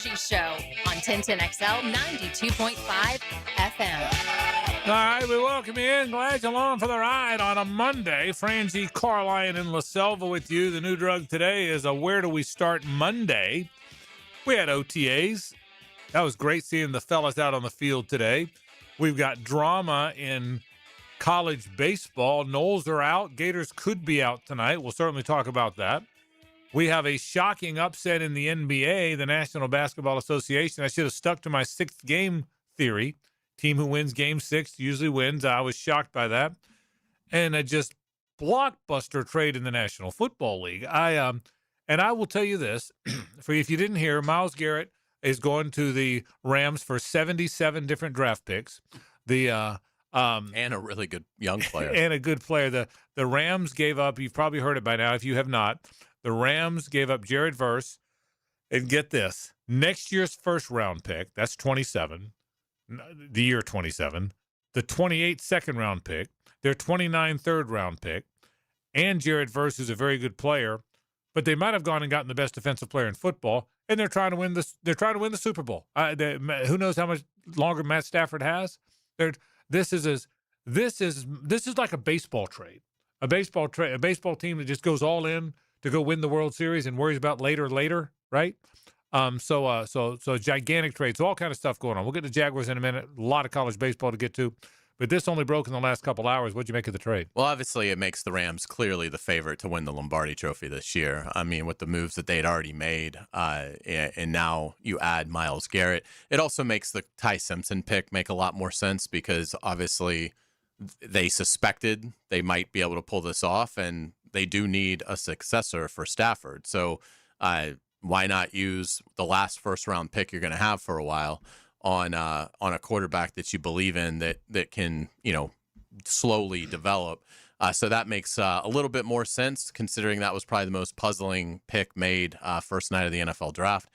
Show on 1010XL 92.5 FM. All right, we welcome you in. Glad you're along for the ride on a Monday. Frangie, Carline, and La Selva with you. The new drug today is a Where Do We Start Monday. We had OTAs. That was great seeing the fellas out on the field today. We've got drama in college baseball. Noles are out. Gators could be out tonight. We'll certainly talk about that. We have a shocking upset in the NBA, the National Basketball Association. I should have stuck to my sixth game theory. Team who wins game 6 usually wins. I was shocked by that. And a just blockbuster trade in the National Football League. And I will tell you this, for if you didn't hear, Myles Garrett is going to the Rams for 77 different draft picks. And a really good young player. And a good player. The Rams gave up, you've probably heard it by now if you have not, the Rams gave up Jared Verse, and get this, next year's first-round pick, that's 27, the year 27, the 28 second-round pick, their 29 third-round pick, and Jared Verse, who's a very good player, but they might have gone and gotten the best defensive player in football, and they're trying to win this. They're trying to win the Super Bowl. Who knows how much longer Matt Stafford has? This is like a baseball trade, a baseball team that just goes all in to go win the World Series and worries about later, right? So gigantic trade. So all kind of stuff going on. We'll get to Jaguars in a minute. A lot of college baseball to get to. But this only broke in the last couple hours. What'd you make of the trade? Well, obviously it makes the Rams clearly the favorite to win the Lombardi Trophy this year. I mean, with the moves that they had already made, and now you add Myles Garrett. It also makes the Ty Simpson pick make a lot more sense because obviously they suspected they might be able to pull this off, and they do need a successor for Stafford. So why not use the last first-round pick you're going to have for a while on a quarterback that you believe in that can, slowly develop. So that makes a little bit more sense considering that was probably the most puzzling pick made first night of the NFL draft.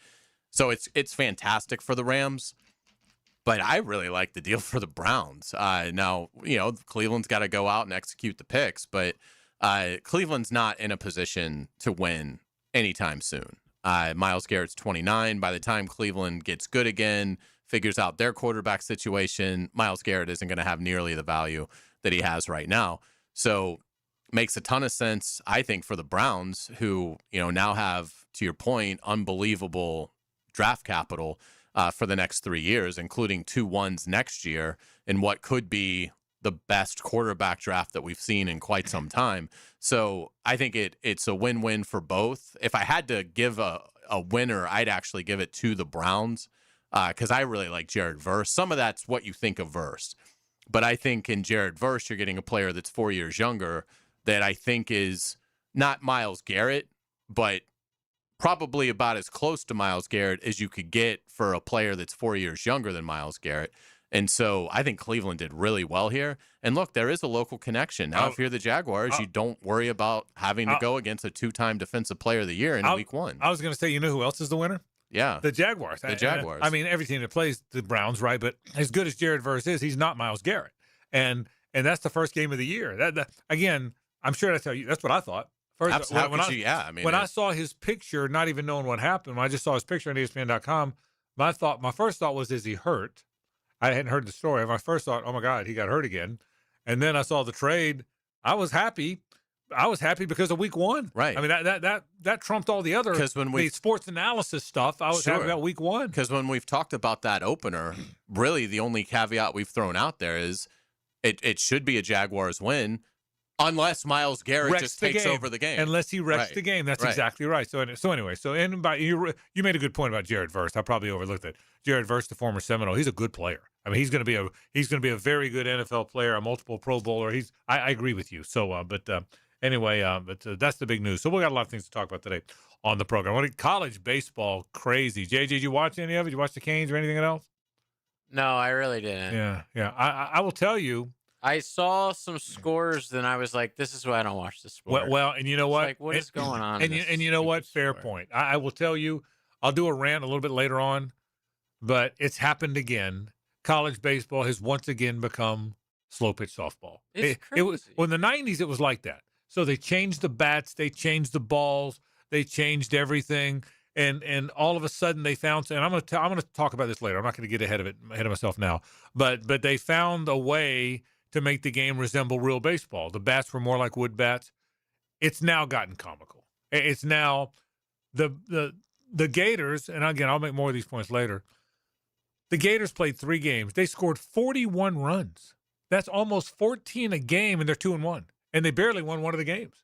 So it's fantastic for the Rams, but I really like the deal for the Browns. Now, Cleveland's got to go out and execute the picks, but Cleveland's not in a position to win anytime soon. Myles Garrett's 29. By the time Cleveland gets good again, figures out their quarterback situation, Myles Garrett isn't going to have nearly the value that he has right now. So makes a ton of sense, I think, for the Browns, who now have, to your point, unbelievable draft capital for the next 3 years, including 2 ones next year in what could be the best quarterback draft that we've seen in quite some time. So I think it's a win-win for both. If I had to give a winner, I'd actually give it to the Browns because I really like Jared Verse. Some of that's what you think of Verse. But I think in Jared Verse, you're getting a player that's 4 years younger that I think is not Myles Garrett, but probably about as close to Myles Garrett as you could get for a player that's 4 years younger than Myles Garrett. And so I think Cleveland did really well here. And look, there is a local connection. Now, if you're the Jaguars, you don't worry about having to go against a 2-time Defensive Player of the Year in week 1. I was going to say, who else is the winner? Yeah. The Jaguars. The Jaguars. I mean, every team that plays the Browns, right? But as good as Jared Verse is, he's not Myles Garrett. And that's the first game of the year. That again, I'm sure that's what I thought. First, when I saw his picture, not even knowing what happened, when I just saw his picture on ESPN.com, my first thought was, is he hurt? I hadn't heard the story. My first thought, oh my God, he got hurt again. And then I saw the trade. I was happy. Because of week 1. Right. I mean, that trumped all the other the sports analysis stuff. I was happy about week 1. Because when we've talked about that opener, really the only caveat we've thrown out there is it should be a Jaguars win unless Myles Garrett just takes over the game. Unless he wrecks the game. That's exactly right. So anyway, you made a good point about Jared Verse. I probably overlooked it. Jared Verse, the former Seminole, he's a good player. I mean, he's going to be a very good NFL player, a multiple Pro Bowler. I agree with you. So, anyway, that's the big news. So we got a lot of things to talk about today on the program. College baseball, crazy. JJ, did you watch any of it? Did you watch the Canes or anything else? No, I really didn't. Yeah. I will tell you. I saw some scores, then I was like, "This is why I don't watch this sport." Well, and you know what? Like, what is going on? And you know what? Fair point. I will tell you. I'll do a rant a little bit later on, but it's happened again. College baseball has once again become slow pitch softball. It's crazy. In the 90s, it was like that. So they changed the bats, they changed the balls, they changed everything. and all of a sudden they found, and I'm going to talk about this later. I'm not going to get ahead of myself now, but they found a way to make the game resemble real baseball. The bats were more like wood bats. It's now gotten comical. It's now the Gators, and again, I'll make more of these points later. The Gators played 3 games. They scored 41 runs. That's almost 14 a game, and they're 2-1. And they barely won one of the games.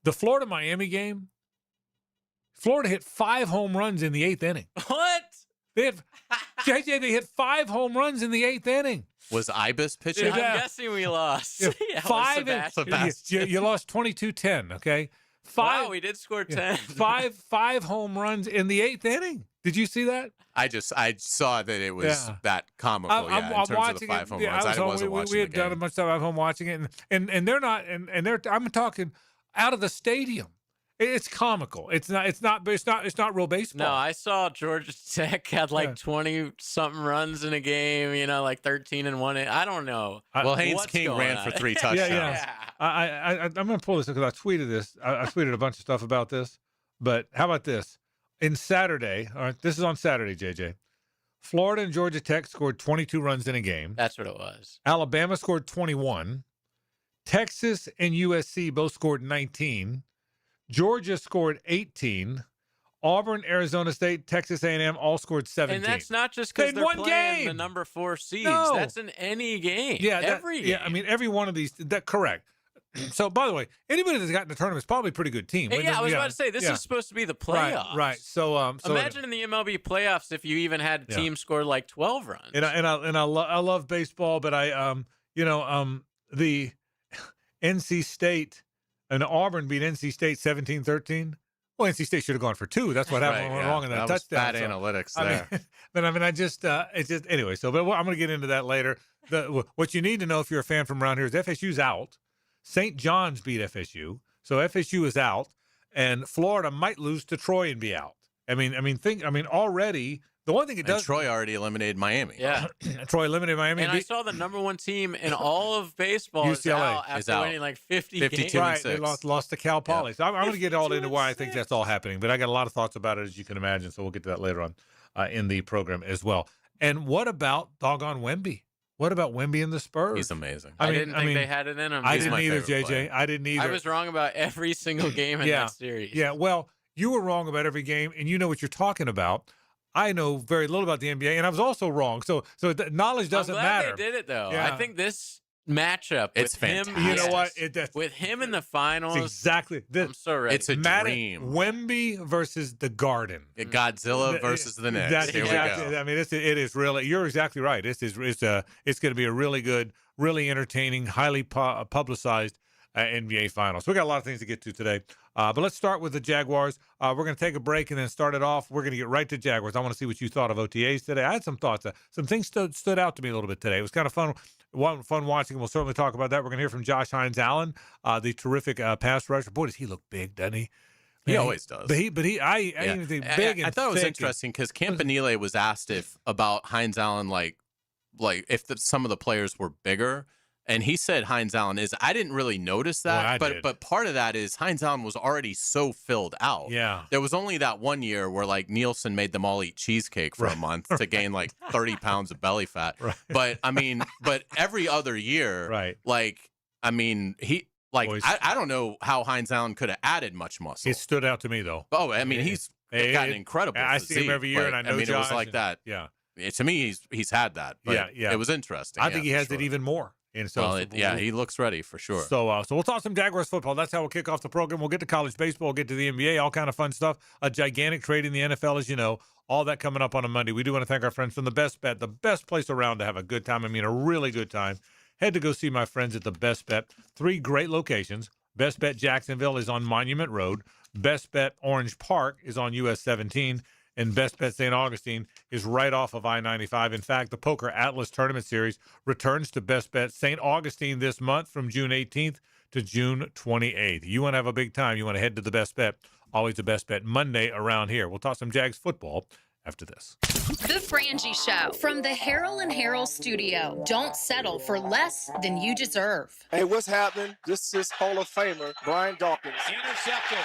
The Florida-Miami game, Florida hit 5 home runs in the 8th inning. What? They hit 5 home runs in the 8th inning. Was Ibis pitching? I'm guessing we lost. Yeah, Yeah, 5 Sebastian. you lost 22-10, okay? Wow, we did score 10. Five home runs in the 8th inning. Did you see that? I saw that it was that comical. I'm in terms watching of the 5 home it. runs. I wasn't watching we had the game. done a bunch of stuff. I'm home watching it, and they're not, and they're. I'm talking out of the stadium. It's comical. It's not real baseball. No, I saw Georgia Tech had like 20 something runs in a game. You know, like 13 and 1. I don't know. Well, Haynes What's King going ran on? for 3 touchdowns. Yeah. I'm going to pull this because I tweeted this. I tweeted a bunch of stuff about this. But how about this? In Saturday, all right, this is on Saturday, JJ. Florida and Georgia Tech scored 22 runs in a game. That's what it was. Alabama scored 21. Texas and USC both scored 19. Georgia scored 18. Auburn, Arizona State, Texas A&M all scored 17. And that's not just because they're one playing game. the number 4 seeds. No. That's in any game. Yeah, every game. Yeah, I mean, every one of these. Correct. So, by the way, anybody that's gotten the tournament is probably a pretty good team. Yeah, I was about to say, this is supposed to be the playoffs. Right. So imagine in the MLB playoffs if you even had a team score like 12 runs. And I love baseball, but the NC State and Auburn beat NC State 17-13. Well, NC State should have gone for 2. That's what happened wrong in that touchdown. Bad analytics there. It's just anyway. So, but I'm going to get into that later. What you need to know if you're a fan from around here is FSU's out. St. John's beat FSU, so FSU is out, and Florida might lose to Troy and be out. Already the one thing it does. Troy already eliminated Miami. Yeah, Troy eliminated Miami. And I saw the number 1 team in all of baseball UCLA is out winning like 52 games. Right, they lost to Cal Poly. So I'm going to get all into why I think 52-6. that's all happening, but I got a lot of thoughts about it, as you can imagine. So we'll get to that later on in the program as well. And what about doggone Wemby? What about Wemby and the Spurs? He's amazing. I didn't think they had it in him. I didn't either, JJ. player. I didn't either. I was wrong about every single game in that series. Yeah, well, you were wrong about every game, and you know what you're talking about. I know very little about the NBA, and I was also wrong. So knowledge doesn't I'm glad matter. They did it though. Yeah. I think this matchup, It's with him, fantastic. You know what? with him in the finals, exactly. I'm so ready. It's a dream. Wemby versus the Garden. Godzilla versus the Knicks. Here we go. I mean, it is really. You're exactly right. It's going to be a really good, really entertaining, highly publicized NBA Finals. We got a lot of things to get to today, but let's start with the Jaguars. We're going to take a break and then start it off. We're going to get right to Jaguars. I want to see what you thought of OTAs today. I had some thoughts. Some things stood out to me a little bit today. It was kind of fun watching. We'll certainly talk about that. We're going to hear from Josh Hines-Allen, the terrific pass rusher. Boy, does he look big, doesn't he? He always does. I even think big and I thought it was thick interesting because Campanile was asked about Hines-Allen, like if some of the players were bigger. And he said Hines-Allen is. I didn't really notice that, but part of that is Hines-Allen was already so filled out. Yeah. There was only that one year where like Nielsen made them all eat cheesecake for a month to gain like 30 pounds of belly fat. Right. But but every other year, Right. I don't know how Hines-Allen could have added much muscle. It stood out to me though. Oh, I mean, he's got an incredible I physique, see him every year, but, and I know it was Josh, like that. Yeah. To me, he's had that. But Yeah. It was interesting. I think he for has sure. it even more. And so, he looks ready for sure. So we'll talk some Jaguars football. That's how we'll kick off the program. We'll get to college baseball, get to the NBA, all kind of fun stuff. A gigantic trade in the NFL, as you know. All that coming up on a Monday. We do want to thank our friends from The Best Bet, the best place around to have a good time. I mean, a really good time. Head to go see my friends at The Best Bet. 3 great locations. Best Bet Jacksonville is on Monument Road. Best Bet Orange Park is on US 17. And Best Bet St. Augustine is right off of I-95. In fact, the Poker Atlas Tournament Series returns to Best Bet St. Augustine this month from June 18th to June 28th. You want to have a big time, you want to head to the Best Bet. Always the Best Bet Monday around here. We'll talk some Jags football after this. The Frangie Show from the Harrell and Harrell studio. Don't settle for less than you deserve. Hey, what's happening? This is Hall of Famer Brian Dawkins. Intercepted.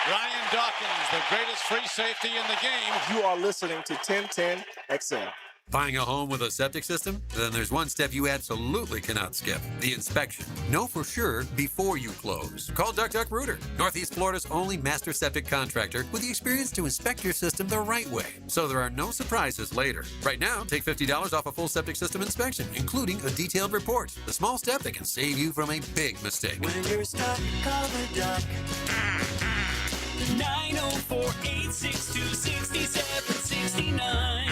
Ryan Dawkins, the greatest free safety in the game. You are listening to 1010 XL. Buying a home with a septic system? Then there's one step you absolutely cannot skip, the inspection. Know for sure before you close. Call Duck Duck Rooter, Northeast Florida's only master septic contractor with the experience to inspect your system the right way, so there are no surprises later. Right now, take $50 off a full septic system inspection, including a detailed report. The small step that can save you from a big mistake. When you're stuck, call the Duck. 904-862-6769.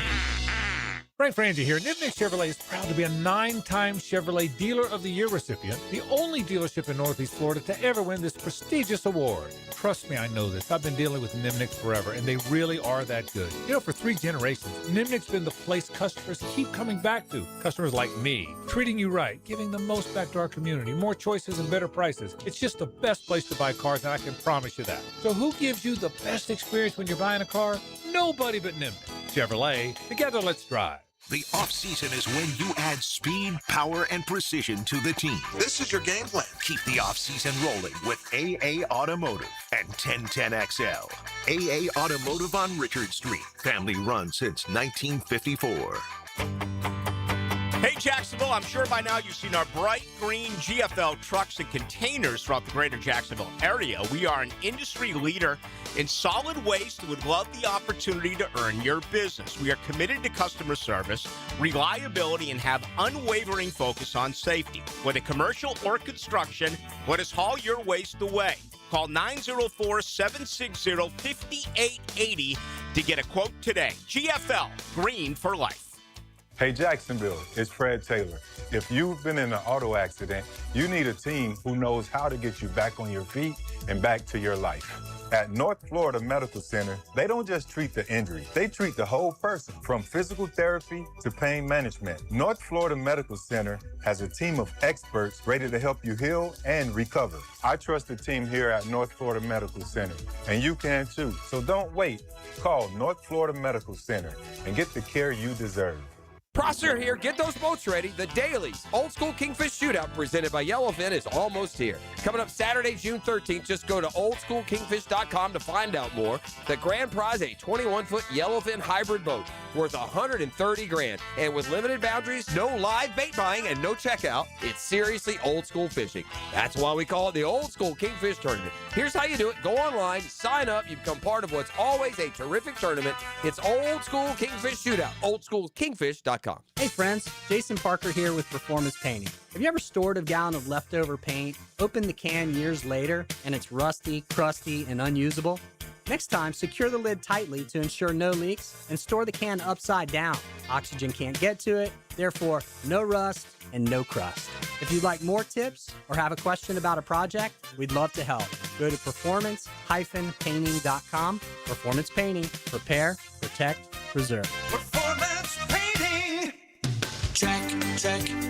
Frank Frangie here. Nimnick Chevrolet is proud to be a 9-time Chevrolet Dealer of the Year recipient, the only dealership in Northeast Florida to ever win this prestigious award. Trust me, I know this. I've been dealing with Nimnick forever, and they really are that good. You know, for 3 generations, Nimnick's been the place customers keep coming back to. Customers like me, treating you right, giving the most back to our community, more choices and better prices. It's just the best place to buy cars, and I can promise you that. So who gives you the best experience when you're buying a car? Nobody but Nimnick. Chevrolet, together let's drive. The off-season is when you add speed, power, and precision to the team. This is your game plan. Keep the off-season rolling with AA Automotive and 1010XL. AA Automotive on Richard Street. Family run since 1954. Hey, Jacksonville, I'm sure by now you've seen our bright green GFL trucks and containers throughout the greater Jacksonville area. We are an industry leader in solid waste and would love the opportunity to earn your business. We are committed to customer service, reliability, and have unwavering focus on safety. Whether commercial or construction, let us haul your waste away. Call 904-760-5880 to get a quote today. GFL, green for life. Hey Jacksonville, it's Fred Taylor. If you've been in an auto accident, you need a team who knows how to get you back on your feet and back to your life. At North Florida Medical Center, they don't just treat the injury, they treat the whole person, from physical therapy to pain management. North Florida Medical Center has a team of experts ready to help you heal and recover. I trust the team here at North Florida Medical Center, and you can too. So don't wait. Call North Florida Medical Center and get the care you deserve. Prosser here. Get those boats ready. The Dailies Old School Kingfish Shootout presented by Yellowfin is almost here. Coming up Saturday, June 13th. Just go to oldschoolkingfish.com to find out more. The grand prize, a 21-foot Yellowfin hybrid boat worth $130,000. And with limited boundaries, no live bait buying, and no checkout, it's seriously old school fishing. That's why we call it the Old School Kingfish Tournament. Here's how you do it. Go online, sign up. You become part of what's always a terrific tournament. It's Old School Kingfish Shootout. oldschoolkingfish.com. Hey friends, Jason Parker here with Performance Painting. Have you ever stored a gallon of leftover paint, opened the can years later, and it's rusty, crusty, and unusable? Next time, secure the lid tightly to ensure no leaks and store the can upside down. Oxygen can't get to it, therefore no rust and no crust. If you'd like more tips or have a question about a project, we'd love to help. Go to performance-painting.com. Performance Painting. Prepare, protect, preserve. Performance painting.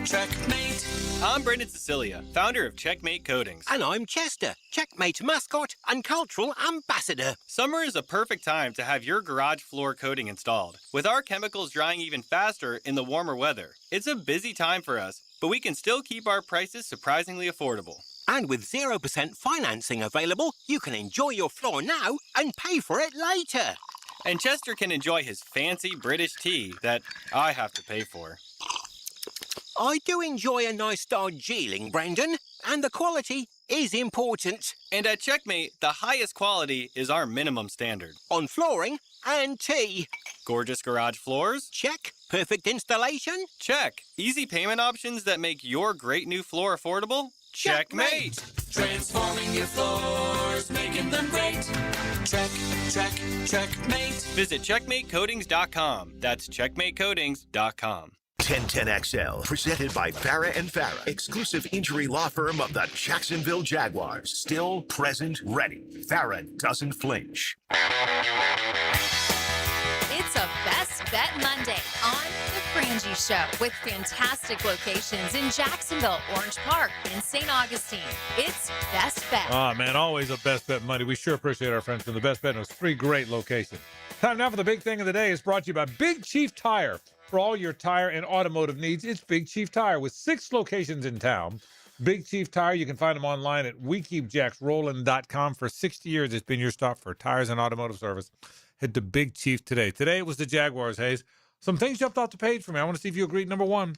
Checkmate. I'm Brendan Cecilia, founder of Checkmate Coatings. And I'm Chester, Checkmate mascot and cultural ambassador. Summer is a perfect time to have your garage floor coating installed. With our chemicals drying even faster in the warmer weather, it's a busy time for us, but we can still keep our prices surprisingly affordable. And with 0% financing available, you can enjoy your floor now and pay for it later. And Chester can enjoy his fancy British tea that I have to pay for. I do enjoy a nice Darjeeling, Brendan, and the quality is important. And at Checkmate, the highest quality is our minimum standard. On flooring and tea. Gorgeous garage floors? Check. Perfect installation? Check. Easy payment options that make your great new floor affordable? Checkmate! Transforming your floors, making them great. Checkmate. Visit checkmatecoatings.com. That's checkmatecoatings.com. 1010XL, presented by Farah and Farah, exclusive injury law firm of the Jacksonville Jaguars. Still, present, ready. Farah doesn't flinch. It's a Best Bet Monday on The Frangie Show with fantastic locations in Jacksonville, Orange Park, and St. Augustine. It's Best Bet. Oh, man, always a Best Bet Monday. We sure appreciate our friends from the Best Bet. Those 3 great locations. Time now for the big thing of the day. It's brought to you by Big Chief Tire. For all your tire and automotive needs, it's Big Chief Tire with 6 locations in town. Big Chief Tire, you can find them online at WeKeepJacksRollin.com. For 60 years, it's been your stop for tires and automotive service. Head to Big Chief today. Today it was the Jaguars, Hayes. Some things jumped off the page for me. I want to see if you agree. Number one,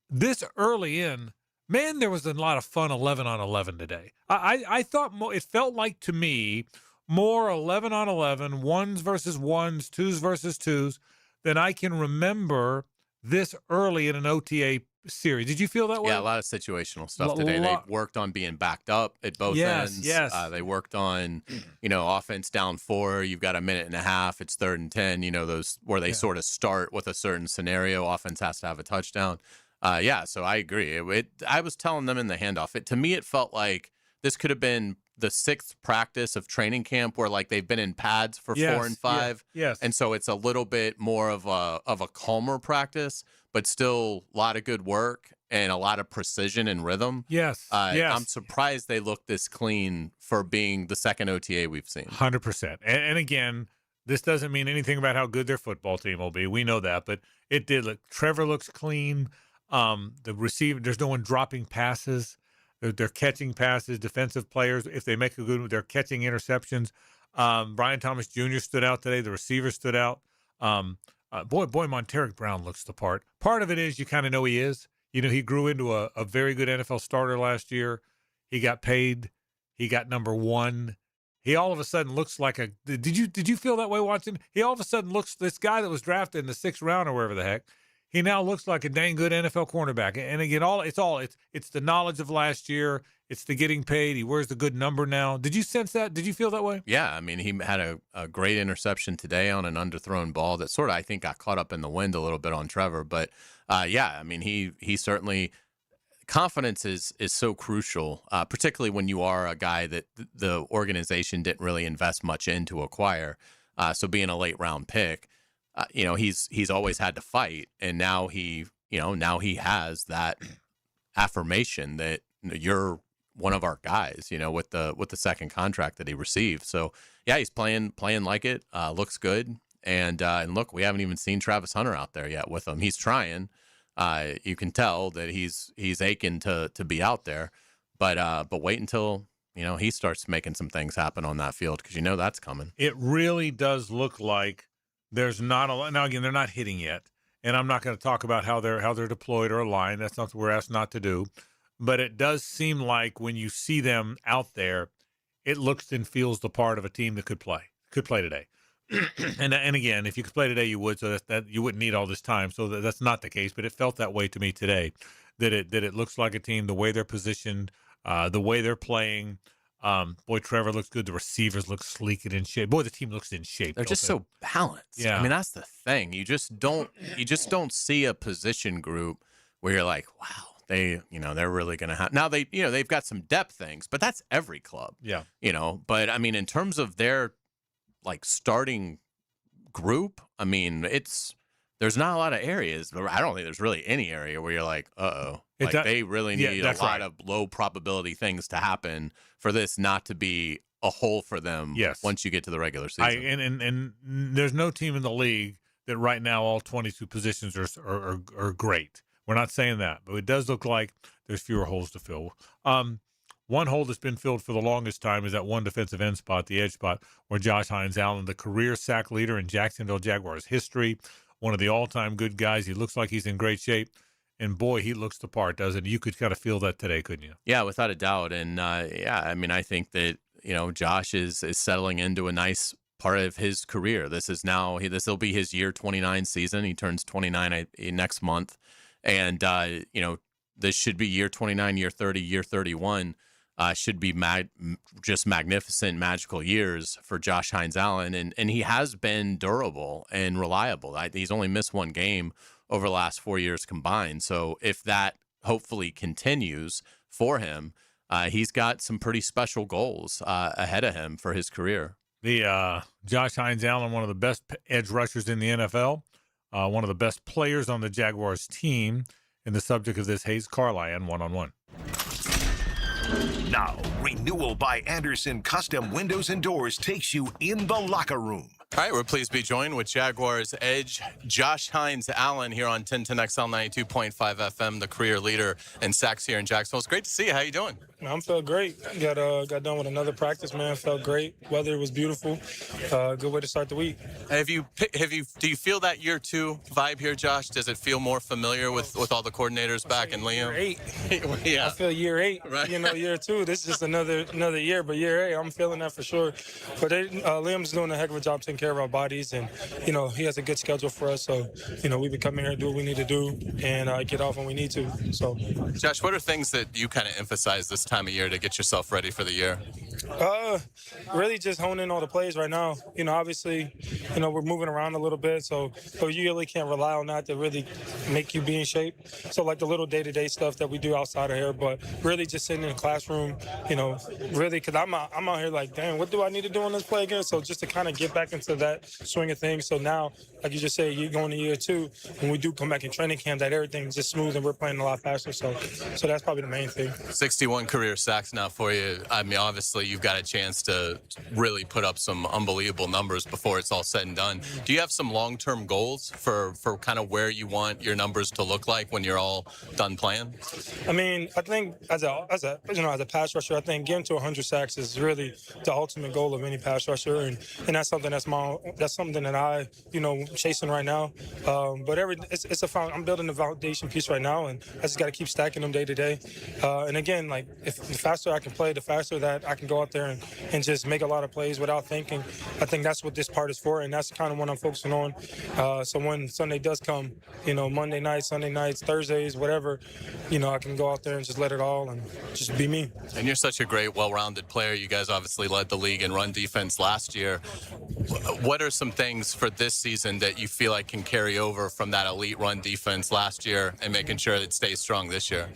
this early in, man, there was a lot of fun 11 on 11 today. I thought it felt like to me more 11 on 11, ones versus ones, twos versus twos, than I can remember this early in an OTA series. Did you feel that way? Yeah, a lot of situational stuff today. They worked on being backed up at both ends. Yes. They worked on, offense down 4. You've got a minute and a half. It's 3rd and 10. Those where they sort of start with a certain scenario. Offense has to have a touchdown. So I agree. I was telling them in the handoff. To me, it felt like this could have been the 6th practice of training camp where like they've been in pads for 4 and 5. Yes. And so it's a little bit more of a calmer practice, but still a lot of good work and a lot of precision and rhythm. Yes. I'm surprised they look this clean for being the second OTA we've seen. 100%. And again, this doesn't mean anything about how good their football team will be. We know that, but it did look. Trevor looks clean. The receiver, there's no one dropping passes. They're catching passes. Defensive players, if they make a good one, they're catching interceptions. Brian Thomas Jr. stood out today. The receiver stood out. Boy, Monteric Brown looks the part. Part of it is you kind of know he is. He grew into a very good NFL starter last year. He got paid. He got number 1. He all of a sudden looks like a. Did you feel that way watching? He all of a sudden looks, this guy that was drafted in the 6th round or wherever the heck. He now looks like a dang good NFL cornerback. And again, it's the knowledge of last year. It's the getting paid. He wears the good number now. Did you sense that? Did you feel that way? Yeah, I mean, he had a great interception today on an underthrown ball that sort of, I think, got caught up in the wind a little bit on Trevor. But, I mean, he certainly – confidence is so crucial, particularly when you are a guy that the organization didn't really invest much in to acquire. So being a late-round pick – he's always had to fight, and now he has that affirmation that you're one of our guys, with the second contract that he received. So yeah, he's playing like it, looks good. And look, we haven't even seen Travis Hunter out there yet with him. He's trying. You can tell that he's aching to be out there, but wait until, he starts making some things happen on that field, because that's coming. It really does look like there's not a lot. Now, again, they're not hitting yet, and I'm not going to talk about how they're deployed or aligned. That's not what we're asked not to do. But it does seem like when you see them out there, it looks and feels the part of a team that could play today. and again, if you could play today, you would. So that you wouldn't need all this time. So that's not the case. But it felt that way to me today. That it looks like a team, the way they're positioned, the way they're playing. Boy, Trevor looks good. The receivers look sleek and in shape. Boy, the team looks in shape. They're just so balanced. Yeah. I mean, that's the thing. You just don't see a position group where you're like, wow, they're really going to have. Now they've got some depth things, but that's every club. Yeah. But I mean, in terms of their like starting group, I mean, there's not a lot of areas. I don't think there's really any area where you're like, uh-oh. Like they really need a lot of low probability things to happen for this not to be a hole for them once you get to the regular season. And there's no team in the league that right now all 22 positions are great. We're not saying that, but it does look like there's fewer holes to fill. One hole that's been filled for the longest time is that one defensive end spot, the edge spot, where Josh Hines-Allen, the career sack leader in Jacksonville Jaguars history, one of the all-time good guys. He looks like he's in great shape. And, boy, he looks the part, doesn't he? You could kind of feel that today, couldn't you? Yeah, without a doubt. And, I mean, I think that, Josh is settling into a nice part of his career. This will be his year 29 season. He turns 29 next month. And, this should be year 29, year 30, year 31. Should be just magnificent, magical years for Josh Hines-Allen. And he has been durable and reliable. He's only missed one game over the last 4 years combined. So if that hopefully continues for him, he's got some pretty special goals ahead of him for his career. The Josh Hines-Allen, one of the best edge rushers in the NFL, one of the best players on the Jaguars team, and the subject of this, Hayes Carlyon, one-on-one. Now, Renewal by Anderson Custom Windows and Doors takes you in the locker room. All right, we're pleased to be joined with Jaguars edge Josh Hines-Allen here on 1010XL 92.5 FM, the career leader in sacks here in Jacksonville. It's great to see you. How you doing? I'm feeling great. Got done with another practice, man. Felt great. Weather was beautiful. Good way to start the week. Do you feel that year 2 vibe here, Josh? Does it feel more familiar with all the coordinators back in Liam? Year 8. Yeah. I feel year 8. Right. Year 2. This is just another year, but year 8, I'm feeling that for sure. But Liam's doing a heck of a job taking care of our bodies, and he has a good schedule for us. So we can come in here and do what we need to do, and get off when we need to. So, Josh, what are things that you kind of emphasize this time of year to get yourself ready for the year? Really just honing all the plays right now. Obviously, we're moving around a little bit, so you really can't rely on that to really make you be in shape. So like the little day-to-day stuff that we do outside of here, but really just sitting in the classroom, really, because I'm out here like, damn, what do I need to do on this play again? So just to kind of get back into that swing of things. So now, like you just say, you're going to year 2. When we do come back in training camp, that everything's just smooth and we're playing a lot faster. So that's probably the main thing. 61 career sacks now for you. I mean, obviously, you've got a chance to really put up some unbelievable numbers before it's all said and done. Do you have some long-term goals for kind of where you want your numbers to look like when you're all done playing? I mean, I think as a pass rusher, I think getting to 100 sacks is really the ultimate goal of any pass rusher, and that's something that's something that I chasing right now. But I'm building a foundation piece right now, and I just got to keep stacking them day to day. And again, like if the faster I can play, the faster that I can go out there and just make a lot of plays without thinking. I think that's what this part is for, and that's kind of what I'm focusing on. So when Sunday does come, Monday nights, Sunday nights, Thursdays, whatever, I can go out there and just let it all and just be me. And you're such a great, well-rounded player. You guys obviously led the league in run defense last year. What are some things for this season that you feel like can carry over from that elite run defense last year and making sure it stays strong this year?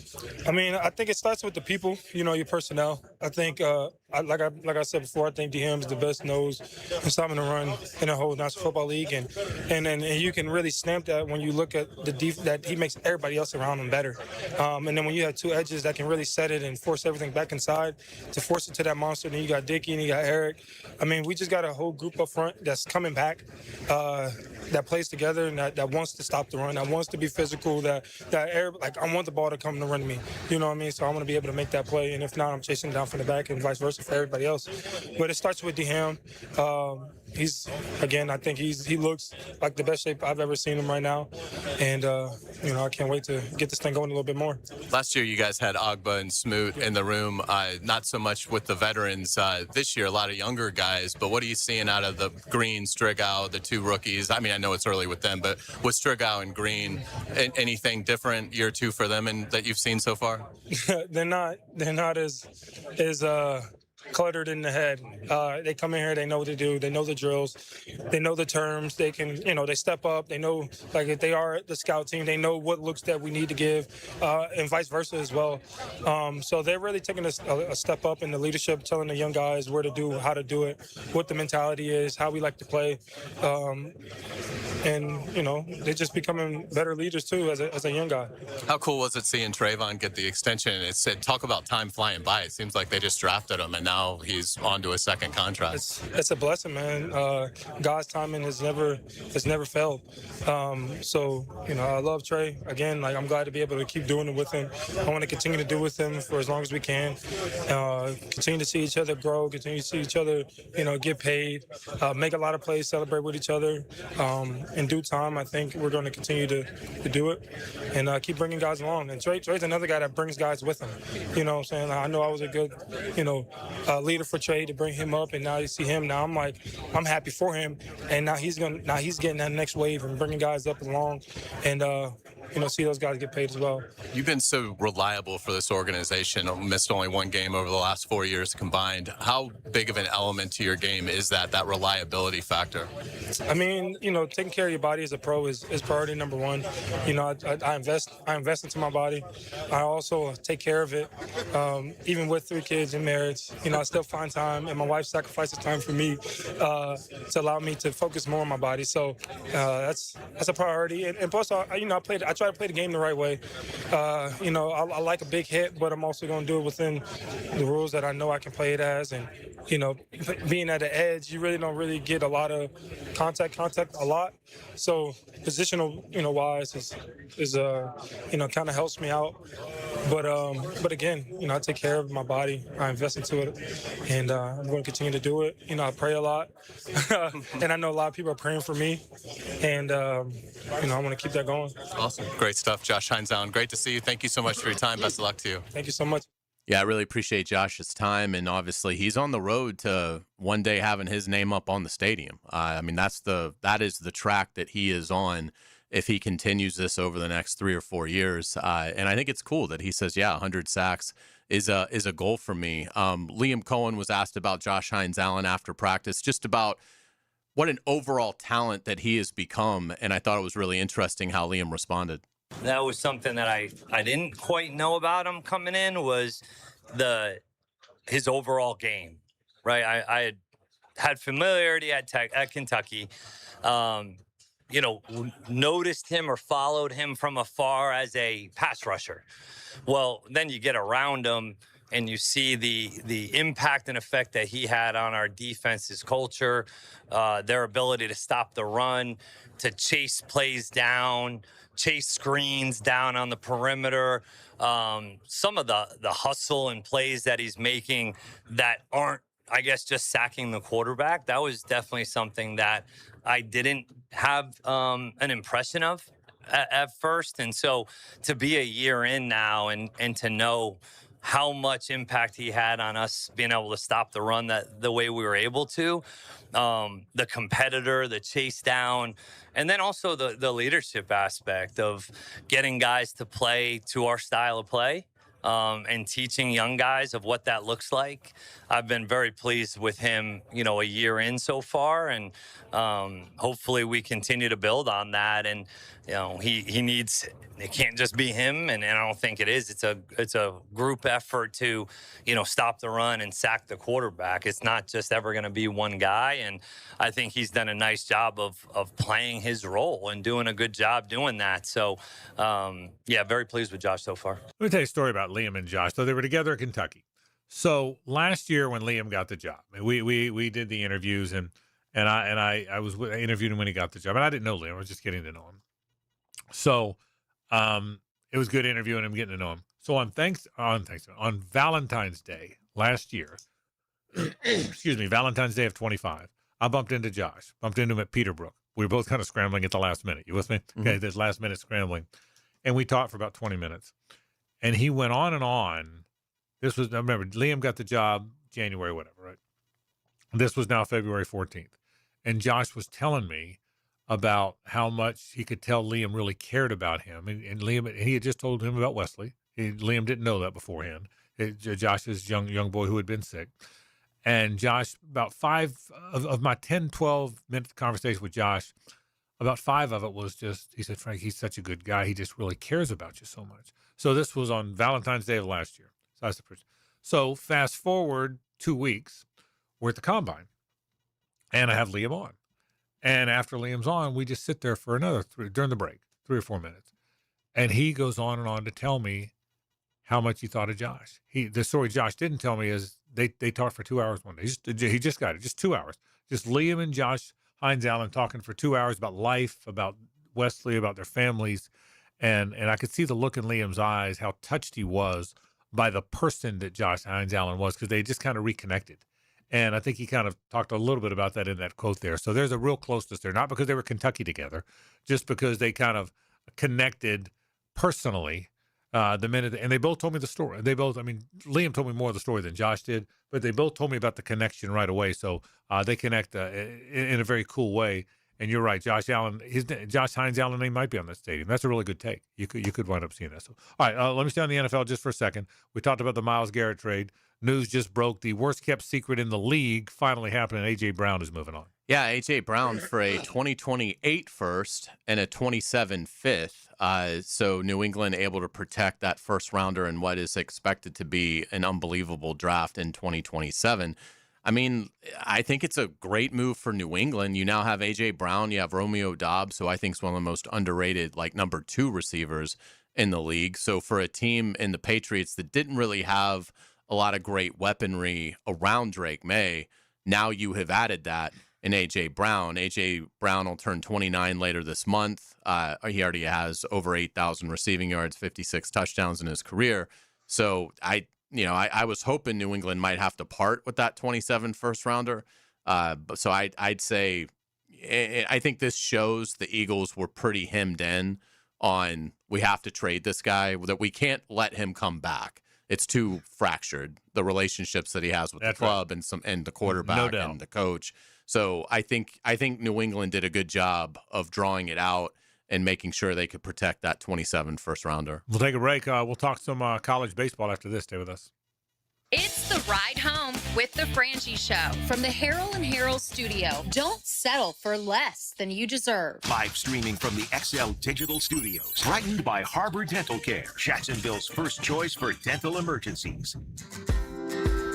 I mean, I think it starts with the people, your personnel. I think, like I said before, I think DM's the best nose and stopping the run in the whole National Football League, and you can really stamp that when you look at the that he makes everybody else around him better. And then when you have 2 edges that can really set it and force everything back inside to force it to that monster, then you got Dickey and you got Eric. I mean, we just got a whole group up front that's coming back, that plays together and that wants to stop the run, that wants to be physical, that I want the ball to come to run to me. You know what I mean? So I want to be able to make that play, and if not, I'm chasing down from the back and vice versa for everybody else. But it starts with DeHam. I think he looks like the best shape I've ever seen him right now, and I can't wait to get this thing going a little bit more. Last year, you guys had Agba and Smoot in the room, not so much with the veterans. This year, a lot of younger guys, but what are you seeing out of the Green, Strigow, the 2 rookies? I mean, I know it's early with them, but with Strigow and Green, anything different year 2 for them and that you've seen so far? They're not as cluttered in the head. They come in here, they know what to do, they know the drills, they know the terms, they can, they step up, they know, like if they are the scout team, they know what looks that we need to give, and vice versa as well. So they're really taking a step up in the leadership, telling the young guys where to do, how to do it, what the mentality is, how we like to play. And, they're just becoming better leaders too as a young guy. How cool was it seeing Trayvon get the extension? It said, talk about time flying by. It seems like they just drafted him and now he's on to a second contract. It's a blessing, man. God's timing has never failed. So, I love Trey. Again, I'm glad to be able to keep doing it with him. I want to continue to do with him for as long as we can. Continue to see each other grow, continue to see each other, get paid, make a lot of plays, celebrate with each other. In due time, I think we're going to continue to do it and keep bringing guys along. And Trey's another guy that brings guys with him. You know what I'm saying? I know I was a good, leader for Trey to bring him up, and now you see him. Now I'm happy for him, and now he's getting that next wave and bringing guys up along, and see those guys get paid as well. You've been so reliable for this organization. Missed only 1 game over the last 4 years combined. How big of an element to your game is that reliability factor? I mean, taking care of your body as a pro is priority number 1. I invest into my body. I also take care of it. Even with 3 kids and marriage, I still find time, and my wife sacrifices time for me to allow me to focus more on my body. So that's a priority. And plus, I try try to play the game the right way. I like a big hit, but I'm also going to do it within the rules that I know I can play it as. And, being at the edge, you really don't really get a lot of contact a lot. So positional, wise is kind of helps me out. But again, I take care of my body. I invest into it, and I'm going to continue to do it. I pray a lot, and I know a lot of people are praying for me, and I want to keep that going. Awesome. Great stuff, Josh Hines Allen. Great to see you. Thank you so much for your time. Best of luck to you. Thank you so much. Yeah, I really appreciate Josh's time, and obviously he's on the road to one day having his name up on the stadium. That is the track that he is on if he continues this over the next 3 or 4 years. And I think it's cool that he says, 100 sacks is a goal for me. Liam Cohen was asked about Josh Hines Allen after practice, just about what an overall talent that he has become, and I thought it was really interesting how Liam responded. That was something that I didn't quite know about him coming in, was his overall game, right? I had familiarity at Kentucky, noticed him or followed him from afar as a pass rusher. Well, then you get around him and you see the impact and effect that he had on our defense's culture, their ability to stop the run, to chase plays down, chase screens down on the perimeter, some of the hustle and plays that he's making that aren't, I guess, just sacking the quarterback. That was definitely something that I didn't have an impression of at first. And so to be a year in now and to know how much impact he had on us being able to stop the run the way we were able to, the competitor, the chase down, and then also the leadership aspect of getting guys to play to our style of play, and teaching young guys of what that looks like. I've been very pleased with him, a year in so far, and hopefully we continue to build on that. And it can't just be him, and I don't think it is. It's a group effort to, stop the run and sack the quarterback. It's not just ever going to be one guy, and I think he's done a nice job of playing his role and doing a good job doing that. So, very pleased with Josh so far. Let me tell you a story about Liam and Josh. So they were together at Kentucky. So last year when Liam got the job, we did the interviews, and I interviewed him when he got the job, and I didn't know Liam. I was just getting to know him. So it was good interviewing him, getting to know him. So on Valentine's Day last year, Valentine's Day of 25, I bumped into Josh, bumped into him at Peterbrook. We were both kind of scrambling at the last minute. You with me? Mm-hmm. Okay, this last minute scrambling. And we talked for about 20 minutes. And he went on and on. I remember, Liam got the job January, whatever, right? This was now February 14th. And Josh was telling me about how much he could tell Liam really cared about him. And Liam, he had just told him about Wesley. Liam didn't know that beforehand. Josh's young boy who had been sick. And Josh, about 5 of my 10, 12-minute conversation with Josh, about 5 of it was just, he said, Frank, he's such a good guy. He just really cares about you so much. So this was on Valentine's Day of last year. So fast forward 2 weeks, we're at the Combine. And I have Liam on. And after Liam's on, we just sit there for another during the break, 3 or 4 minutes. And he goes on and on to tell me how much he thought of Josh. The story Josh didn't tell me is they talked for 2 hours one day. He just got it, just 2 hours. Just Liam and Josh Hines Allen talking for 2 hours about life, about Wesley, about their families. And I could see the look in Liam's eyes, how touched he was by the person that Josh Hines Allen was, because they just kind of reconnected. And I think he kind of talked a little bit about that in that quote there. So there's a real closeness there, not because they were Kentucky together, just because they kind of connected personally the minute. And they both told me the story. Liam told me more of the story than Josh did, but they both told me about the connection right away. So they connect in a very cool way. And you're right, Josh Hines Allen name might be on that stadium. That's a really good take. You could wind up seeing that. So, all right, let me stay on the NFL just for a second. We talked about the Myles Garrett trade. News just broke. The worst-kept secret in the league finally happened, and A.J. Brown is moving on. Yeah, A.J. Brown for a 2028 first and a 27 fifth. So New England able to protect that first rounder in what is expected to be an unbelievable draft in 2027. I mean, I think it's a great move for New England. You now have A.J. Brown. You have Romeo Doubs, who I think is one of the most underrated, like, number 2 receivers in the league. So for a team in the Patriots that didn't really have a lot of great weaponry around Drake May, now you have added that in A.J. Brown. A.J. Brown will turn 29 later this month. He already has over 8,000 receiving yards, 56 touchdowns in his career. So I was hoping New England might have to part with that 27 first rounder. So I'd say I think this shows the Eagles were pretty hemmed in on, we have to trade this guy, that we can't let him come back. It's too fractured, the relationships that he has with the club and the quarterback and the coach. So I think New England did a good job of drawing it out and making sure they could protect that 27 first rounder. We'll take a break. We'll talk some college baseball after this. Stay with us. It's the ride home with the Frangie Show from the Harold and Harold studio. Don't settle for less than you deserve. Live streaming from the XL Digital Studios. Brightened by Harbor Dental Care, Jacksonville's first choice for dental emergencies.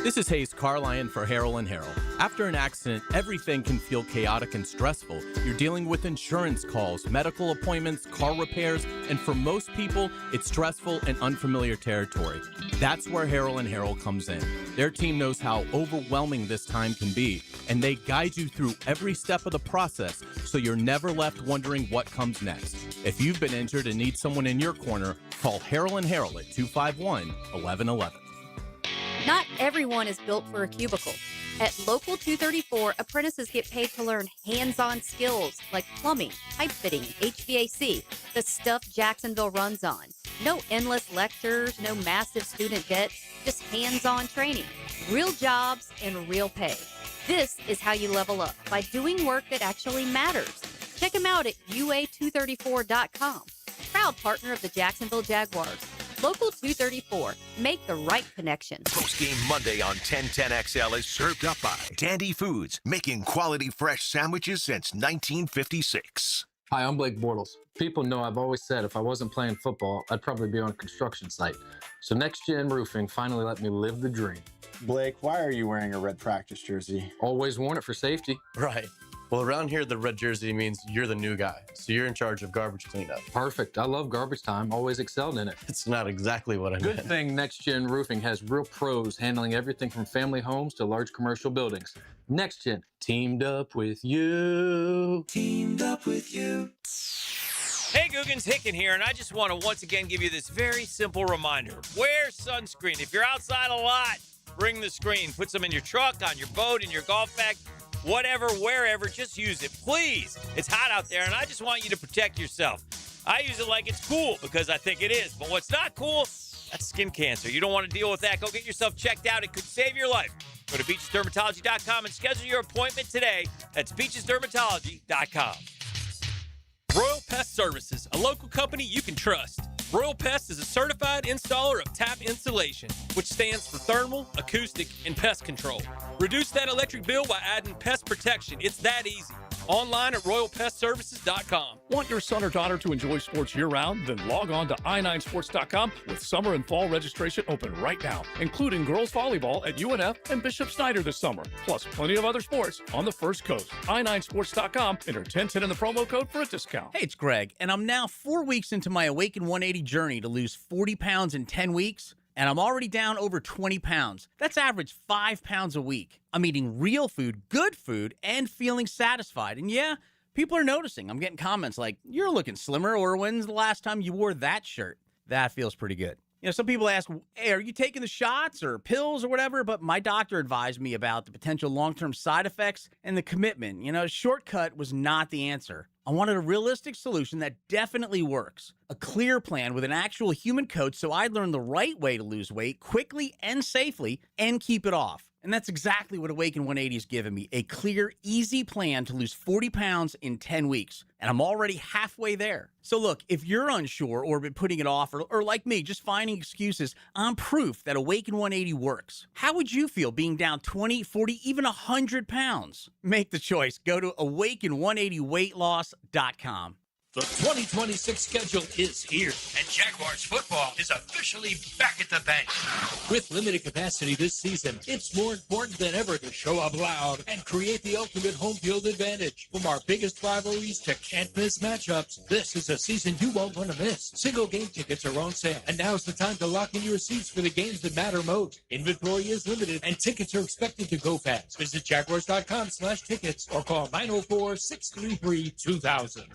This is Hayes Carline for Harold and Harold. After an accident, everything can feel chaotic and stressful. You're dealing with insurance calls, medical appointments, car repairs, and for most people, it's stressful and unfamiliar territory. That's where Harold and Harold comes in. Their team knows how overwhelming this time can be, and they guide you through every step of the process so you're never left wondering what comes next. If you've been injured and need someone in your corner, call Harold and Harold at 251-1111. Not everyone is built for a cubicle. At Local 234, apprentices get paid to learn hands-on skills like plumbing, pipe fitting, HVAC, the stuff Jacksonville runs on. No endless lectures, no massive student debt, just hands-on training, real jobs, and real pay. This is how you level up, by doing work that actually matters. Check them out at UA234.com. Proud partner of the Jacksonville Jaguars. Local 234. Make the right connection. Post-game Monday on 1010XL is served up by Dandy Foods, making quality fresh sandwiches since 1956. Hi, I'm Blake Bortles. People know I've always said if I wasn't playing football, I'd probably be on a construction site. So Next Gen Roofing finally let me live the dream. Blake, why are you wearing a red practice jersey? Always worn it for safety. Right. Well, around here, the red jersey means you're the new guy, so you're in charge of garbage cleanup. Perfect. I love garbage time. Always excelled in it. It's not exactly what I meant. Good thing Next Gen Roofing has real pros handling everything from family homes to large commercial buildings. Next Gen, teamed up with you. Teamed up with you. Hey, Googans, Hicken here, and I just want to once again give you this very simple reminder. Wear sunscreen. If you're outside a lot, bring the screen. Put some in your truck, on your boat, in your golf bag. Whatever, wherever, just use it, please. It's hot out there, and I just want you to protect yourself. I use it like it's cool because I think it is, but what's not cool, that's skin cancer. You don't want to deal with that. Go get yourself checked out. It could save your life. Go to beachesdermatology.com and schedule your appointment today. That's beachesdermatology.com. Royal Pest Services, a local company you can trust. Royal Pest is a certified installer of tap insulation, which stands for thermal, acoustic, and pest control. Reduce that electric bill by adding pest protection. It's that easy. Online at royalpestservices.com. Want your son or daughter to enjoy sports year-round? Then log on to i9sports.com with summer and fall registration open right now, including girls volleyball at UNF and Bishop Snyder this summer, plus plenty of other sports on the First Coast. i9sports.com. Enter 1010 in the promo code for a discount. Hey, it's Greg, and I'm now 4 weeks into my Awaken 180 journey to lose 40 pounds in 10 weeks. And I'm already down over 20 pounds. That's average 5 pounds a week. I'm eating real food, good food, and feeling satisfied. And yeah, people are noticing. I'm getting comments like, you're looking slimmer, or when's the last time you wore that shirt? That feels pretty good. You know, some people ask, hey, are you taking the shots or pills or whatever? But my doctor advised me about the potential long-term side effects and the commitment. You know, a shortcut was not the answer. I wanted a realistic solution that definitely works. A clear plan with an actual human coach so I'd learn the right way to lose weight quickly and safely and keep it off. And that's exactly what Awaken 180 has given me. A clear, easy plan to lose 40 pounds in 10 weeks. And I'm already halfway there. So look, if you're unsure or been putting it off or like me, just finding excuses, I'm proof that Awaken 180 works. How would you feel being down 20, 40, even 100 pounds? Make the choice. Go to awaken180weightloss.com. The 2026 schedule is here, and Jaguars football is officially back at the bench. With limited capacity this season, it's more important than ever to show up loud and create the ultimate home field advantage. From our biggest rivalries to can't-miss matchups, this is a season you won't want to miss. Single game tickets are on sale, and now's the time to lock in your seats for the games that matter most. Inventory is limited, and tickets are expected to go fast. Visit Jaguars.com/tickets or call 904-633-2000.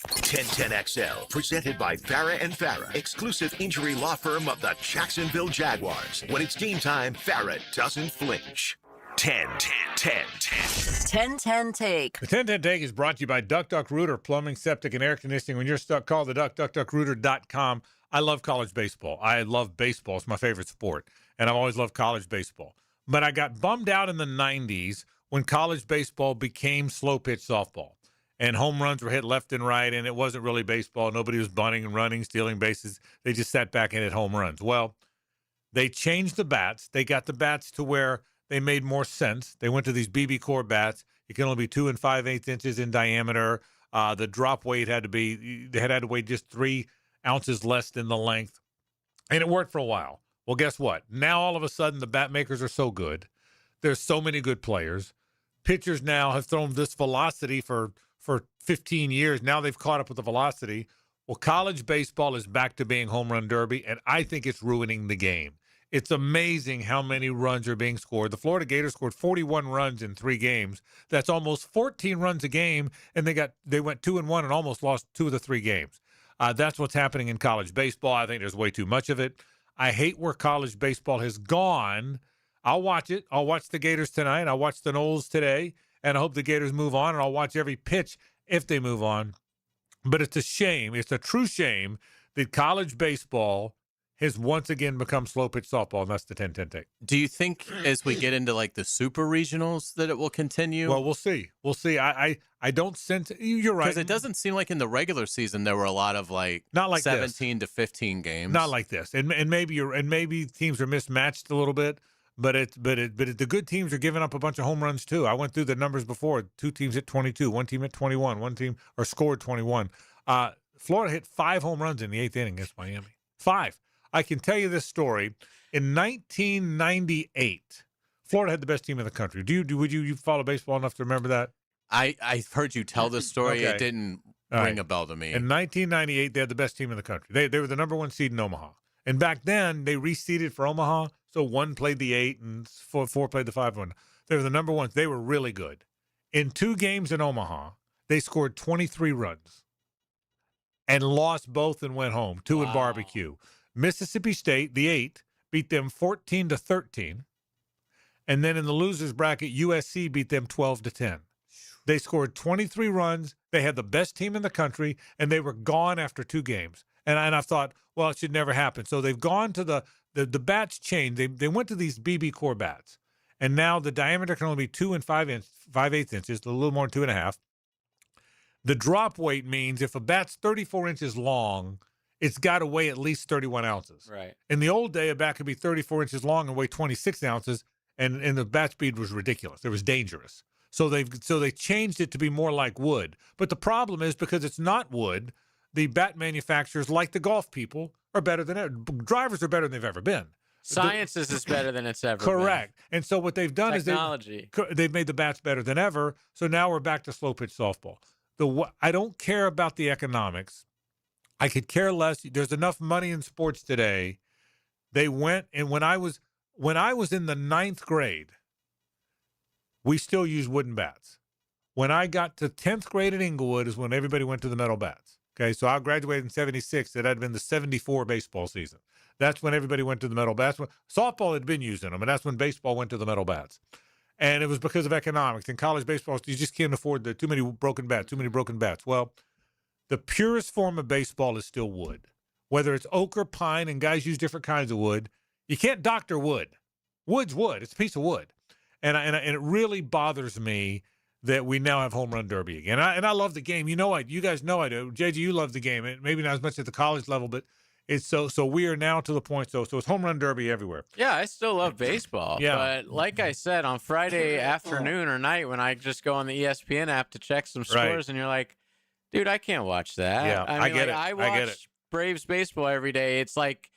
1010XL, presented by Farah and Farah, exclusive injury law firm of the Jacksonville Jaguars. When it's game time, Farah doesn't flinch. 10-10-10-10. Take. The 10-10 Take is brought to you by Duck Duck Rooter, plumbing, septic, and air conditioning. When you're stuck, call the Duck, duckduckrooter.com. I love college baseball. I love baseball. It's my favorite sport, and I've always loved college baseball. But I got bummed out in the 90s when college baseball became slow-pitch softball. And home runs were hit left and right, and it wasn't really baseball. Nobody was bunting and running, stealing bases. They just sat back and hit home runs. Well, they changed the bats. They got the bats to where they made more sense. They went to these BB core bats. You can only be 2 5/8 inches in diameter. The drop weight had to be, they had to weigh just 3 ounces less than the length. And it worked for a while. Well, guess what? Now, all of a sudden, the bat makers are so good. There's so many good players. Pitchers now have thrown this velocity for 15 years. Now they've caught up with the velocity. Well, college baseball is back to being home run derby, and I think it's ruining the game. It's amazing how many runs are being scored. The Florida Gators scored 41 runs in 3 games. That's almost 14 runs a game, and they went 2-1 and almost lost 2 of the 3 games. That's what's happening in college baseball. I think there's way too much of it. I hate where college baseball has gone. I'll watch it. I'll watch the Gators tonight. I'll watch the Noles today. And I hope the Gators move on, and I'll watch every pitch if they move on. But it's a shame. It's a true shame that college baseball has once again become slow-pitch softball, and that's the 10-10 Take. Do you think as we get into, like, the super regionals that it will continue? Well, we'll see. We'll see. I don't sense – you're right. Because it doesn't seem like in the regular season there were a lot of, not like 17 to 15 games. Not like this. And maybe teams are mismatched a little bit. But the good teams are giving up a bunch of home runs too. I went through the numbers before. 2 teams hit 22, 1 team hit 21, 1 team scored 21. Florida hit 5 home runs in the 8th inning against Miami. 5. I can tell you this story. In 1998, Florida had the best team in the country. Would you follow baseball enough to remember that? I've heard you tell this story. Okay. It didn't All ring right. a bell to me. In 1998, they had the best team in the country. They were the number 1 seed in Omaha. And back then, they reseeded for Omaha, so 1 played the 8 and 4 played the 5 one. They were the number 1. They were really good. In 2 games in Omaha, they scored 23 runs and lost both and went home, 2 in barbecue. Mississippi State, the 8, beat them 14-13. And then in the losers bracket, USC beat them 12-10. They scored 23 runs. They had the best team in the country, and they were gone after 2 games. And I thought, well, it should never happen. So they've gone to the bats changed. They went to these BB core bats, and now the diameter can only be 2 5/8 inches, a little more than 2.5. The drop weight means if a bat's 34 inches long, it's got to weigh at least 31 ounces. Right. In the old day, a bat could be 34 inches long and weigh 26 ounces, and the bat speed was ridiculous. It was dangerous. So they changed it to be more like wood. But the problem is because it's not wood, the bat manufacturers, like the golf people, are better than ever. Drivers are better than they've ever been. Science is better than it's ever Correct. been. And so what they've done Technology. is they've made the bats better than ever. So now we're back to slow pitch softball. I don't care about the economics. I could care less. There's enough money in sports today. They went, and when I was in the 9th grade, we still used wooden bats. When I got to 10th grade at Inglewood is when everybody went to the metal bats. Okay, so I graduated in 76. It had been the 74 baseball season. That's when everybody went to the metal bats. Softball had been using them, and that's when baseball went to the metal bats. And it was because of economics. In college baseball, you just can't afford too many broken bats. Well, the purest form of baseball is still wood. Whether it's oak or pine, and guys use different kinds of wood, you can't doctor wood. Wood's wood. It's a piece of wood. And it really bothers me that we now have home run derby again. And I love the game. You guys know I do. JJ, you love the game. Maybe not as much at the college level, but it's so we are now to the point. So it's home run derby everywhere. Yeah, I still love baseball. Yeah. But like I said, on Friday afternoon or night when I just go on the ESPN app to check some scores, and you're like, Dude, I can't watch that. Yeah, I get it. I I watch get it. Braves baseball every day. It's like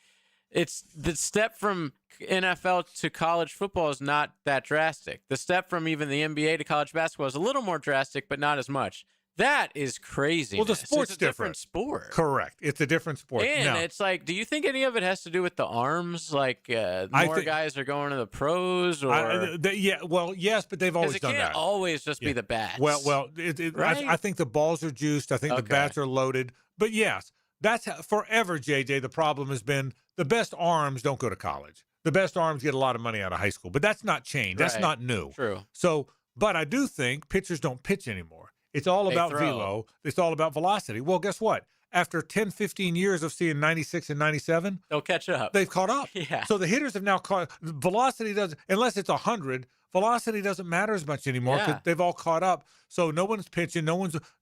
it's the step from NFL to college football is not that drastic. The step from even the NBA to college basketball is a little more drastic, but not as much. That is crazy. Well, the sport's it's a different. sport. Correct. It's a different sport. And Now, it's like, do you think any of it has to do with the arms? Like, more guys are going to the pros, or yeah, well, yes, but they've always it done can't that. always just be the bats. Well, Right? I think the balls are juiced. I think the Okay. bats are loaded. But yes, that's forever, JJ. The problem has been the best arms don't go to college. The best arms get a lot of money out of high school, but that's not changed. That's Right. not new. True. So, but I do think pitchers don't pitch anymore. It's all They about throw. velo. It's all about velocity. Well, guess what? After 10, 15 years of seeing 96 and 97, they'll catch up. they've caught up. Yeah. So the hitters have now caught. Velocity doesn't, unless it's 100, velocity doesn't matter as much anymore because Yeah. they've all caught up. So no one's pitching.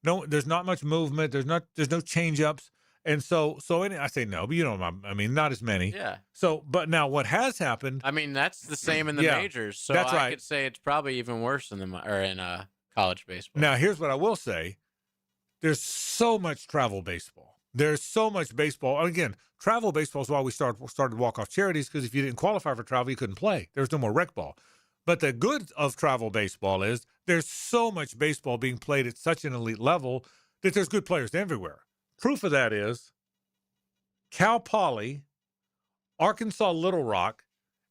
There's not much movement. There's no change ups. And I say no, but I mean, not as many. Yeah. So, but now what has happened? I mean, that's the same in the Yeah, majors. So that's I right. could say it's probably even worse in college baseball. Now, here's what I will say. There's so much travel baseball. There's so much baseball. Again, travel baseball is why we started walk-off charities, because if you didn't qualify for travel, you couldn't play. There's no more rec ball. But the good of travel baseball is there's so much baseball being played at such an elite level that there's good players everywhere. Proof of that is Cal Poly, Arkansas Little Rock,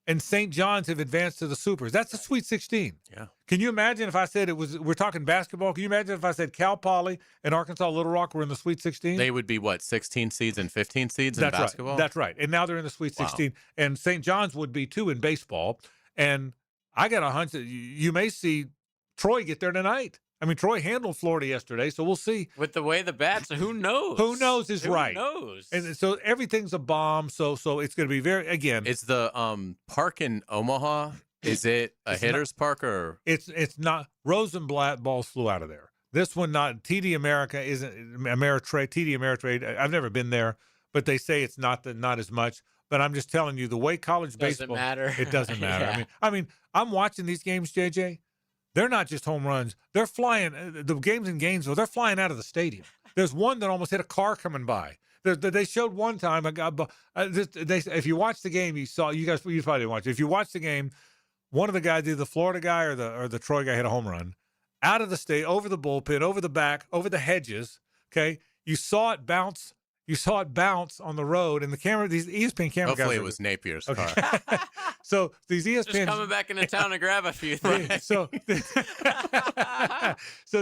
and St. John's have advanced to the Supers. That's a Sweet 16. Yeah. Can you imagine if I said we're talking basketball? Can you imagine if I said Cal Poly and Arkansas Little Rock were in the Sweet 16? They would be, 16 seeds and 15 seeds in basketball? Right. That's right. And now they're in the Sweet 16. And St. John's would be too in baseball. And I got a hunch that you may see Troy get there tonight. I mean, Troy handled Florida yesterday, so we'll see. With the way the bats, who knows? Who knows is right. Who knows? And so everything's a bomb. So it's going to be again. Is the park in Omaha, is it a hitter's park or? It's not. Rosenblatt balls flew out of there. This one not. TD America isn't Ameritrade. TD Ameritrade. I've never been there, but they say it's not as much. But I'm just telling you, the way college baseball. Doesn't matter. It doesn't matter. Yeah. I mean, I'm watching these games, JJ. They're not just home runs. They're flying. The games in Gainesville, they're flying out of the stadium. There's one that almost hit a car coming by. They showed one time. If you watch the game, you guys probably didn't watch it. If you watch the game, one of the guys, either the Florida guy or the Troy guy, hit a home run out of the state, over the bullpen, over the back, over the hedges. Okay, you saw it bounce. You saw it bounce on the road, and these ESPN camera guys. Hopefully it was Napier's car. So these ESPN Just coming back into town to grab a few things. Yeah, so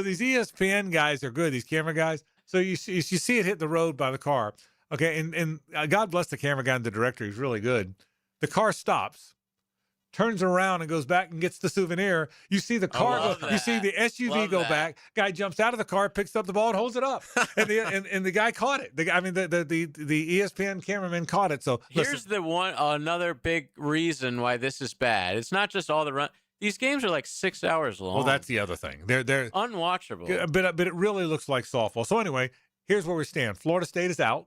these ESPN guys are good. These camera guys. So you see it hit the road by the car. Okay, and God bless the camera guy and the director. He's really good. The car stops, turns around and goes back and gets the souvenir. You see the car go, you see the SUV go back. Guy jumps out of the car, picks up the ball, and holds it up. And the guy caught it. The ESPN cameraman caught it. So Here's another big reason why this is bad. It's not just all the run. These games are like 6 hours long. Well, that's the other thing. They're unwatchable. But it really looks like softball. So anyway, here's where we stand. Florida State is out.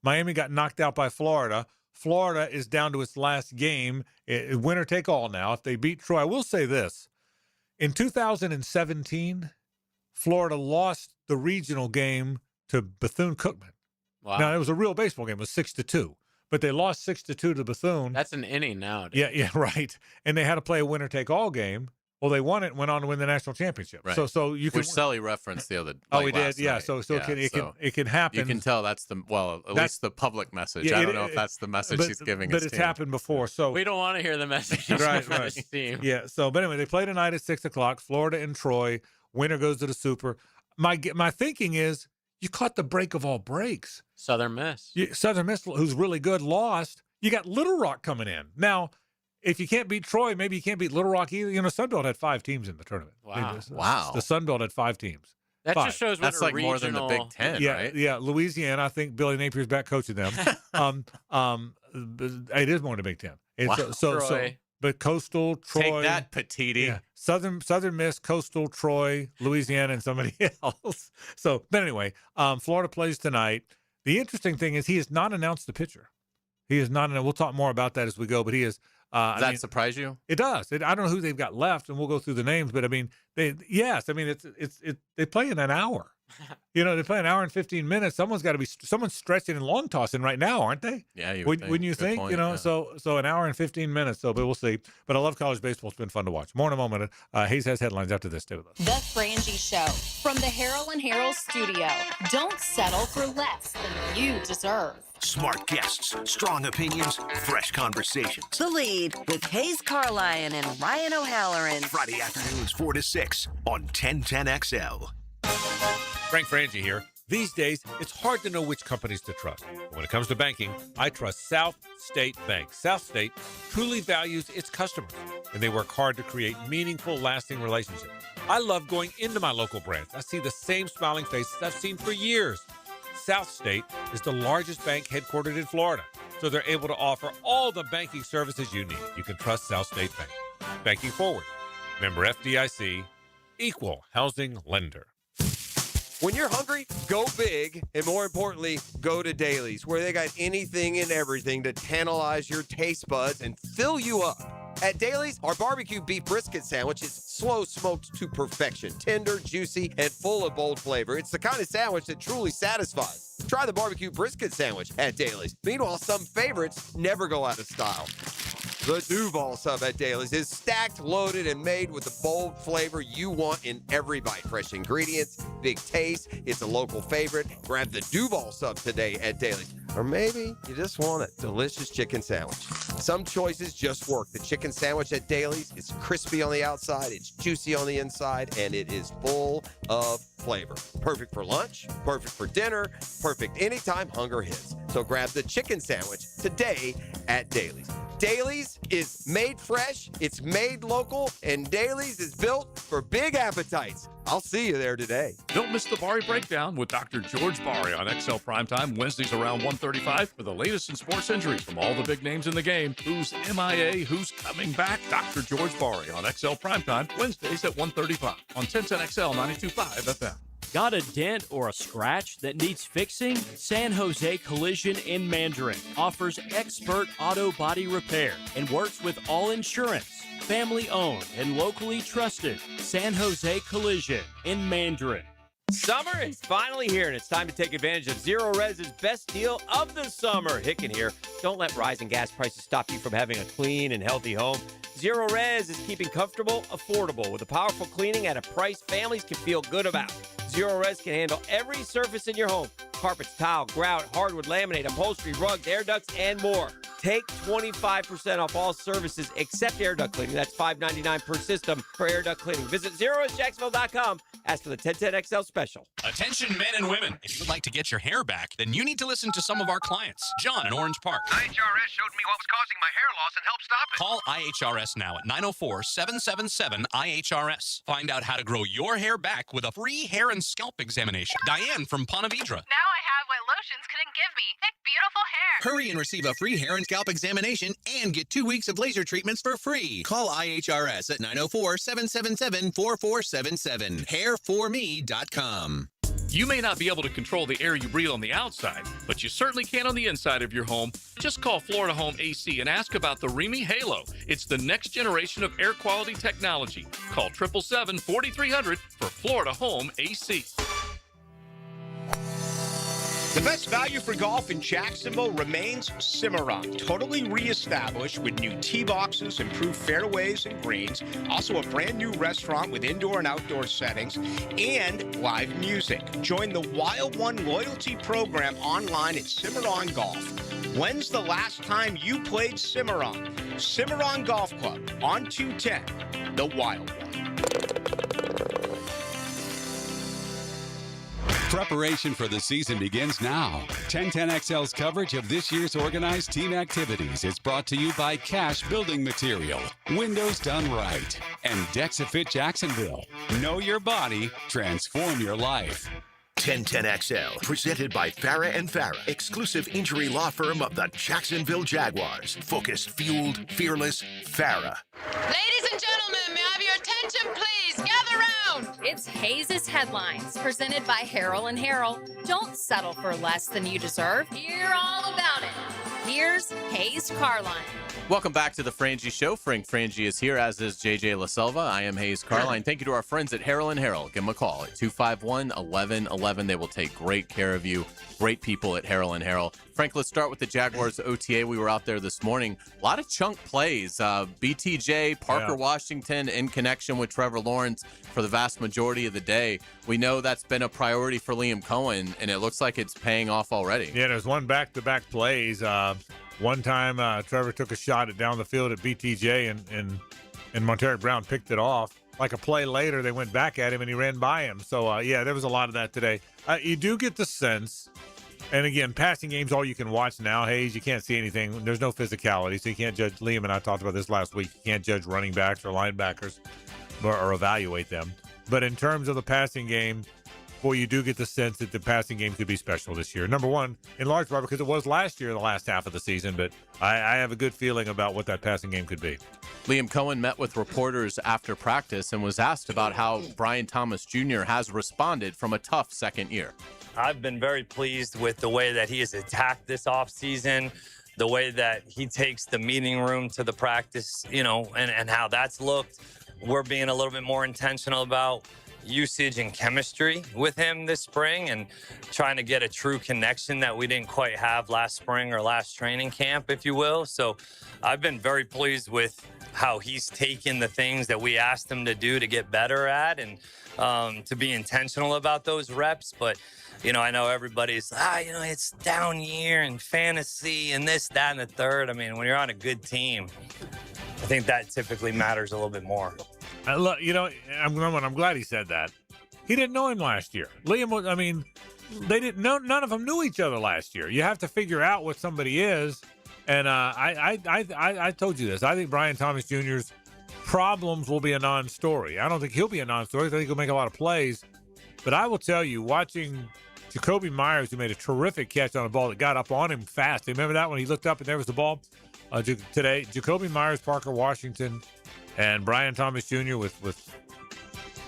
Miami got knocked out by Florida. Florida is down to its last game. Winner take all now. If they beat Troy, I will say this. In 2017, Florida lost the regional game to Bethune-Cookman. Wow. Now, it was a real baseball game. It was 6-2. But they lost 6-2 to Bethune. That's an inning now. Yeah, right. And they had to play a winner take all game. Well, they won it and went on to win the national championship. Right. So you can. Which Sully referenced the other. Oh, he did. last Yeah. night. So it can happen. You can tell that's at least the public message. Yeah, I don't know if that's the message he's giving. But his it's team. happened before. So we don't want to hear the message. Right. From this team. Yeah. So, but anyway, they play tonight at 6:00. Florida and Troy. Winner goes to the Super. My thinking is you caught the break of all breaks. Southern Miss. Southern Miss, who's really good, lost. You got Little Rock coming in now. If you can't beat Troy, maybe you can't beat Little Rock either. You know, Sunbelt had 5 teams in the tournament. Wow. The Sunbelt had 5 teams. That 5. just shows what That's a like more than the Big Ten, Yeah, right? yeah. Louisiana, I think Billy Napier's back coaching them. It is more than the Big Ten. It's, Wow. so, but Coastal, Troy. Take that, Petiti. Yeah. Southern Miss, Coastal, Troy, Louisiana, and somebody else. So, but anyway, Florida plays tonight. The interesting thing is he has not announced the pitcher. He is not. We'll talk more about that as we go. But he is. Does that surprise you? It does. I don't know who they've got left, and we'll go through the names. But I mean, they play in an hour. You know, they play an hour and 15 minutes. Someone's stretching and long tossing right now, aren't they? Yeah, wouldn't you think? Point, you know, yeah. so an hour and 15 minutes. So, but we'll see. But I love college baseball. It's been fun to watch. More in a moment. Hayes has headlines after this. Stay with us. The Frangie Show from the Harrell and Harrell studio. Don't settle for less than you deserve. Smart guests, strong opinions, fresh conversations. The Lead with Hayes Carlyon and Ryan O'Halloran. Friday afternoons 4 to 6 on 1010XL. Frank Frangie here. These days, it's hard to know which companies to trust. When it comes to banking, I trust South State Bank. South State truly values its customers, and they work hard to create meaningful, lasting relationships. I love going into my local branch. I see the same smiling faces I've seen for years. South State is the largest bank headquartered in Florida, so they're able to offer all the banking services you need. You can trust South State Bank. Banking forward. Member FDIC, equal housing lender. When you're hungry, go big, and more importantly, go to Dailies, where they got anything and everything to tantalize your taste buds and fill you up. At Dailies, our barbecue beef brisket sandwich is slow smoked to perfection, tender, juicy, and full of bold flavor. It's the kind of sandwich that truly satisfies. Try the barbecue brisket sandwich at Dailies. Meanwhile, some favorites never go out of style. The Duval sub at Dailies is stacked, loaded, and made with the bold flavor you want in every bite. Fresh ingredients, big taste. It's a local favorite. Grab the Duval sub today at Dailies. Or maybe you just want a delicious chicken sandwich. Some choices just work. The chicken sandwich at Dailies is crispy on the outside, it's juicy on the inside, and it is full of flavor. Perfect for lunch, perfect for dinner, perfect anytime hunger hits. So grab the chicken sandwich today at Dailies. Dailies is made fresh, it's made local, and Dailies is built for big appetites. I'll see you there today. Don't miss the Bari Breakdown with Dr. George Bari on XL Primetime, Wednesdays around 1:35 for the latest in sports injuries from all the big names in the game. Who's MIA, who's coming back? Dr. George Bari on XL Primetime, Wednesdays at 1:35 on 1010XL 92.5 FM. Got a dent or a scratch that needs fixing? San Jose Collision in Mandarin offers expert auto body repair and works with all insurance. Family owned and locally trusted. San Jose Collision in Mandarin. Summer is finally here, and it's time to take advantage of Zero Res's best deal of the summer. Hicken here. Don't let rising gas prices stop you from having a clean and healthy home. Zero Res is keeping comfortable, affordable, with a powerful cleaning at a price families can feel good about. Zero Res can handle every surface in your home. Carpets, tile, grout, hardwood, laminate, upholstery, rugs, air ducts, and more. Take 25% off all services except air duct cleaning. That's $5.99 per system for air duct cleaning. Visit ZeroResJacksonville.com. Ask for the 1010XL special. Attention men and women. If you'd like to get your hair back, then you need to listen to some of our clients. John in Orange Park. IHRS showed me what was causing my hair loss and helped stop it. Call IHRS now at 904-777-IHRS. Find out how to grow your hair back with a free hair and scalp examination. Diane from Ponte Vedra. Now I have what lotions couldn't give me. Thick, beautiful hair. Hurry and receive a free hair and scalp examination and get 2 weeks of laser treatments for free. Call IHRS at 904-777-4477. Hairforme.com. You may not be able to control the air you breathe on the outside, but you certainly can on the inside of your home. Just call Florida Home AC and ask about the Remy Halo. It's the next generation of air quality technology. Call 777-4300 for Florida Home AC. The best value for golf in Jacksonville remains Cimarron, totally reestablished with new tee boxes, improved fairways and greens, also a brand new restaurant with indoor and outdoor settings, and live music. Join the Wild One loyalty program online at Cimarron Golf. When's the last time you played Cimarron? Cimarron Golf Club on 210, the Wild One. Preparation for the season begins now. 1010XL's coverage of this year's organized team activities is brought to you by Cash Building Material, Windows Done Right, and Dexafit Jacksonville. Know your body, transform your life. 1010XL, presented by Farah & Farah, exclusive injury law firm of the Jacksonville Jaguars. Focused, fueled, fearless, Farah. Ladies and gentlemen, may I have your attention, please? Gather round. It's Hayes' Headlines, presented by Harrell and Harrell. Don't settle for less than you deserve. Hear all about it. Here's Hayes Carline. Welcome back to the Frangie Show. Frank Frangie is here, as is JJ LaSelva. I am Hayes Carline. Thank you to our friends at Harrell & Harrell. Give them a call at 251-1111. They will take great care of you. Great people at Harrell & Harrell. Frank, let's start with the Jaguars OTA. We were out there this morning. A lot of chunk plays. BTJ, Parker Washington in connection with Trevor Lawrence for the vast majority of the day. We know that's been a priority for Liam Cohen, and it looks like it's paying off already. Yeah, there's one back-to-back plays. One time, Trevor took a shot down the field at BTJ, and Montero Brown picked it off. Like a play later, they went back at him, and he ran by him. So, there was a lot of that today. You do get the sense, and again, passing game's all you can watch now, Hayes. You can't see anything. There's no physicality, so you can't judge. Liam and I talked about this last week. You can't judge running backs or linebackers or evaluate them. But in terms of the passing game, boy, you do get the sense that the passing game could be special this year. Number one, in large part because it was last year, the last half of the season, but I have a good feeling about what that passing game could be. Liam Cohen met with reporters after practice and was asked about how Brian Thomas Jr. has responded from a tough second year. I've been very pleased with the way that he has attacked this offseason, the way that he takes the meeting room to the practice, and how that's looked. We're being a little bit more intentional about usage and chemistry with him this spring and trying to get a true connection that we didn't quite have last spring or last training camp, if you will. So I've been very pleased with how he's taken the things that we asked him to do to get better at and to be intentional about those reps. But, I know everybody's, it's down year and fantasy and this, that, and the third. I mean, when you're on a good team, I think that typically matters a little bit more. Look, I'm glad he said that. He didn't know him last year. Liam was, they didn't know, none of them knew each other last year. You have to figure out what somebody is. And I told you this. I think Brian Thomas Jr.'s problems will be a non-story. I don't think he'll be a non-story. I think he'll make a lot of plays. But I will tell you, watching Jacoby Myers, who made a terrific catch on a ball that got up on him fast. Remember that when he looked up and there was the ball? Today, Jacoby Myers, Parker Washington, and Brian Thomas Jr. with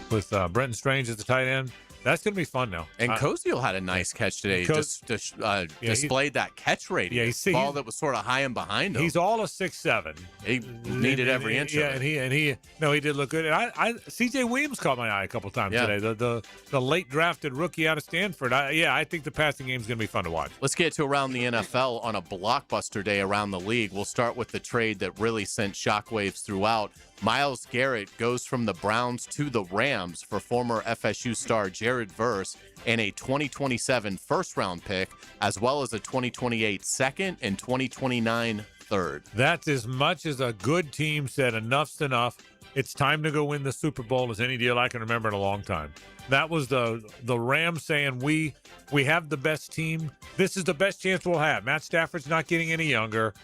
Brenton Strange at the tight end. That's going to be fun now. And Koziel had a nice catch today. Displayed that catch rating. Yeah, ball that was sort of high and behind him. He's all a 6'7". He needed every inch of it. He did look good. And C.J. Williams caught my eye a couple times today. The late drafted rookie out of Stanford. I think the passing game is going to be fun to watch. Let's get to around the NFL on a blockbuster day around the league. We'll start with the trade that really sent shockwaves throughout. Myles Garrett goes from the Browns to the Rams for former FSU star Jared Verse and a 2027 first-round pick, as well as a 2028 second and 2029 third. That's as much as a good team said enough's enough. It's time to go win the Super Bowl as any deal I can remember in a long time. That was the Rams saying, we have the best team. This is the best chance we'll have. Matt Stafford's not getting any younger.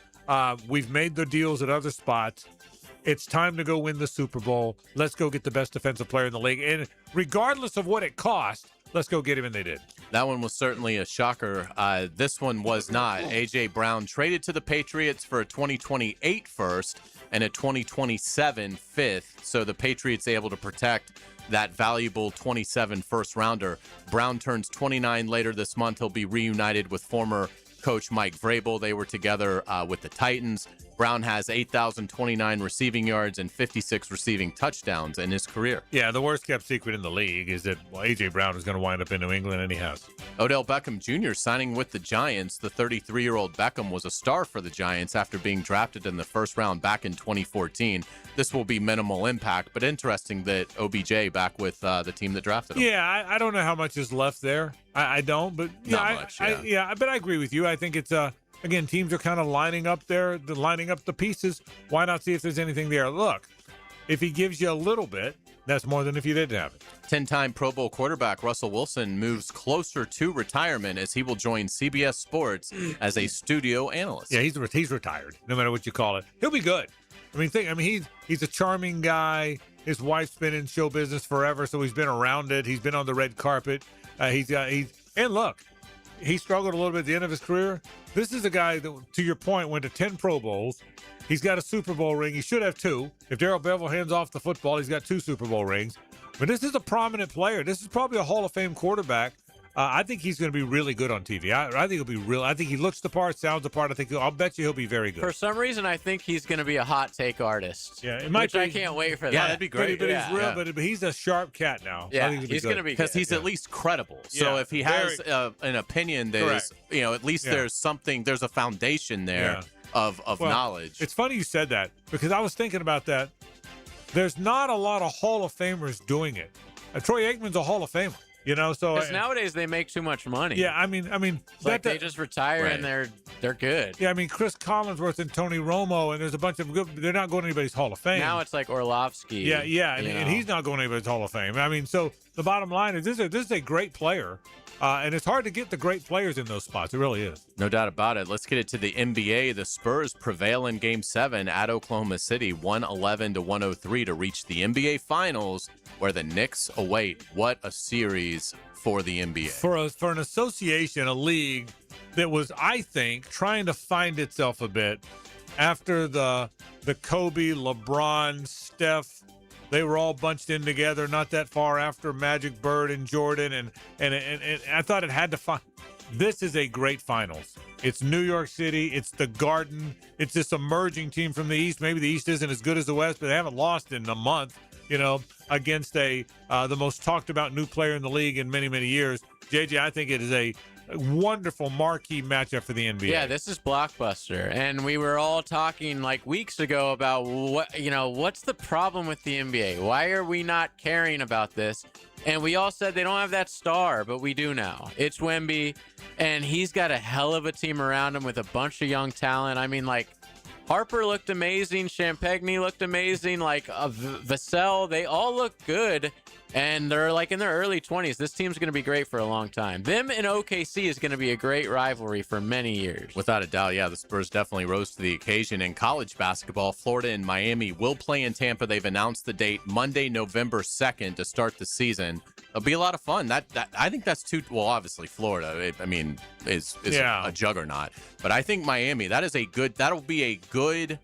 We've made the deals at other spots. It's time to go win the Super Bowl. Let's go get the best defensive player in the league. And regardless of what it cost, let's go get him, and they did. That one was certainly a shocker. This one was not. A.J. Brown traded to the Patriots for a 2028 first and a 2027 fifth, so the Patriots able to protect that valuable 27 first-rounder. Brown turns 29 later this month. He'll be reunited with former coach Mike Vrabel. They were together with the Titans. Brown has 8,029 receiving yards and 56 receiving touchdowns in his career. Yeah, the worst kept secret in the league is that A.J. Brown is going to wind up in New England, and he has. Odell Beckham Jr. signing with the Giants. The 33-year-old Beckham was a star for the Giants after being drafted in the first round back in 2014. This will be minimal impact, but interesting that OBJ back with the team that drafted him. Yeah, I don't know how much is left there. I don't, but not much. But I agree with you. I think it's again, teams are kind of lining up the pieces. Why not see if there's anything there? Look, if he gives you a little bit, that's more than if you didn't have it. 10-time Pro Bowl quarterback Russell Wilson moves closer to retirement as he will join CBS Sports as a studio analyst. Yeah, he's retired, no matter what you call it. He'll be good. He's a charming guy. His wife's been in show business forever, so he's been around it. He's been on the red carpet. And look, he struggled a little bit at the end of his career. This is a guy that, to your point, went to 10 Pro Bowls. He's got a Super Bowl ring. He should have 2. If Darrell Bevell hands off the football, he's got 2 Super Bowl rings. But this is a prominent player. This is probably a Hall of Fame quarterback. I think he's going to be really good on TV. I think he'll be real. I think he looks the part, sounds the part. I'll bet you he'll be very good. For some reason, I think he's going to be a hot take artist. Yeah, it might which I can't wait for that. Yeah, that'd be great. But he's real. But he's a sharp cat now. Yeah, I think he's going to be because he's at least credible. So Yeah, if he has an opinion that is, at least there's something, there's a foundation there of knowledge. It's funny you said that because I was thinking about that. There's not a lot of Hall of Famers doing it. Troy Aikman's a Hall of Famer. So because nowadays they make too much money. Yeah, I mean, they just retire and they're good. Yeah, I mean, Chris Collinsworth and Tony Romo, and there's a bunch of good. They're not going to anybody's Hall of Fame. Now it's like Orlovsky. Yeah, and he's not going to anybody's Hall of Fame. I mean, so the bottom line is this is a great player, and it's hard to get the great players in those spots. It really is. No doubt about it. Let's get it to the NBA. The Spurs prevail in Game 7 at Oklahoma City, 111-103 to reach the NBA Finals, where the Knicks await. What a series for the NBA. For an association, a league that was, I think, trying to find itself a bit after the Kobe, LeBron, Steph, they were all bunched in together not that far after Magic, Bird, and Jordan, and I thought it had to find. This is a great finals. It's New York City. It's the Garden. It's this emerging team from the East. Maybe the East isn't as good as the West, but they haven't lost in a month, against the most talked about new player in the league in many, many years. JJ, I think it is a wonderful marquee matchup for the NBA. Yeah, this is blockbuster. And we were all talking like weeks ago about what's the problem with the NBA? Why are we not caring about this? And we all said they don't have that star, but we do now. It's Wemby, and he's got a hell of a team around him with a bunch of young talent. I mean, like, Harper looked amazing. Champagny looked amazing. Like, Vassell, they all look good. And they're like in their early 20s. This team's going to be great for a long time. Them and OKC is going to be a great rivalry for many years. Without a doubt, yeah, the Spurs definitely rose to the occasion. In college basketball, Florida and Miami will play in Tampa. They've announced the date, Monday, November 2nd, to start the season. It'll be a lot of fun. I think that's obviously Florida, is a juggernaut. But I think Miami, that'll be a good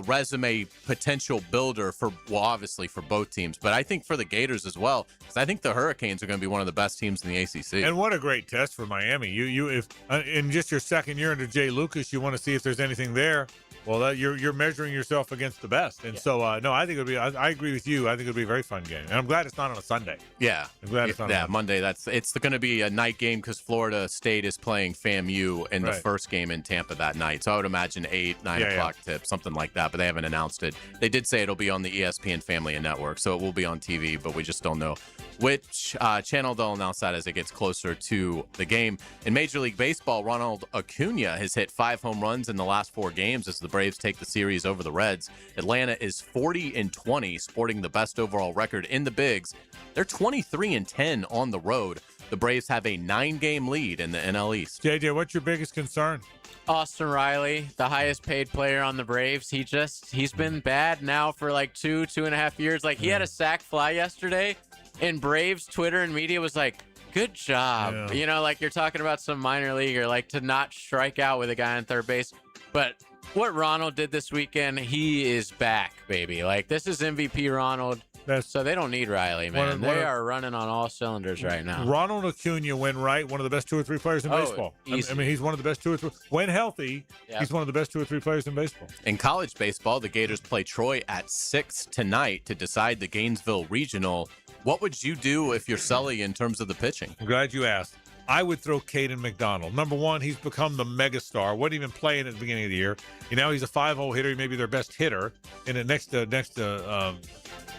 resume potential builder obviously for both teams, but I think for the Gators as well, because I think the Hurricanes are going to be one of the best teams in the ACC. And what a great test for Miami. If in just your second year under Jay Lucas, you want to see if there's anything there. Well, you're measuring yourself against the best, and so no, I think it'll be. I agree with you. I think it'll be a very fun game, and I'm glad it's not on a Sunday. Yeah, I'm glad it's not. Yeah, Monday. It's going to be a night game because Florida State is playing FAMU in the first game in Tampa that night. So I would imagine 9 o'clock tip, something like that. But they haven't announced it. They did say it'll be on the ESPN Family and Network, so it will be on TV. But we just don't know which channel they'll announce that as it gets closer to the game. In Major League Baseball, Ronald Acuna has hit 5 home runs in the last 4 games as the Braves take the series over the Reds. Atlanta is 40-20, sporting the best overall record in the bigs. They're 23-10 on the road. The Braves have a 9-game lead in the NL East. JJ, what's your biggest concern? Austin Riley, the highest paid player on the Braves. He's been bad now for like 2.5 years. Like, he had a sac fly yesterday, and Braves Twitter and media was like, good job. Yeah. Like you're talking about some minor leaguer, like to not strike out with a guy on third base. But what Ronald did this weekend, he is back, baby. Like, this is MVP Ronald. So they don't need Riley, man. They are running on all cylinders right now. Ronald Acuna, when right, one of the best 2 or 3 players in baseball. I mean, he's one of the best 2 or 3. When healthy, he's one of the best 2 or 3 players in baseball. In college baseball, the Gators play Troy at 6 tonight to decide the Gainesville Regional. What would you do if you're Sully in terms of the pitching? I'm glad you asked. I would throw Caden McDonald. Number one, he's become the megastar. Wasn't even playing at the beginning of the year. He's a 5-hole hitter. He may be their best hitter. And next to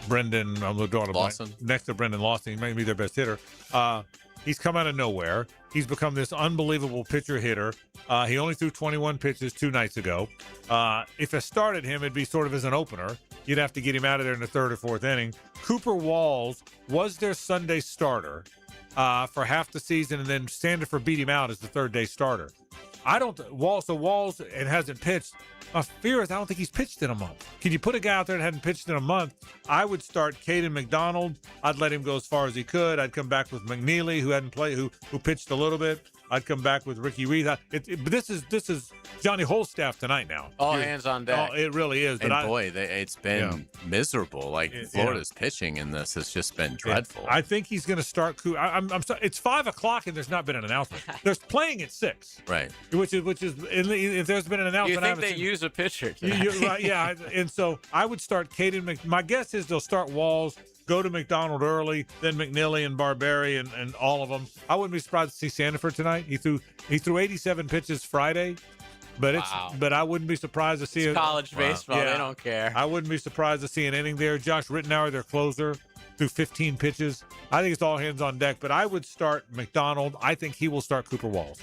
Brendan Lawson. Next to Brendan Lawson, he may be their best hitter. He's come out of nowhere. He's become this unbelievable pitcher hitter. He only threw 21 pitches 2 nights ago. If I started him, it'd be sort of as an opener. You'd have to get him out of there in the 3rd or 4th inning. Cooper Walls was their Sunday starter for half the season, and then Sandefur beat him out as the 3rd-day starter. Walls and hasn't pitched. My fear is I don't think he's pitched in a month. Can you put a guy out there that hadn't pitched in a month? I would start Caden McDonald. I'd let him go as far as he could. I'd come back with McNeely, who hadn't played, who pitched a little bit. I'd come back with Ricky Reed. But this is Johnny Holstaff tonight now. All hands on deck. Oh, it really is. But And it's been miserable. Like Florida's pitching in this has just been dreadful. I think he's going to start. I'm sorry. It's 5 o'clock and there's not been an announcement. They're playing at 6. Right. Which is if there's been an announcement. You think they use a pitcher? You're right. Yeah. And so I would start Caden. My guess is they'll start Walls, go to McDonald early, then McNeely and Barberi and all of them. I wouldn't be surprised to see Sandiford tonight. He threw 87 pitches Friday. But I wouldn't be surprised to see it's college baseball. Yeah, they don't care. I wouldn't be surprised to see an inning there. Josh Rittenauer, their closer, threw 15 pitches. I think it's all hands on deck. But I would start McDonald. I think he will start Cooper Walls.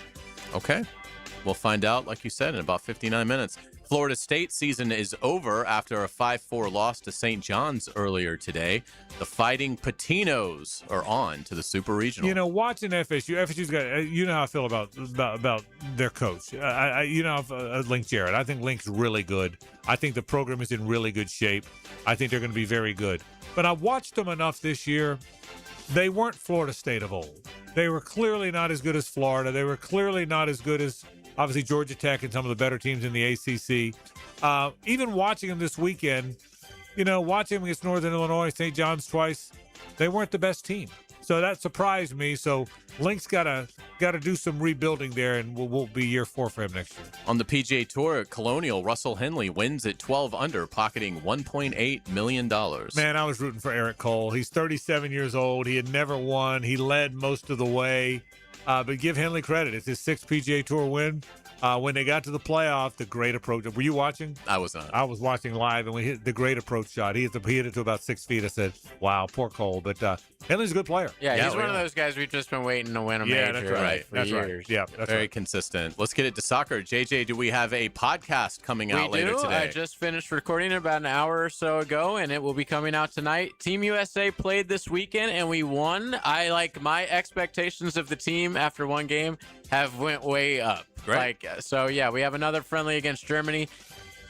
Okay. We'll find out, like you said, in about 59 minutes. Florida State season is over after a 5-4 loss to St. John's earlier today. The Fighting Patinos are on to the Super Regional. You know, watching FSU's got. You know how I feel about their coach. You know, Link Jarrett. I think Link's really good. I think the program is in really good shape. I think they're going to be very good. But I watched them enough this year. They weren't Florida State of old. They were clearly not as good as Florida. They were clearly not as good as, obviously, Georgia Tech and some of the better teams in the ACC. Even watching them this weekend, you know, watching them against Northern Illinois, St. John's twice, they weren't the best team. So that surprised me. So Link's got to do some rebuilding there, and will be year 4 for him next year. On the PGA Tour at Colonial, Russell Henley wins at 12 under, pocketing $1.8 million. Man, I was rooting for Eric Cole. He's 37 years old. He had never won. He led most of the way. But give Henley credit. It's his 6th PGA Tour win. When they got to the playoff, the great approach. Were you watching? I was not. I was watching live, and we hit the great approach shot. He hit it to about 6 feet. I said, wow, poor Cole. But Henley's a good player. Yeah, he's one of those guys we've just been waiting to win a major. That's right. For that's years. Right. Yeah, that's very right. consistent. Let's get it to soccer. JJ, do we have a podcast coming out later today? I just finished recording it about an hour or so ago, and it will be coming out tonight. Team USA played this weekend, and we won. My expectations of the team after one game have went way up. Great. We have another friendly against Germany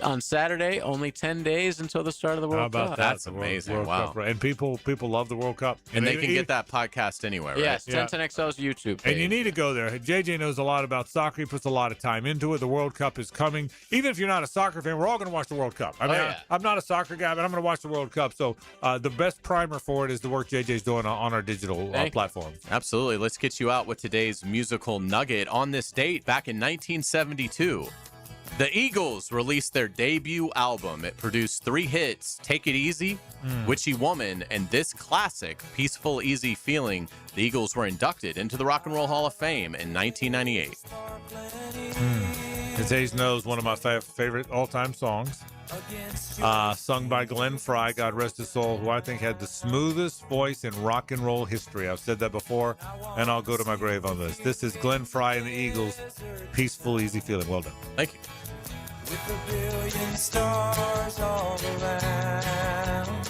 on Saturday. Only 10 days until the start of the World Cup. That's amazing. World wow. Cup, right? And people love the World Cup. And they can get that podcast anywhere, right? Yes, 1010XL's YouTube page. And you need to go there. JJ knows a lot about soccer. He puts a lot of time into it. The World Cup is coming. Even if you're not a soccer fan, we're all going to watch the World Cup. I'm not a soccer guy, but I'm going to watch the World Cup. So the best primer for it is the work JJ's doing on our digital platform. Absolutely. Let's get you out with today's musical nugget. On this date, back in 1972, the Eagles released their debut album. It produced 3 hits, Take It Easy, Witchy Woman, and this classic, Peaceful Easy Feeling. The Eagles were inducted into the Rock and Roll Hall of Fame in 1998. As Hayes knows, one of my favorite all-time songs, sung by Glenn Frey, God rest his soul, who I think had the smoothest voice in rock and roll history. I've said that before, and I'll go to my grave on this. This is Glenn Frey and the Eagles, Peaceful Easy Feeling. Well done. Thank you. With a billion stars all around,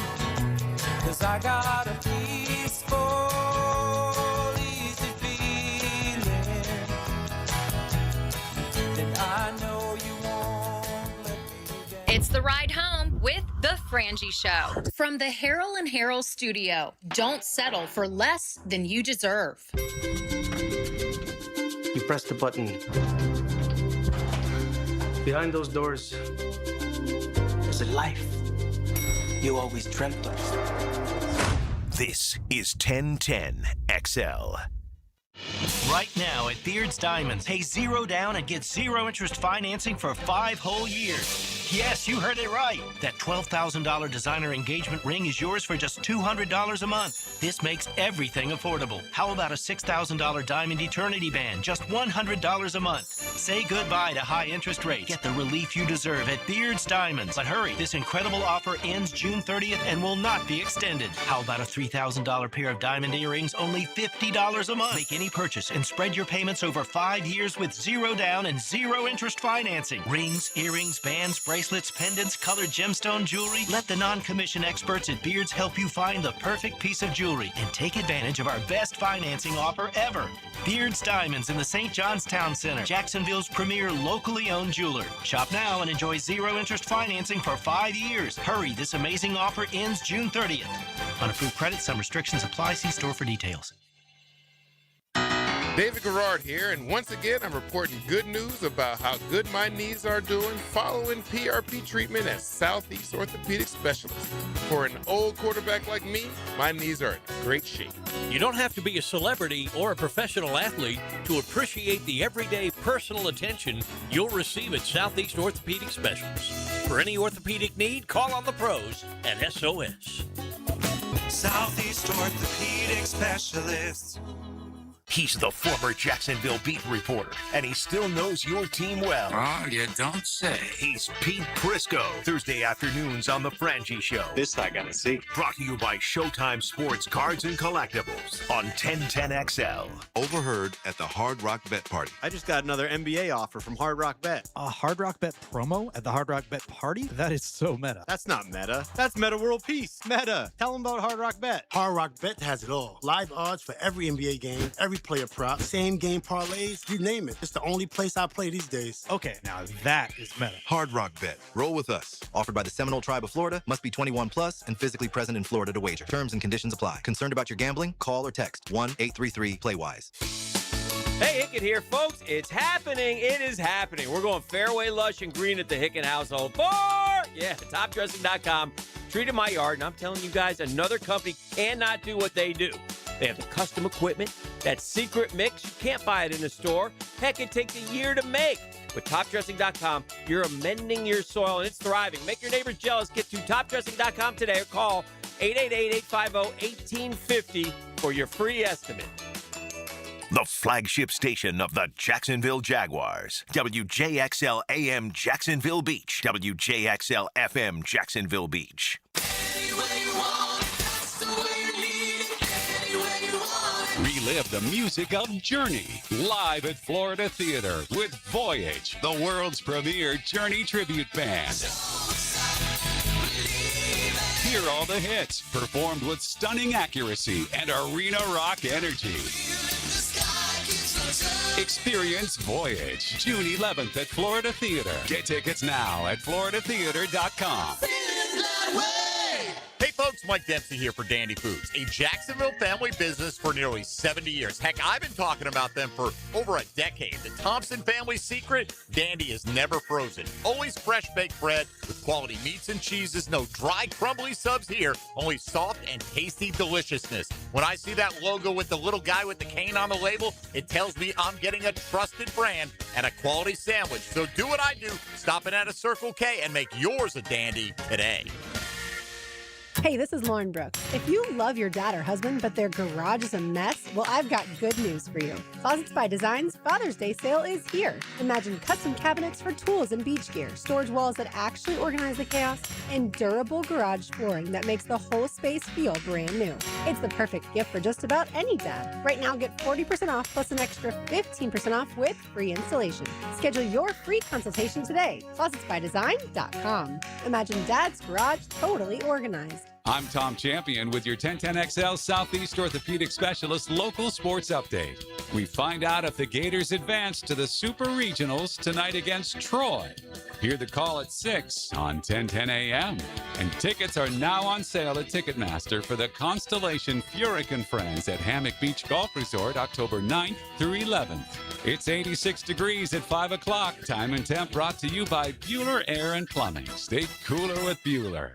'cause I got a peaceful, easy feeling, and I know you won't let me down. It's the ride home with The Frangie Show. From the Harrell and Harrell studio, don't settle for less than you deserve. You press the button. Behind those doors, there's a life you always dreamt of. This is 1010 XL. Right now at Beard's Diamonds, pay $0 down and get 0 interest financing for 5 whole years. Yes, you heard it right. That $12,000 designer engagement ring is yours for just $200 a month. This makes everything affordable. How about a $6,000 diamond eternity band, just $100 a month? Say goodbye to high interest rates. Get the relief you deserve at Beard's Diamonds. But hurry, this incredible offer ends June 30th and will not be extended. How about a $3,000 pair of diamond earrings, only $50 a month? Make any purchase and spread your payments over 5 years with 0 down and 0 interest financing. Rings, earrings, bands, bracelets, pendants, colored gemstone jewelry. Let the non-commission experts at Beard's help you find the perfect piece of jewelry and take advantage of our best financing offer ever. Beard's Diamonds in the St. John's Town Center, Jacksonville's premier locally owned jeweler. Shop now and enjoy 0 interest financing for 5 years. Hurry, this amazing offer ends June 30th. On approved credit, some restrictions apply. See store for details. David Garrard here, and once again, I'm reporting good news about how good my knees are doing following PRP treatment at Southeast Orthopedic Specialists. For an old quarterback like me, my knees are in great shape. You don't have to be a celebrity or a professional athlete to appreciate the everyday personal attention you'll receive at Southeast Orthopedic Specialists. For any orthopedic need, call on the pros at SOS. Southeast Orthopedic Specialists. He's the former Jacksonville beat reporter, and he still knows your team well. Oh, you don't say. He's Pete Prisco, Thursday afternoons on The Frangie Show. This I gotta see. Brought to you by Showtime Sports Cards and Collectibles on 1010XL. Overheard at the Hard Rock Bet Party. I just got another NBA offer from Hard Rock Bet. A Hard Rock Bet promo at the Hard Rock Bet Party? That is so meta. That's not meta. That's Meta World Peace. Meta. Tell them about Hard Rock Bet. Hard Rock Bet has it all. Live odds for every NBA game, every player prop, same game parlays, you name it. It's the only place I play these days. Okay, now that is meta. Hard Rock Bet. Roll with us. Offered by the Seminole Tribe of Florida. Must be 21 plus and physically present in Florida to wager. Terms and conditions apply. Concerned about your gambling? Call or text 1-833-PLAY-WISE. Hey, Hickett here, folks. It's happening. It is happening. We're going fairway, lush, and green at the Hickett household for, topdressing.com. Treated my yard, and I'm telling you guys, another company cannot do what they do. They have the custom equipment, that secret mix. You can't buy it in a store. Heck, it takes a year to make. With topdressing.com, you're amending your soil, and it's thriving. Make your neighbors jealous. Get to topdressing.com today or call 888-850-1850 for your free estimate. The flagship station of the Jacksonville Jaguars. WJXL AM Jacksonville Beach. WJXL FM Jacksonville Beach. Relive the music of Journey live at Florida Theater with Voyage, the world's premier Journey tribute band. Hear all the hits performed with stunning accuracy and arena rock energy. Experience Voyage June 11th at Florida Theater. Get tickets now at floridatheater.com. Hey folks, Mike Dempsey here for Dandy Foods, a Jacksonville family business for nearly 70 years. Heck, I've been talking about them for over a decade. The Thompson family secret, Dandy is never frozen. Always fresh baked bread with quality meats and cheeses. No dry, crumbly subs here. Only soft and tasty deliciousness. When I see that logo with the little guy with the cane on the label, it tells me I'm getting a trusted brand and a quality sandwich. So do what I do. Stop in at a Circle K and make yours a Dandy today. Hey, this is Lauren Brooks. If you love your dad or husband, but their garage is a mess, well, I've got good news for you. Closets by Design's Father's Day sale is here. Imagine custom cabinets for tools and beach gear, storage walls that actually organize the chaos, and durable garage flooring that makes the whole space feel brand new. It's the perfect gift for just about any dad. Right now, get 40% off plus an extra 15% off with free installation. Schedule your free consultation today. ClosetsByDesign.com. Imagine Dad's garage totally organized. I'm Tom Champion with your 1010XL Southeast Orthopedic Specialist local sports update. We find out if the Gators advance to the Super Regionals tonight against Troy. Hear the call at 6 on 1010 a.m. And tickets are now on sale at Ticketmaster for the Constellation Furyk and Friends at Hammock Beach Golf Resort October 9th through 11th. It's 86 degrees at 5 o'clock. Time and temp brought to you by Bueller Air and Plumbing. Stay cooler with Bueller.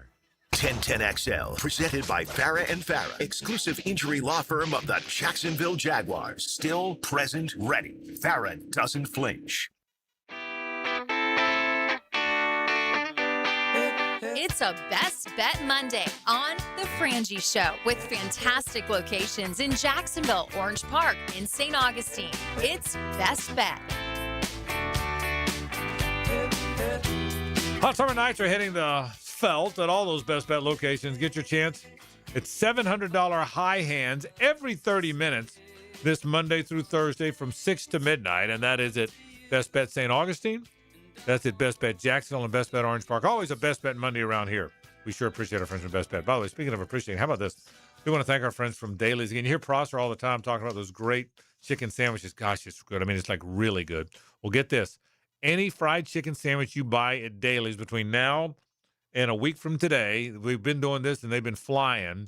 1010XL, presented by Farah and Farah, exclusive injury law firm of the Jacksonville Jaguars. Still, present, ready. Farah doesn't flinch. It's a Best Bet Monday on The Frangie Show with fantastic locations in Jacksonville, Orange Park, and St. Augustine. It's Best Bet. Hot summer nights are hitting the felt at all those Best Bet locations. Get your chance. It's $700 high hands every 30 minutes this Monday through Thursday from 6 to midnight, and that is at Best Bet St. Augustine. That's at Best Bet Jacksonville and Best Bet Orange Park. Always a Best Bet Monday around here. We sure appreciate our friends from Best Bet. By the way, speaking of appreciating, how about this? We want to thank our friends from Dailies. Again, you hear Prosser all the time talking about those great chicken sandwiches. Gosh, it's good. I mean, it's like really good. Well, get this. Any fried chicken sandwich you buy at Dailies between now and a week from today, we've been doing this and they've been flying,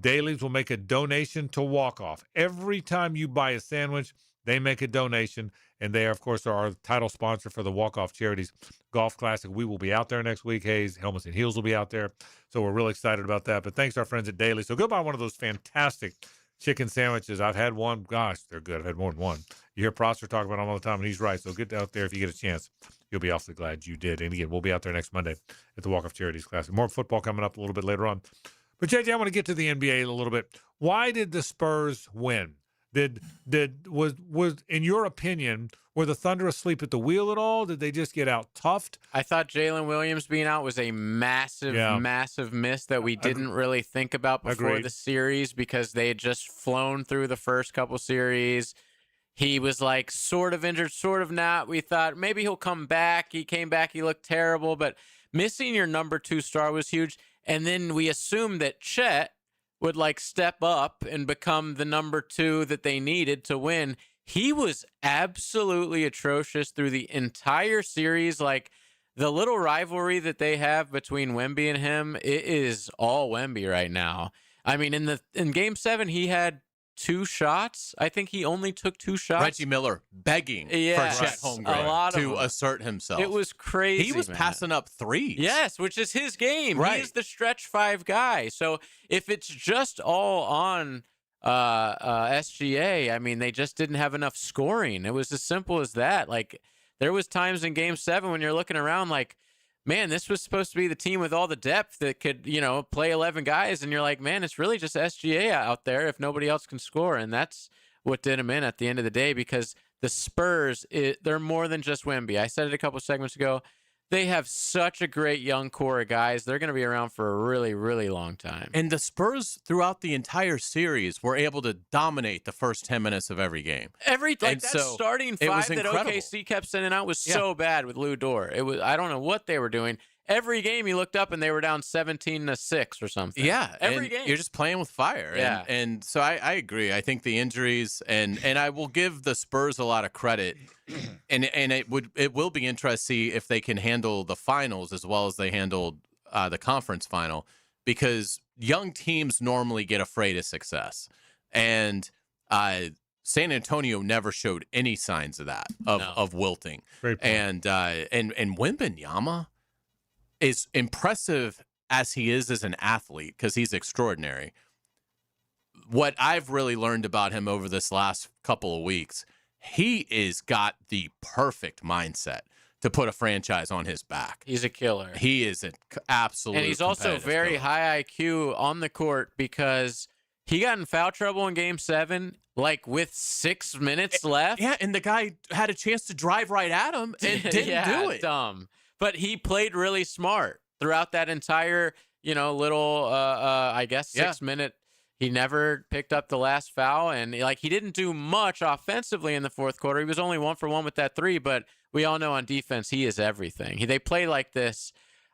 Dailies will make a donation to Walk Off. Every time you buy a sandwich, They make a donation, and they, of course, are our title sponsor for the Walk-Off Charities Golf Classic. We will be out there next week. Hayes, Helmets and Heels will be out there. So we're really excited about that. But thanks to our friends at Daily. So go buy one of those fantastic chicken sandwiches. I've had one. Gosh, they're good. I've had more than one. You hear Prosser talk about them all the time, and he's right. So get out there if you get a chance. You'll be awfully glad you did. And again, we'll be out there next Monday at the Walk-Off Charities Classic. More football coming up a little bit later on. But, JJ, I want to get to the NBA a little bit. Why did the Spurs win? Was in your opinion, were the Thunder asleep at the wheel at all? Did they just get out toughed? I thought Jalen Williams being out was a massive, massive miss that we didn't really think about before the series because they had just flown through the first couple series. He was like sort of injured, sort of not. We thought maybe he'll come back. He came back. He looked terrible, but missing your number 2 star was huge. And then we assumed that Chet would like step up and become the number 2 that they needed to win. He was absolutely atrocious through the entire series. Like the little rivalry that they have between Wemby and him, it is all Wemby right now. I mean, in Game 7, he had 2 shots. I think he only took 2 shots. Reggie Miller begging for Chet Holmgren to assert himself. It was crazy. He was passing up threes. Yes, which is his game. Right. He's the stretch 5 guy. So if it's just all on SGA, I mean, they just didn't have enough scoring. It was as simple as that. Like there was times in Game 7 when you're looking around like, man, this was supposed to be the team with all the depth that could, play 11 guys. And you're like, man, it's really just SGA out there if nobody else can score. And that's what did him in at the end of the day because the Spurs, they're more than just Wemby. I said it a couple segments ago. They have such a great young core of guys. They're going to be around for a really, really long time. And the Spurs throughout the entire series were able to dominate the first 10 minutes of every game. That starting 5 that OKC kept sending out was so bad with Lou Dort. It was, I don't know what they were doing. Every game you looked up and they were down 17-6 or something. Yeah. Every game. You're just playing with fire. Yeah. And so I agree. I think the injuries and I will give the Spurs a lot of credit. And it will be interesting to see if they can handle the finals as well as they handled the conference final because young teams normally get afraid of success. And San Antonio never showed any signs of that, of wilting. And Wembanyama is impressive as he is as an athlete because he's extraordinary. What I've really learned about him over this last couple of weeks, he is got the perfect mindset to put a franchise on his back. He's a killer. He is an absolute And he's also very high IQ on the court because he got in foul trouble in Game 7, like with 6 minutes left. Yeah, and the guy had a chance to drive right at him and didn't do it. Dumb. But he played really smart throughout that entire, little, I guess, 6 minute. He never picked up the last foul, and he didn't do much offensively in the fourth quarter. He was only 1 for 1 with that 3, but we all know on defense he is everything. They play like this.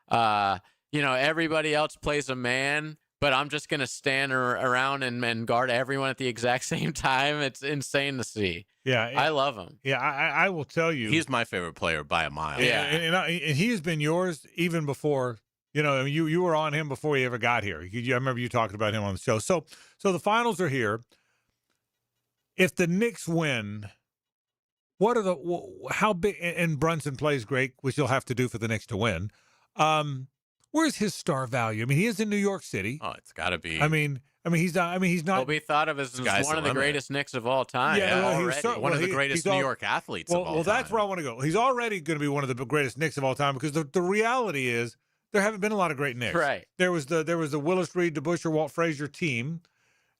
Everybody else plays a man, but I'm just gonna stand around and guard everyone at the exact same time. It's insane to see. Yeah, I love him. Yeah, I will tell you, he's my favorite player by a mile. Yeah, and he has been yours even before. You were on him before he ever got here. I remember you talking about him on the show. So the finals are here. If the Knicks win, how big? And Brunson plays great, which you'll have to do for the Knicks to win. Where's his star value? I mean, he is in New York City. Oh, it's got to be. I mean, he's not. He'll be thought of as one of the greatest Knicks of all time. Yeah, one of the greatest New York athletes of all time. Well, that's where I want to go. He's already going to be one of the greatest Knicks of all time because the reality is there haven't been a lot of great Knicks. Right. There was the Willis Reed, DeBusschere, Walt Frazier team.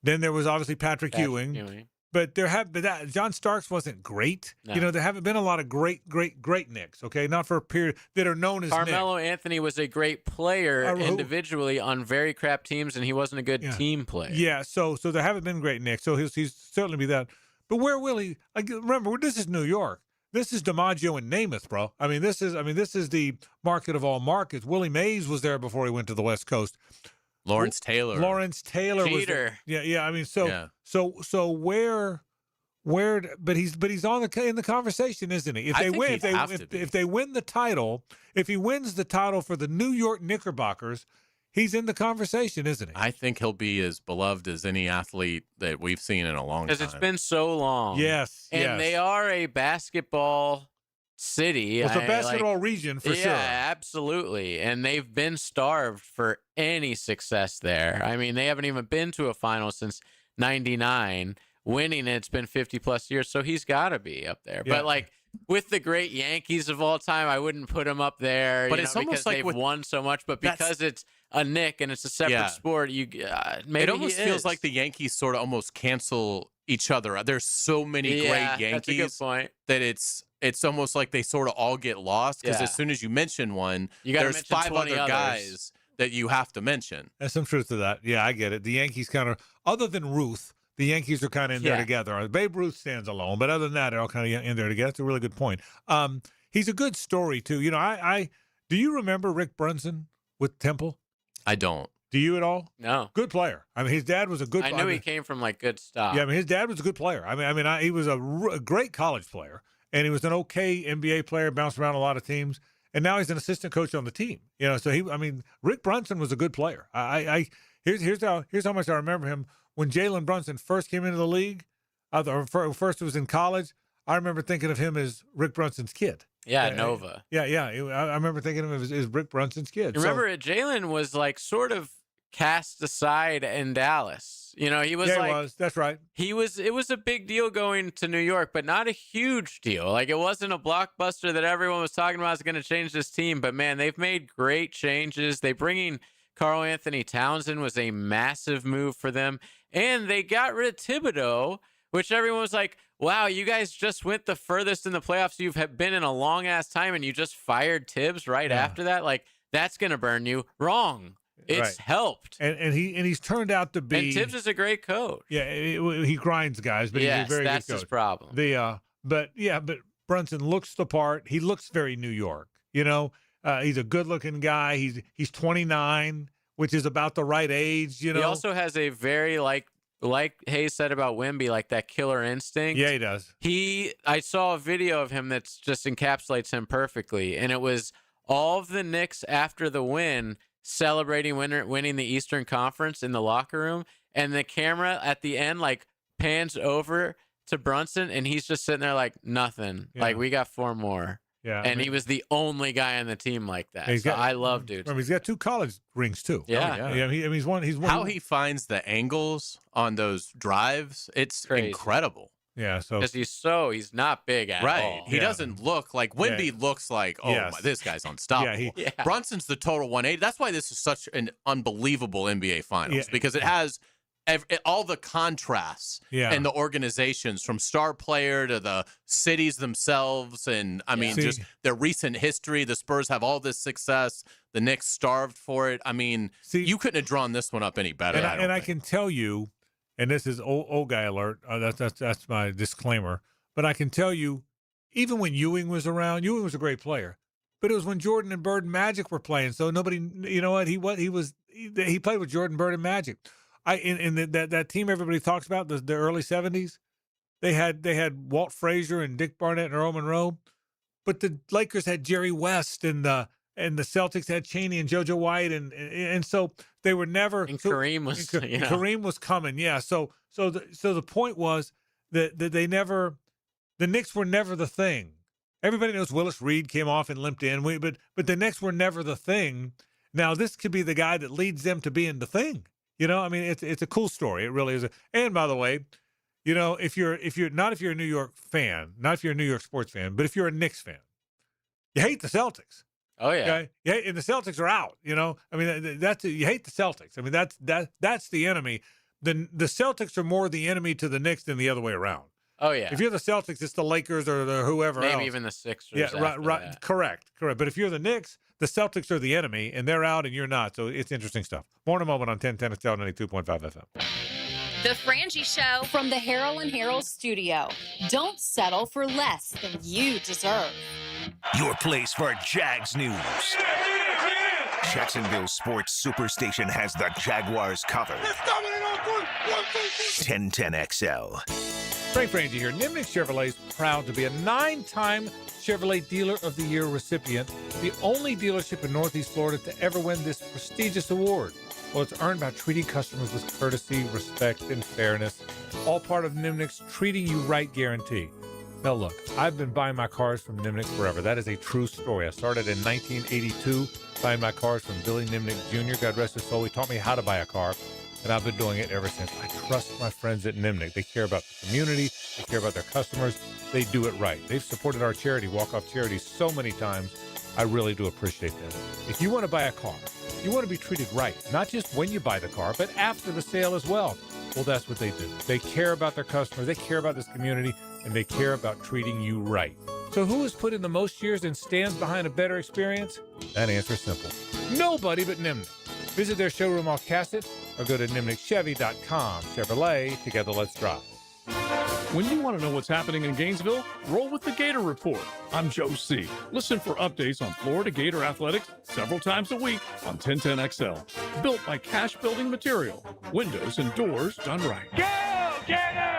Then there was obviously Patrick Ewing. But John Starks wasn't great. No. There haven't been a lot of great Knicks, okay? Not for a period that are known as Carmelo Knicks. Anthony was a great player individually on very crap teams, and he wasn't a good team player. Yeah, so there haven't been great Knicks. So he's certainly be that. But where will he? Remember, this is New York. This is DiMaggio and Namath, bro. This is the market of all markets. Willie Mays was there before he went to the West Coast. Lawrence Taylor Cheater. Was there. Yeah. So where? But he's in the conversation, isn't he? If they win the title, if he wins the title for the New York Knickerbockers, he's in the conversation, isn't he? I think he'll be as beloved as any athlete that we've seen in a long time. Because it's been so long. Yes, And they are a basketball city. Well, it's a basketball region for sure. Yeah, absolutely. And they've been starved for any success there. I mean, they haven't even been to a final since 99. Winning it's been 50-plus years, so he's got to be up there. Yeah. But, with the great Yankees of all time, I wouldn't put him up there. But it's almost because like they've won so much. But because it's a Knick and it's a separate sport, maybe it almost feels like the Yankees sort of almost cancel each other. There's so many great Yankees that's a good point. that it's almost like they sort of all get lost because as soon as you mention one, there's 5 other guys that you have to mention. There's some truth to that. Yeah, I get it. The Yankees kind of, other than Ruth, the Yankees are kind of in there together. Babe Ruth stands alone, but other than that, they're all kind of in there together. That's a really good point. He's a good story, too. You know, do you remember Rick Brunson with Temple? I don't. Do you at all? No. Good player. I mean, his dad was a good player. I knew he came from, good stuff. Yeah, I mean, his dad was a good player. He was a great college player, and he was an okay NBA player, bounced around a lot of teams, and now he's an assistant coach on the team. You know, so Rick Brunson was a good player. Here's how much I remember him. When Jalen Brunson first came into the league, first was in college, I remember thinking of him as Rick Brunson's kid. Yeah, Nova. Yeah. I remember thinking of him as Rick Brunson's kid. Remember, Jalen was sort of cast aside in Dallas. You know, he was he was. That's right. It was a big deal going to New York, but not a huge deal. It wasn't a blockbuster that everyone was talking about is going to change this team. But man, they've made great changes. They bringing Karl Anthony Townsend was a massive move for them. And they got rid of Thibodeau, which everyone was like, wow, you guys just went the furthest in the playoffs you've been in a long-ass time, and you just fired Tibbs right after that? That's going to burn you. Wrong. It's helped. And he's turned out to be... And Tibbs is a great coach. Yeah, he grinds guys, but he's a very good coach. That's his problem. But Brunson looks the part. He looks very New York, you know? He's a good-looking guy. He's 29, which is about the right age, you know. He also has a very like Hayes said about Wemby, that killer instinct. Yeah, he does. I saw a video of him that just encapsulates him perfectly, and it was all of the Knicks after the win celebrating winning the Eastern Conference in the locker room, and the camera at the end pans over to Brunson, and he's just sitting there nothing. Yeah. We got 4 more. Yeah, and he was the only guy on the team like that. I love dude. Remember, he's got 2 college rings too. Yeah. He's one. How he finds the angles on those drives, it's incredible. Yeah, so because he's not big at all. He doesn't look like Wemby looks like, this guy's unstoppable. Brunson's the total 180. That's why this is such an unbelievable NBA Finals because it has all the contrasts and the organizations from star player to the cities themselves. And just their recent history. The Spurs have all this success. The Knicks starved for it. You couldn't have drawn this one up any better. I can tell you, and this is old guy alert. That's my disclaimer. But I can tell you, even when Ewing was around, Ewing was a great player. But it was when Jordan and Bird and Magic were playing. So nobody, you know what? He played with Jordan, Bird, and Magic. In that team everybody talks about, the early 70s, they had Walt Frazier and Dick Barnett and Earl Monroe, but the Lakers had Jerry West and the Celtics had Chaney and JoJo White and so they were never. And Kareem was Kareem was coming, yeah. So the point was that the Knicks were never the thing. Everybody knows Willis Reed came off and limped in, but the Knicks were never the thing. Now this could be the guy that leads them to being the thing. You know, it's a cool story. It really is. And by the way, you know, if you're a New York fan, not if you're a New York sports fan, but if you're a Knicks fan, you hate the Celtics. Oh yeah. Okay? Yeah, and the Celtics are out. You know, you hate the Celtics. That's the enemy. The Celtics are more the enemy to the Knicks than the other way around. Oh yeah. If you're the Celtics, it's the Lakers or the whoever else. Maybe even the Sixers. Yeah, right. Correct. But if you're the Knicks, the Celtics are the enemy, and they're out, and you're not. So it's interesting stuff. More in a moment on 1010 XL 92.5 FM. The Frangie Show from the Harrell and Harrell studio. Don't settle for less than you deserve. Your place for Jags news. Jacksonville Sports Superstation has the Jaguars covered. 1010 XL. Frank Frangie here. Nimnick Chevrolet is proud to be a 9-time Chevrolet Dealer of the Year recipient the only dealership in Northeast Florida to ever win this prestigious award. Well, it's earned by treating customers with courtesy, respect, and fairness, all part of Nimnick's Treating You Right guarantee. Now, look, I've been buying my cars from Nimnick forever. That is a true story. I started in 1982 buying my cars from Billy Nimnick Jr., God rest his soul. He taught me how to buy a car, and I've been doing it ever since. I trust my friends at Nimnick. They care about the community. They care about their customers. They do it right. They've supported our charity, Walk Off Charity, so many times. I really do appreciate that. If you want to buy a car, you want to be treated right, not just when you buy the car, but after the sale as well. Well, that's what they do. They care about their customers, they care about this community, and they care about treating you right. So who has put in the most years and stands behind a better experience? That answer is simple. Nobody but Nimnick. Visit their showroom off Cassett or go to nimnickchevy.com. Chevrolet, together let's drive. When you want to know what's happening in Gainesville, roll with the Gator Report. I'm Joe C. Listen for updates on Florida Gator athletics several times a week on 1010XL. Built by Cash Building Material. Windows and doors done right. Go, Gator!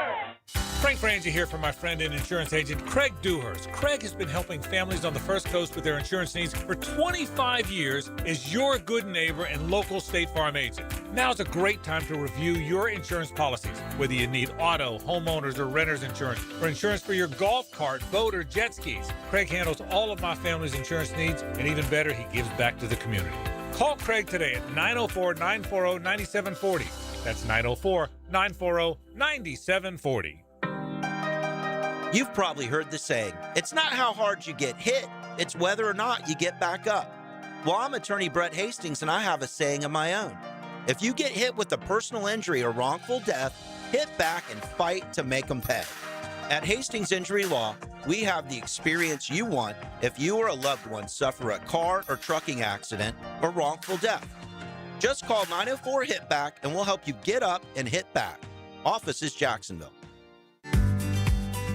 Frank Frangie here from my friend and insurance agent Craig Dewhurst. Craig has been helping families on the First Coast with their insurance needs for 25 years as your good neighbor and local State Farm agent. Now's a great time to review your insurance policies, whether you need auto, homeowners, or renter's insurance, or insurance for your golf cart, boat, or jet skis. Craig handles all of my family's insurance needs, and even better, he gives back to the community. Call Craig today at 904-940-9740. That's 904-940-9740. You've probably heard the saying, it's not how hard you get hit, it's whether or not you get back up. Well, I'm attorney Brett Hastings, and I have a saying of my own. If you get hit with a personal injury or wrongful death, hit back and fight to make them pay. At Hastings Injury Law, we have the experience you want if you or a loved one suffer a car or trucking accident or wrongful death. Just call 904-HIT-BACK and we'll help you get up and hit back. Office is Jacksonville.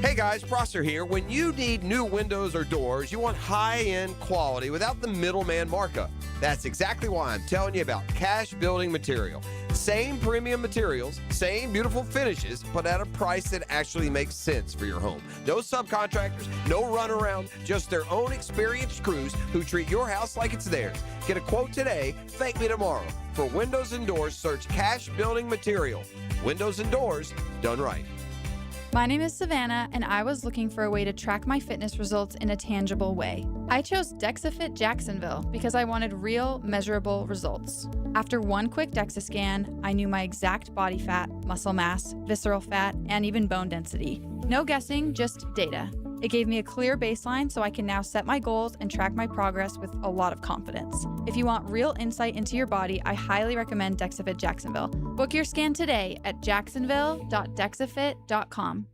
Hey guys, Prosser here. When you need new windows or doors, you want high-end quality without the middleman markup. That's exactly why I'm telling you about Cash Building Material. Same premium materials, same beautiful finishes, but at a price that actually makes sense for your home. No subcontractors, no runaround, just their own experienced crews who treat your house like it's theirs. Get a quote today, thank me tomorrow. For windows and doors, search Cash Building Material. Windows and doors done right. My name is Savannah, and I was looking for a way to track my fitness results in a tangible way. I chose DexaFit Jacksonville because I wanted real, measurable results. After one quick DEXA scan, I knew my exact body fat, muscle mass, visceral fat, and even bone density. No guessing, just data. It gave me a clear baseline so I can now set my goals and track my progress with a lot of confidence. If you want real insight into your body, I highly recommend DexaFit Jacksonville. Book your scan today at jacksonville.dexafit.com.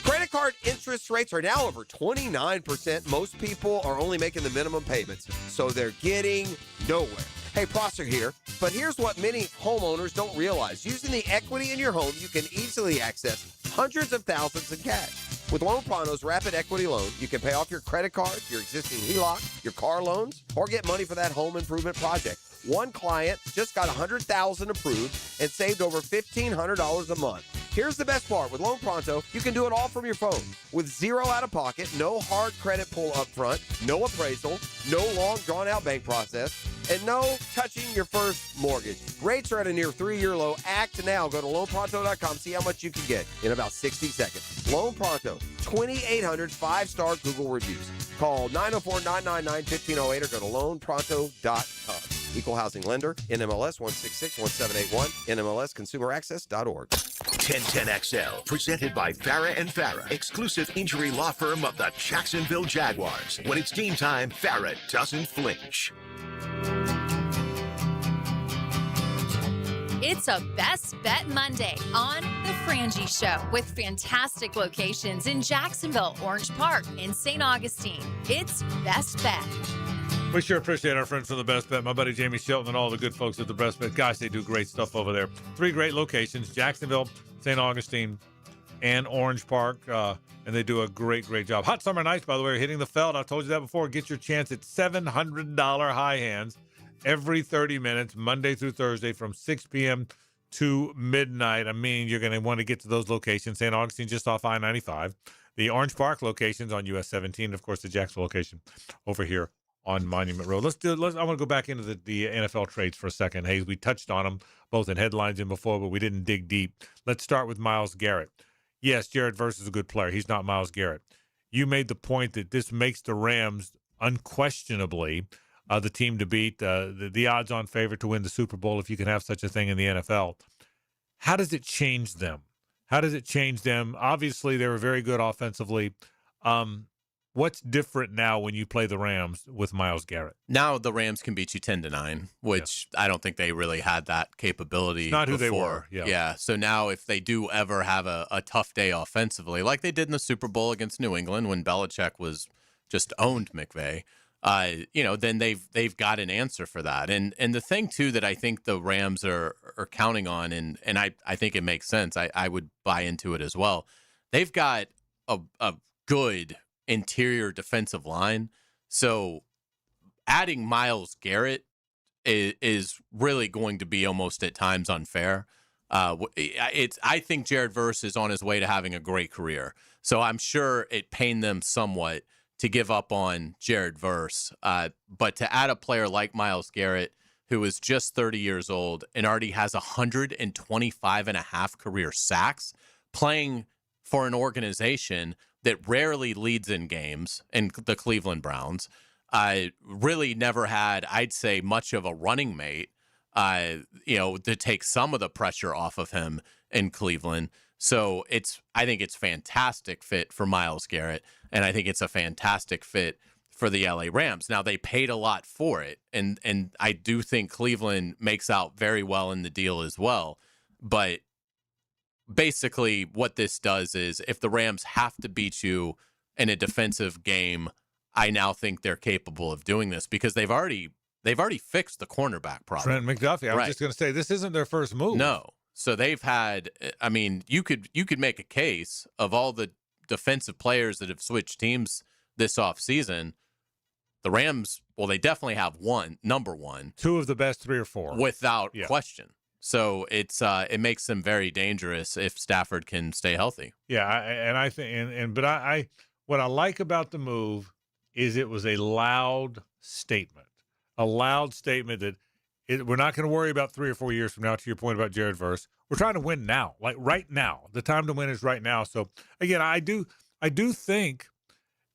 Credit card interest rates are now over 29%. Most people are only making the minimum payments, so they're getting nowhere. Hey, Prosser here, but here's what many homeowners don't realize. Using the equity in your home, you can easily access hundreds of thousands in cash. With Loan Pronto's Rapid Equity Loan, you can pay off your credit card, your existing HELOC, your car loans, or get money for that home improvement project. One client just got $100,000 approved and saved over $1,500 a month. Here's the best part. With Loan Pronto, you can do it all from your phone. With zero out of pocket, no hard credit pull up front, no appraisal, no long drawn-out bank process, and no touching your first mortgage. Rates are at a near 3-year low. Act now. Go to loanpronto.com. See how much you can get in about 60 seconds. Loan Pronto, 2,800 5-star Google reviews. Call 904-999-1508 or go to loanpronto.com. Equal housing lender, NMLS 1661781, NMLSconsumeraccess.org. 1010XL, presented by Farah and Farah, exclusive injury law firm of the Jacksonville Jaguars. When it's team time, Farah doesn't flinch. It's a Best Bet Monday on The Frangie Show with fantastic locations in Jacksonville, Orange Park, and St. Augustine. It's Best Bet. We sure appreciate our friends from the Best Bet, my buddy Jamie Shelton and all the good folks at the Best Bet. Gosh, they do great stuff over there. 3 great locations, Jacksonville, St. Augustine, and Orange Park, and they do a great job. Hot summer nights, by the way, are hitting the Feld. I told you that before. Get your chance at $700 high hands every 30 minutes, Monday through Thursday from 6 p.m. to midnight. I mean, you're going to want to get to those locations. St. Augustine just off I-95. the Orange Park locations on US 17, of course, the Jacksonville location over here on Monument Road. I want to go back into the NFL trades for a second. Hayes, we touched on them both in headlines and before, but we didn't dig deep. Let's start with Myles Garrett. Yes, Jared Verse is a good player. He's not Myles Garrett. You made the point that this makes the Rams unquestionably the team to beat, the odds-on favorite to win the Super Bowl, if you can have such a thing in the NFL. How does it change them? Obviously, they were very good offensively. What's different now when you play the Rams with Myles Garrett? Now the Rams can beat you 10-9, which I don't think they really had that capability. It's not who before. they were. Yeah. So now if they do ever have a tough day offensively, like they did in the Super Bowl against New England when Belichick was just owned McVay, then they've got an answer for that. And the thing too that I think the Rams are counting on, and I think it makes sense. I would buy into it as well. They've got a good interior defensive line. So adding Myles Garrett is really going to be almost at times unfair. I think Jared Verse is on his way to having a great career. So I'm sure it pained them somewhat to give up on Jared Verse. But to add a player like Myles Garrett, who is just 30 years old and already has 125.5 career sacks, playing for an organization that rarely leads in games, in the Cleveland Browns, really never had, I'd say, much of a running mate, to take some of the pressure off of him in Cleveland. So I think it's fantastic fit for Myles Garrett, and I think it's a fantastic fit for the LA Rams. Now, they paid a lot for it, and I do think Cleveland makes out very well in the deal as well. But basically what this does is if the Rams have to beat you in a defensive game, I now think they're capable of doing this because they've already fixed the cornerback problem. Trent McDuffie. I was just going to say, this isn't their first move. No. So they've had, you could make a case of all the defensive players that have switched teams this offseason. The Rams, well, they definitely have number one. Two of the best 3 or 4. Without question. So it makes them very dangerous if Stafford can stay healthy. Yeah, I think, but what I like about the move is it was a loud statement that we're not going to worry about 3 or 4 years from now. To your point about Jared Verse, we're trying to win now, like right now. The time to win is right now. So again, I do think,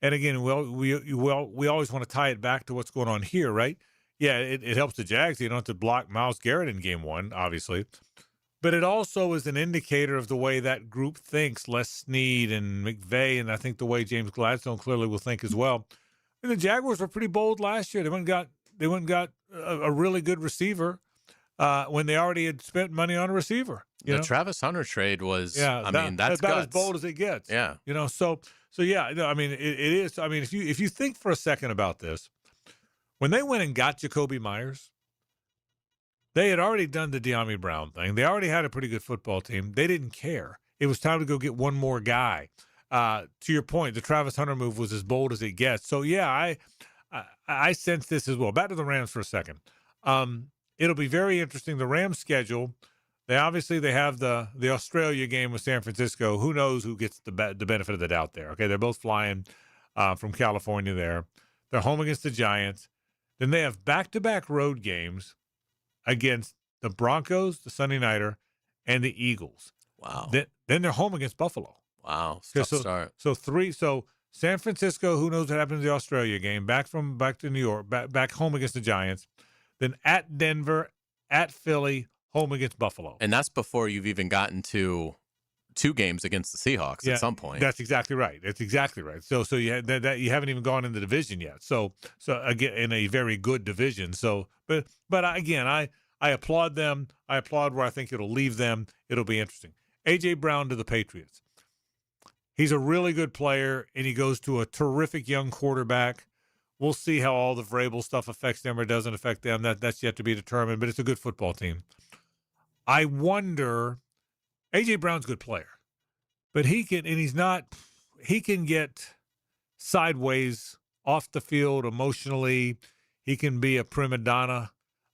and again, we always want to tie it back to what's going on here, right? Yeah, it helps the Jags. You don't have to block Myles Garrett in game 1, obviously. But it also is an indicator of the way that group thinks, Les Snead and McVay, and I think the way James Gladstone clearly will think as well. And the Jaguars were pretty bold last year. They went and got a really good receiver when they already had spent money on a receiver. The Travis Hunter trade was, that's about as bold as it gets. Yeah. So yeah, it is. I mean, if you think for a second about this, when they went and got Jacoby Myers, they had already done the De'Ami Brown thing. They already had a pretty good football team. They didn't care. It was time to go get one more guy. To your point, the Travis Hunter move was as bold as it gets. So, yeah, I sense this as well. Back to the Rams for a second. It'll be very interesting. The Rams schedule, they have the Australia game with San Francisco. Who knows who gets the benefit of the doubt there? Okay, they're both flying from California there. They're home against the Giants. Then they have back-to-back road games against the Broncos, the Sunday Nighter, and the Eagles. Wow. Then they're home against Buffalo. Wow. Tough start. So San Francisco, who knows what happened in the Australia game, back to New York, back home against the Giants. Then at Denver, at Philly, home against Buffalo. And that's before you've even gotten to 2 games against the Seahawks at some point. That's exactly right. So you haven't even gone in the division yet. So again, in a very good division. So, but again, I applaud them. I applaud where I think it'll leave them. It'll be interesting. A.J. Brown to the Patriots. He's a really good player, and he goes to a terrific young quarterback. We'll see how all the Vrabel stuff affects them or doesn't affect them. That's yet to be determined, but it's a good football team. I wonder, A.J. Brown's a good player, but he can get sideways off the field emotionally. He can be a prima donna.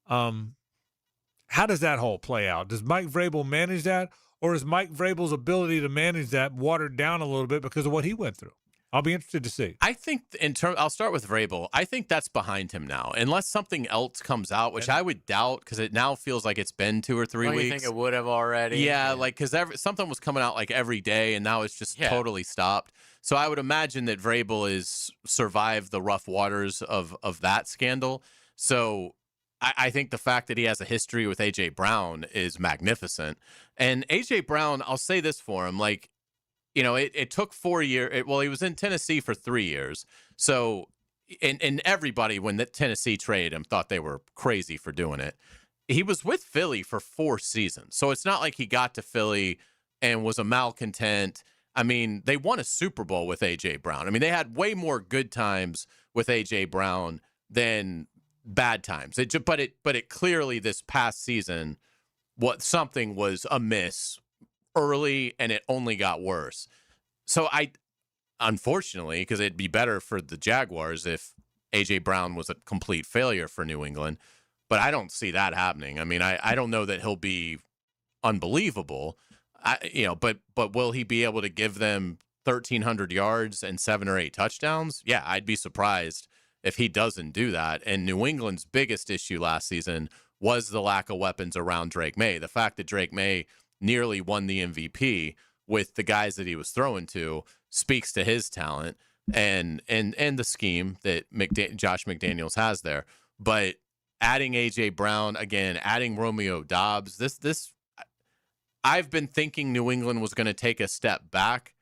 How does that whole play out? Does Mike Vrabel manage that, or is Mike Vrabel's ability to manage that watered down a little bit because of what he went through? I'll be interested to see. I think I'll start with Vrabel. I think that's behind him now, unless something else comes out, which I would doubt because it now feels like it's been 2 or 3 weeks. You think it would have already? Yeah, like because something was coming out like every day, and now it's just totally stopped. So I would imagine that Vrabel has survived the rough waters of that scandal. So I think the fact that he has a history with A.J. Brown is magnificent. And A.J. Brown, I'll say this for him, like, you know, it took 4 years. Well, he was in Tennessee for 3 years. So, and everybody, when the Tennessee traded him, thought they were crazy for doing it. He was with Philly for 4 seasons. So it's not like he got to Philly and was a malcontent. I mean, they won a Super Bowl with A.J. Brown. I mean, they had way more good times with A.J. Brown than bad times. But it clearly this past season, something was amiss early, and it only got worse. So unfortunately, because it'd be better for the Jaguars if A.J. Brown was a complete failure for New England, but I don't see that happening. I mean, I don't know that he'll be unbelievable, but will he be able to give them 1,300 yards and 7 or 8 touchdowns? Yeah, I'd be surprised if he doesn't do that. And New England's biggest issue last season was the lack of weapons around Drake May. The fact that Drake May nearly won the MVP with the guys that he was throwing to speaks to his talent and the scheme that Josh McDaniels has there. But adding A.J. Brown, again, adding Romeo Doubs, this I've been thinking New England was going to take a step back.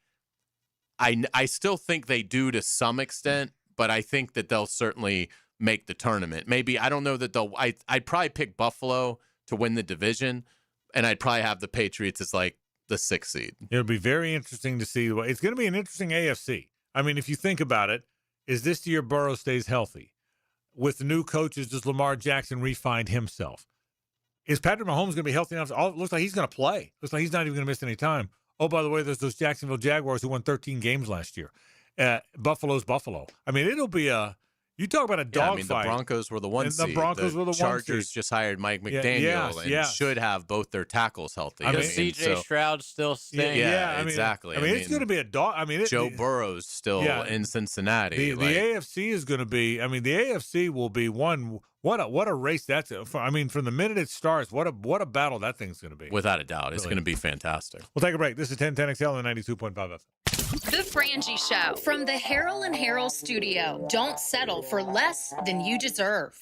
I still think they do to some extent, but I think that they'll certainly make the tournament. Maybe, I don't know that I'd probably pick Buffalo to win the division, and I'd probably have the Patriots as like the 6th seed. It'll be very interesting to see. It's going to be an interesting AFC. I mean, if you think about it, is this the year Burrow stays healthy? With the new coaches, does Lamar Jackson refine himself? Is Patrick Mahomes going to be healthy enough? It looks like he's going to play. Looks like he's not even going to miss any time. Oh, by the way, there's those Jacksonville Jaguars who won 13 games last year. Buffalo's Buffalo. I mean, it'll be you talk about a dogfight. The Broncos were the 1 seed. The Broncos were the 1 seed. Chargers just hired Mike McDaniel and should have both their tackles healthy. I mean, C.J. Stroud still staying. Yeah, exactly. I mean, it's going to be a dog. I mean, Joe Burrow's still in Cincinnati. The AFC is going to be. I mean, the AFC will be one. What a race that's. I mean, from the minute it starts, what a battle that thing's going to be. Without a doubt, it's going to be fantastic. We'll take a break. This is 1010XL and 92.5 FM. The Frangie Show from the Harold and Harold studio. Don't settle for less than you deserve.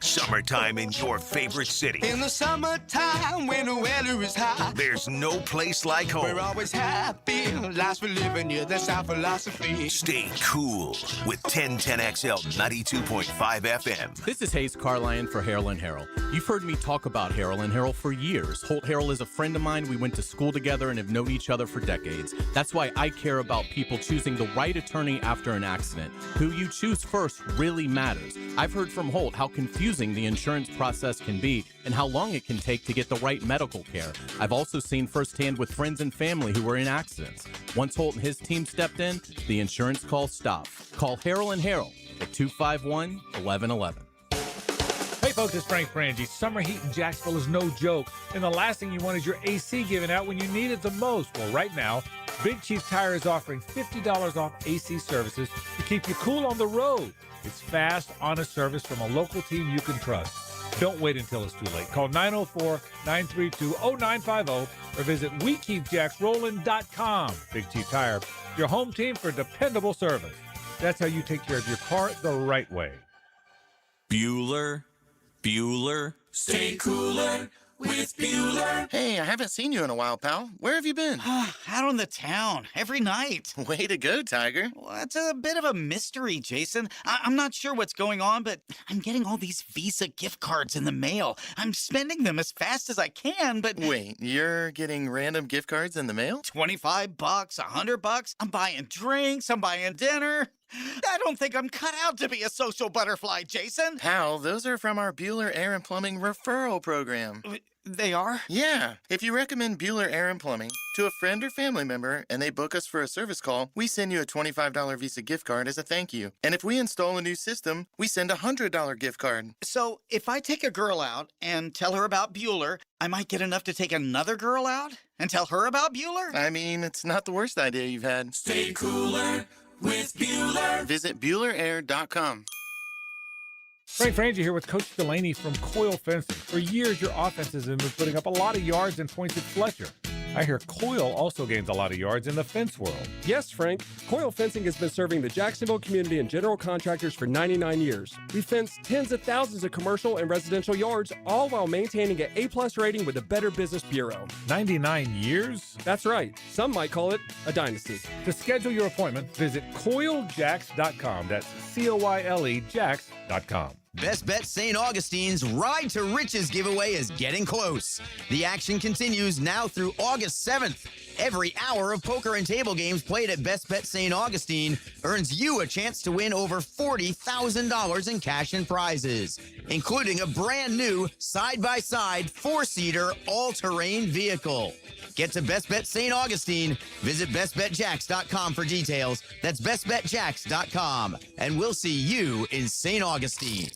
Summertime in your favorite city. In the summertime when the weather is hot. There's no place like home. We're always happy. Lives we live in, yeah, that's our philosophy. Stay cool with 1010XL 92.5 FM. This is Hayes Carline for Harold and Harold. You've heard me talk about Harold and Harold for years. Holt Harold is a friend of mine. We went to school together and have known each other for decades. That's why I care about people choosing the right attorney after an accident. Who you choose first really matters. I've heard from Holt how confusing the insurance process can be and how long it can take to get the right medical care. I've also seen firsthand with friends and family who were in accidents. Once Holt and his team stepped in, the insurance call stopped. Call Harold and Harold at 251-1111. Hey folks, it's Frangie. Summer heat in Jacksonville is no joke, and the last thing you want is your AC given out when you need it the most. Well, right now, Big Chief Tire is offering $50 off AC services to keep you cool on the road. It's fast, honest service from a local team you can trust. Don't wait until it's too late. Call 904-932-0950 or visit WeKeepJacksRollin.com. Big Chief Tire, your home team for dependable service. That's how you take care of your car the right way. Bueller. Stay cooler with Bueller. Hey, I haven't seen you in a while, pal. Where have you been? Out on the town, every night. Way to go, Tiger. Well, it's a bit of a mystery, Jason. I'm not sure what's going on, but I'm getting all these Visa gift cards in the mail. I'm spending them as fast as I can, but... Wait, you're getting random gift cards in the mail? $25, $100. I'm buying drinks, I'm buying dinner. I don't think I'm cut out to be a social butterfly, Jason. Pal, those are from our Bueller Air and Plumbing referral program. They are? Yeah. If you recommend Bueller Air and Plumbing to a friend or family member and they book us for a service call, we send you a $25 Visa gift card as a thank you. And if we install a new system, we send a $100 gift card. So if I take a girl out and tell her about Bueller, I might get enough to take another girl out and tell her about Bueller? I mean, it's not the worst idea you've had. Stay cooler with Bueller. Visit BuellerAir.com. Frangie here with Coach Delaney from Coil Fencing. For years, your offenses have been putting up a lot of yards and points at Fletcher. I hear Coil also gains a lot of yards in the fence world. Yes, Frank. Coil Fencing has been serving the Jacksonville community and general contractors for 99 years. We fence tens of thousands of commercial and residential yards, all while maintaining an A+ rating with the Better Business Bureau. 99 years? That's right. Some might call it a dynasty. To schedule your appointment, visit CoilJacks.com. That's COYLE Jacks.com. Best Bet St. Augustine's Ride to Riches giveaway is getting close. The action continues now through August 7th. Every hour of poker and table games played at Best Bet St. Augustine earns you a chance to win over $40,000 in cash and prizes, including a brand new side-by-side 4-seater all-terrain vehicle. Get to Best Bet St. Augustine. Visit bestbetjacks.com for details. That's bestbetjacks.com. And we'll see you in St. Augustine.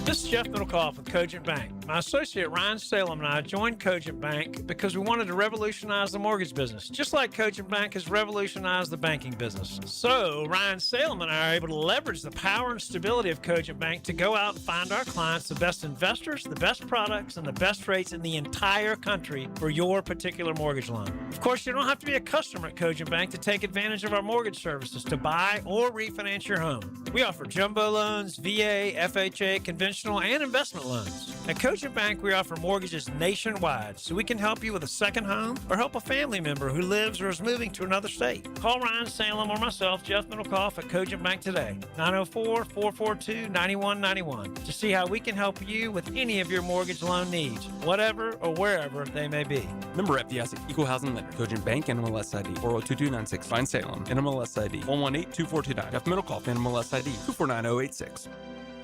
This is Jeff Middlecoff with Cogent Bank. My associate Ryan Salem and I joined Cogent Bank because we wanted to revolutionize the mortgage business, just like Cogent Bank has revolutionized the banking business. So Ryan Salem and I are able to leverage the power and stability of Cogent Bank to go out and find our clients the best investors, the best products, and the best rates in the entire country for your particular mortgage loan. Of course, you don't have to be a customer at Cogent Bank to take advantage of our mortgage services to buy or refinance your home. We offer jumbo loans, VA, FHA, conventional and investment loans. At Cogent Bank, we offer mortgages nationwide, so we can help you with a second home or help a family member who lives or is moving to another state. Call Ryan Salem or myself, Jeff Middlecoff, at Cogent Bank today, 904-442-9191, to see how we can help you with any of your mortgage loan needs, whatever or wherever they may be. Member FDIC, Equal Housing Lender, Cogent Bank, NMLS ID 402296, Fine Salem, NMLS ID 1182429, Jeff Middlecoff, NMLS ID 249086.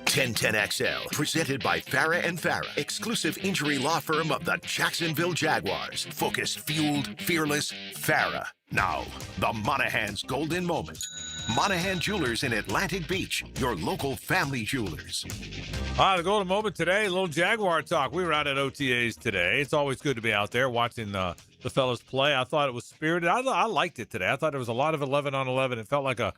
1010XL, presented by Farah and Farah, exclusive injury law firm of the Jacksonville Jaguars. Focused, fueled, fearless, Farah. Now, the Monahan's golden moment. Monahan Jewelers in Atlantic Beach, your local family jewelers. The golden moment today, a little Jaguar talk. We were out at OTAs today. It's always good to be out there watching the fellas play. I thought it was spirited. I liked it today. I thought there was a lot of 11 on 11. It felt like a,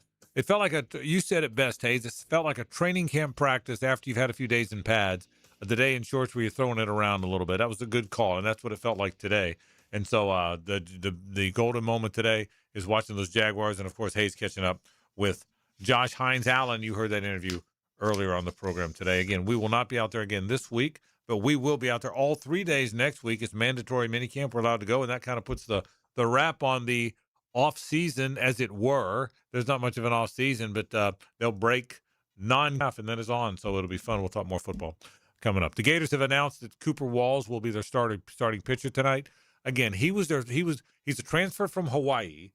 you said it best, Hayes. It felt like a training camp practice after you've had a few days in pads, the day in shorts where you're throwing it around a little bit. That was a good call, and that's what it felt like today. And so the golden moment today is watching those Jaguars, and, of course, Hayes catching up with Josh Hines-Allen. You heard that interview earlier on the program today. Again, we will not be out there again this week, but we will be out there all 3 days next week. It's mandatory minicamp. We're allowed to go, and that kind of puts the wrap on the off-season, as it were. There's not much of an off-season, but they'll break non-half, and then it's on, so it'll be fun. We'll talk more football coming up. The Gators have announced that Cooper Walls will be their starting pitcher tonight. Again, he's a transfer from Hawaii.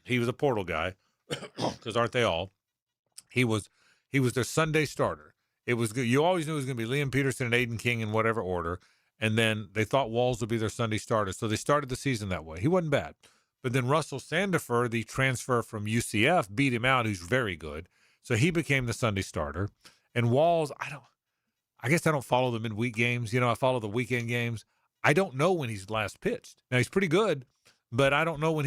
He was a portal guy, because aren't they all? He was their Sunday starter. It was good. You always knew it was going to be Liam Peterson and Aiden King in whatever order, and then they thought Walls would be their Sunday starter, so they started the season that way. He wasn't bad. But then Russell Sandifer, the transfer from UCF, beat him out, who's very good. So he became the Sunday starter. And Walls, I guess I don't follow the midweek games. I follow the weekend games. I don't know when he's last pitched. Now, he's pretty good, but I don't know when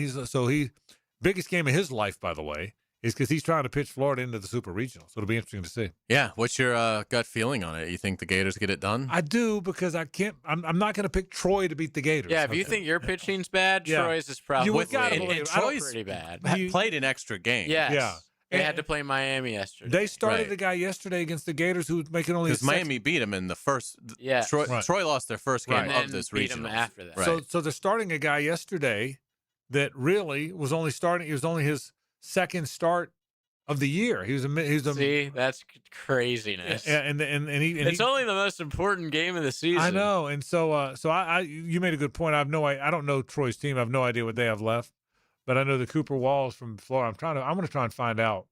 biggest game of his life, by the way, is because he's trying to pitch Florida into the Super Regional. So it'll be interesting to see. Yeah. What's your gut feeling on it? You think the Gators get it done? I do, because I'm not going to pick Troy to beat the Gators. Yeah, if you think your pitching's bad, Troy's is probably Troy's pretty bad. Played an extra game. Yes. Yeah. They had to play Miami yesterday. They started a guy yesterday against the Gators who was making only because Miami beat them in the first. Yeah, Troy lost their first game of this regional. After that, so they're starting a guy yesterday that really was only starting. It was only his second start of the year. He was a see, that's craziness. And it's only the most important game of the season. I know, and so you made a good point. I don't know Troy's team. I have no idea what they have left. But I know the Cooper Walls from Florida. I'm going to try and find out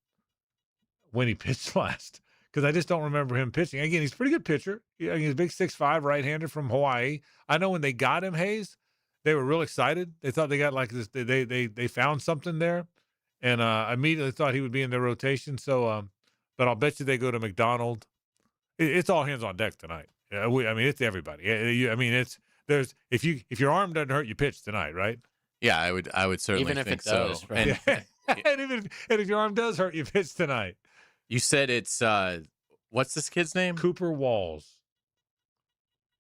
when he pitched last because I just don't remember him pitching. Again, he's a pretty good pitcher. He's a big 6'5" right-hander from Hawaii. I know when they got him, Hayes, they were real excited. They thought they got like this. They found something there, and immediately thought he would be in their rotation. So, but I'll bet you they go to McDonald. It's all hands on deck tonight. I mean, it's everybody. If your arm doesn't hurt, you pitch tonight, right? Yeah, I would certainly even if think it does, so. right? And if your arm does hurt, you pitch tonight. You said it's what's this kid's name? Cooper Walls.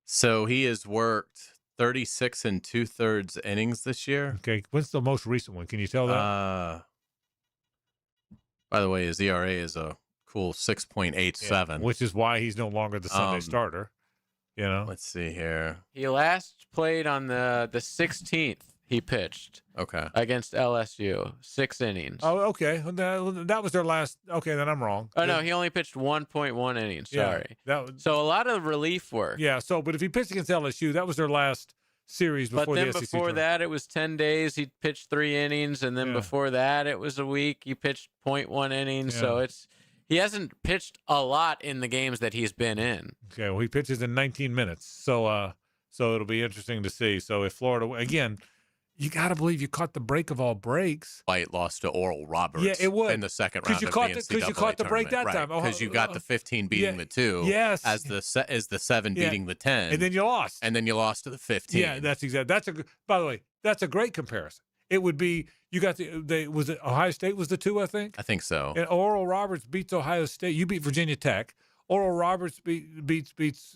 So he has worked 36 2/3 innings this year. Okay, what's the most recent one? Can you tell that? By the way, his ERA is a cool 6.87, which is why he's no longer the Sunday starter. You know, let's see here. He last played on the 16th. He pitched. Okay. Against LSU, 6 innings. Oh, okay. That was their last. Okay, then I'm wrong. Oh no, he only pitched 1.1 innings. Sorry. So a lot of relief work. Yeah. So, but if he pitched against LSU, that was their last series before but then the SEC before tournament. that, it was 10 days. He pitched 3 innings, and then before that, it was a week. He pitched 0.1 innings. So he hasn't pitched a lot in the games that he's been in. Okay. Well, he pitches in 19 minutes. So it'll be interesting to see. So if Florida again. You got to believe you caught the break of all breaks. White lost to Oral Roberts. Yeah, it was in the second round you of caught the NCAA because you caught the break that tournament, time. Because you got the 15 beating the 2. Yes. As the 7 beating the 10. And then you lost. And then you lost to the 15. Yeah, that's exactly. By the way, that's a great comparison. It would be you got was it Ohio State was the 2, I think. I think so. And Oral Roberts beats Ohio State. You beat Virginia Tech. Oral Roberts beats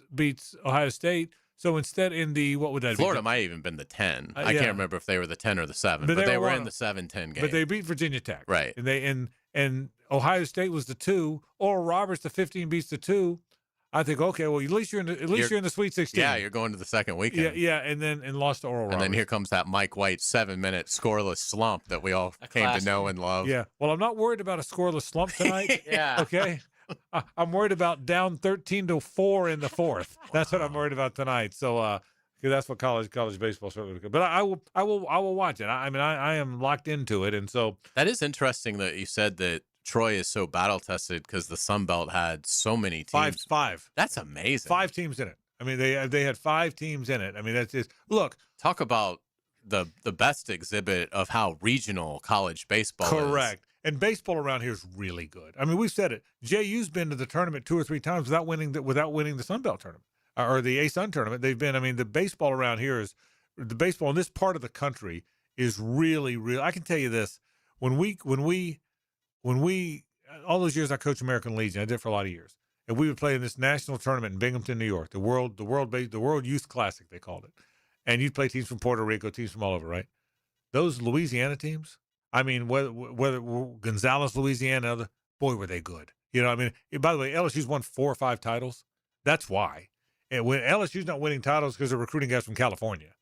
Ohio State. So instead, in the what would that Florida be? might have even been the 10. I can't remember if they were the 10 or the 7, but they were in the 7-10 game. But they beat Virginia Tech, right? And and Ohio State was the 2. Oral Roberts, the 15 beats the 2. I think okay, well at least you're in the Sweet 16. Yeah, you're going to the second weekend. Yeah, and lost to Oral Roberts. And then here comes that Mike White 7-minute scoreless slump that we all came to know and love. Yeah. Well, I'm not worried about a scoreless slump tonight. Yeah. Okay. I'm worried about down 13-4 in the 4th. That's what I'm worried about tonight. So, because that's what college baseball certainly. But I will watch it. I mean, I am locked into it, and so that is interesting that you said that Troy is so battle tested because the Sun Belt had so many teams. Five. That's amazing. 5 teams in it. I mean, they had 5 teams in it. I mean, that's just look. Talk about the best exhibit of how regional college baseball is. Correct. And baseball around here is really good. I mean, we've said it. JU's been to the tournament 2 or 3 times without winning the Sun Belt tournament or the A-Sun tournament. They've been. I mean, the baseball around here is the baseball in this part of the country is really, really. I can tell you this: when we all those years I coached American Legion, I did it for a lot of years, and we would play in this national tournament in Binghamton, New York, the World Youth Classic they called it, and you'd play teams from Puerto Rico, teams from all over, right? Those Louisiana teams. I mean, whether Gonzales, Louisiana, boy, were they good. You know, I mean, by the way, LSU's won 4 or 5 titles. That's why. And when LSU's not winning titles because they're recruiting guys from California.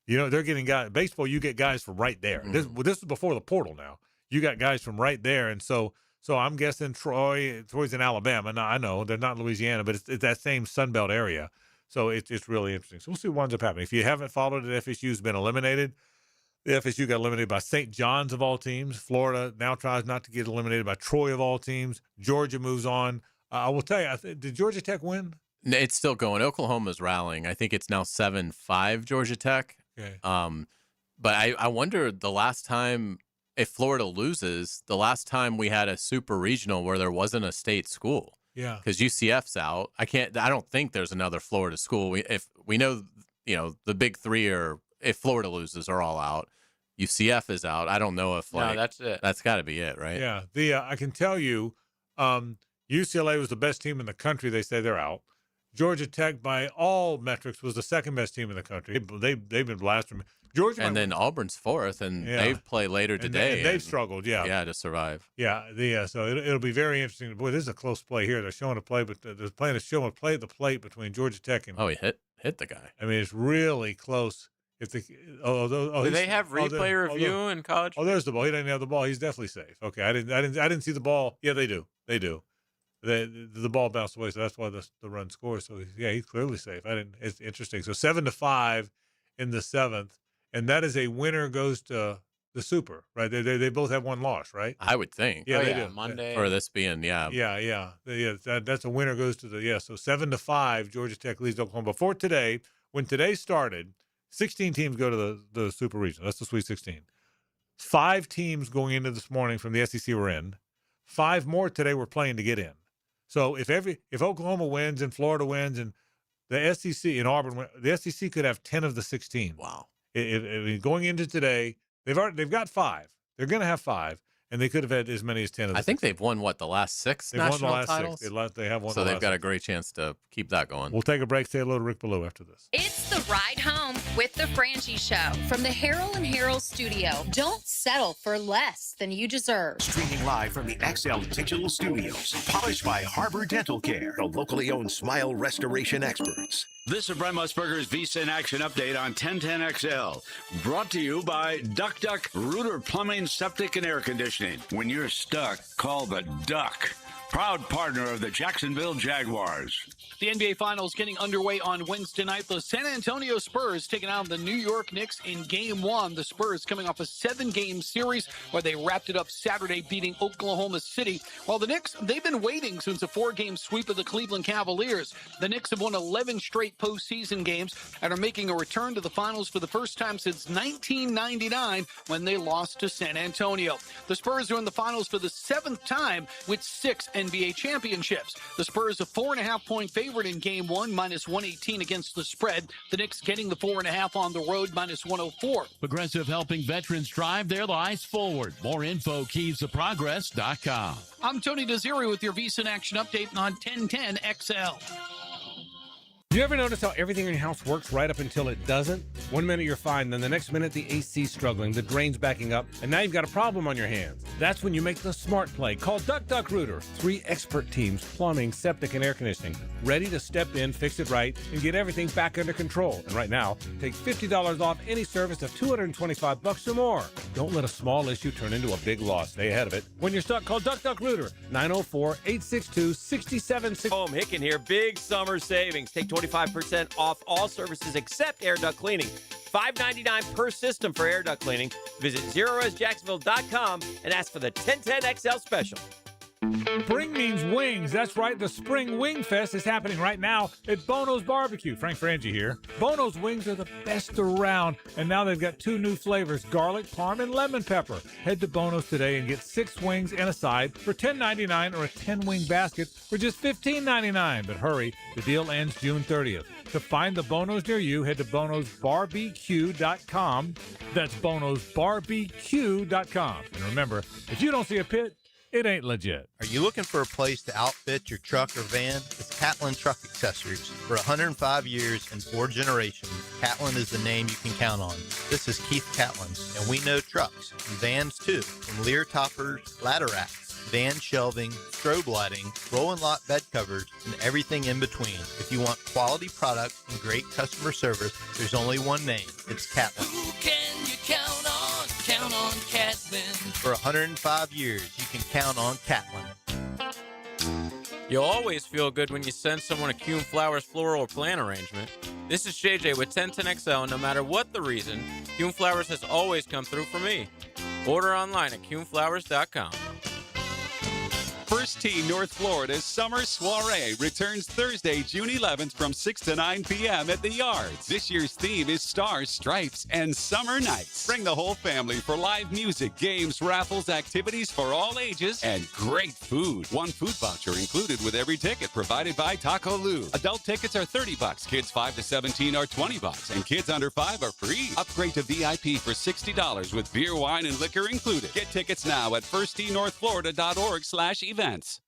You know, they're getting guys. Baseball, you get guys from right there. Mm-hmm. This is before the portal now. You got guys from right there. And so I'm guessing Troy's in Alabama. Now, I know they're not in Louisiana, but it's that same Sun Belt area. So it's really interesting. So we'll see what winds up happening. If you haven't followed it, FSU's been eliminated. The FSU got eliminated by St. John's of all teams. Florida now tries not to get eliminated by Troy of all teams. Georgia moves on. I will tell you, did Georgia Tech win? It's still going. Oklahoma's rallying. I think it's now 7-5 Georgia Tech. Okay. But I wonder the last time, if Florida loses, the last time we had a super regional where there wasn't a state school. Yeah. Because UCF's out. I don't think there's another Florida school. If we know, the big 3 are, if Florida loses, are all out. UCF is out. I don't know if no, that's it. That's got to be it, right? Yeah. I can tell you, UCLA was the best team in the country. They say they're out. Georgia Tech, by all metrics, was the second best team in the country. They've been blasting. Georgia, and then Auburn's 4th, and they play later today. And they've struggled, to survive. Yeah, so it'll be very interesting. Boy, this is a close play here. They're showing a play, but they're playing a show and play at the plate between Georgia Tech and. Oh, he hit the guy. I mean, it's really close. If the do they have replay review in college? Oh, there's the ball. He didn't have the ball. He's definitely safe. Okay, I didn't see the ball. Yeah, they do. The ball bounced away, so that's why the run scores. So yeah, he's clearly safe. It's interesting. So 7-5 in the 7th, and that is a winner goes to the Super, right? They both have one loss, right? I would think. Yeah, they do. Monday. For this being, Yeah. That's a winner goes to the So 7-5, Georgia Tech leads Oklahoma. Before today, when today started, 16 teams go to the Super Regional. That's the Sweet 16. 5 teams going into this morning from the SEC were in. 5 more today were playing to get in. So if Oklahoma wins and Florida wins and the SEC and Auburn win, the SEC could have 10 of the 16. Wow. If going into today, they've got 5. They're going to have 5, and they could have had as many as 10 of the 16. I think they've won, the last 6 They've won national the last titles? 6. They have won So the they've last got a 6. great chance to keep that going. We'll take a break, say hello to Rick Ballou after this. It's the ride home with the Frangie Show from the Harold and Harold studio. Don't settle for less than you deserve. Streaming live from the XL Digital Studios. Polished by Harbor Dental Care, the locally owned smile restoration experts. This is Brent Musburger's Visa in Action update on 1010XL. Brought to you by Duck Duck Rooter Plumbing, Septic, and Air Conditioning. When you're stuck, call the Duck. Proud partner of the Jacksonville Jaguars. The NBA Finals getting underway on Wednesday night. The San Antonio Spurs taking on the New York Knicks in Game 1. The Spurs coming off a 7-game series where they wrapped it up Saturday beating Oklahoma City. While the Knicks, they've been waiting since a 4-game sweep of the Cleveland Cavaliers. The Knicks have won 11 straight postseason games and are making a return to the finals for the first time since 1999 when they lost to San Antonio. The Spurs are in the finals for the 7th time with 6 NBA championships. The Spurs a 4.5-point favorite in Game 1, -118 against the spread. The Knicks getting the 4.5 on the road, -104. Progressive helping veterans drive their lives forward. More info, keystoprogress.com. I'm Tony Desiri with your Visa in Action update on 1010XL. Do you ever notice how everything in your house works right up until it doesn't? One minute you're fine, then the next minute the AC's struggling, the drain's backing up, and now you've got a problem on your hands. That's when you make the smart play. Call Duck Duck Rooter. 3 expert teams, plumbing, septic, and air conditioning, ready to step in, fix it right, and get everything back under control. And right now, take $50 off any service of $225 or more. Don't let a small issue turn into a big loss. Stay ahead of it. When you're stuck, call Duck Duck Rooter. 904-862-6760. Home Hicken here. Big summer savings. Take 25% off all services except air duct cleaning. $5.99 per system for air duct cleaning. Visit ZeroResJacksonville.com and ask for the 1010XL special. Spring means wings. That's right. The Spring Wing Fest is happening right now at Bono's Barbecue. Frank Frangie here. Bono's wings are the best around, and now they've got 2 new flavors, garlic, parm, and lemon pepper. Head to Bono's today and get 6 wings and a side for $10.99 or a 10-wing basket for just $15.99. But hurry, the deal ends June 30th. To find the Bono's near you, head to bonosbarbq.com. That's bonosbarbq.com. And remember, if you don't see a pit, it ain't legit. Are you looking for a place to outfit your truck or van? It's Catlin Truck Accessories. For 105 years and 4 generations, Catlin is the name you can count on. This is Keith Catlin, and we know trucks and vans too, from Lear toppers, ladder racks, van shelving, strobe lighting, roll and lock bed covers, and everything in between. If you want quality products and great customer service, there's only one name. It's Catlin. Who can you count on? Count on Catlin. For 105 years, you can count on Catlin. You'll always feel good when you send someone a Kuhn Flowers floral or plant arrangement. This is JJ with 1010XL, and no matter what the reason, Kuhn Flowers has always come through for me. Order online at KuhnFlowers.com. First Tee North Florida's Summer Soiree returns Thursday, June 11th from 6 to 9 p.m. at the Yards. This year's theme is Stars, Stripes, and Summer Nights. Bring the whole family for live music, games, raffles, activities for all ages, and great food. 1 food voucher included with every ticket provided by Taco Lou. Adult tickets are $30. Kids 5 to 17 are $20. And kids under 5 are free. Upgrade to VIP for $60 with beer, wine, and liquor included. Get tickets now at firstteenorthflorida.org/events.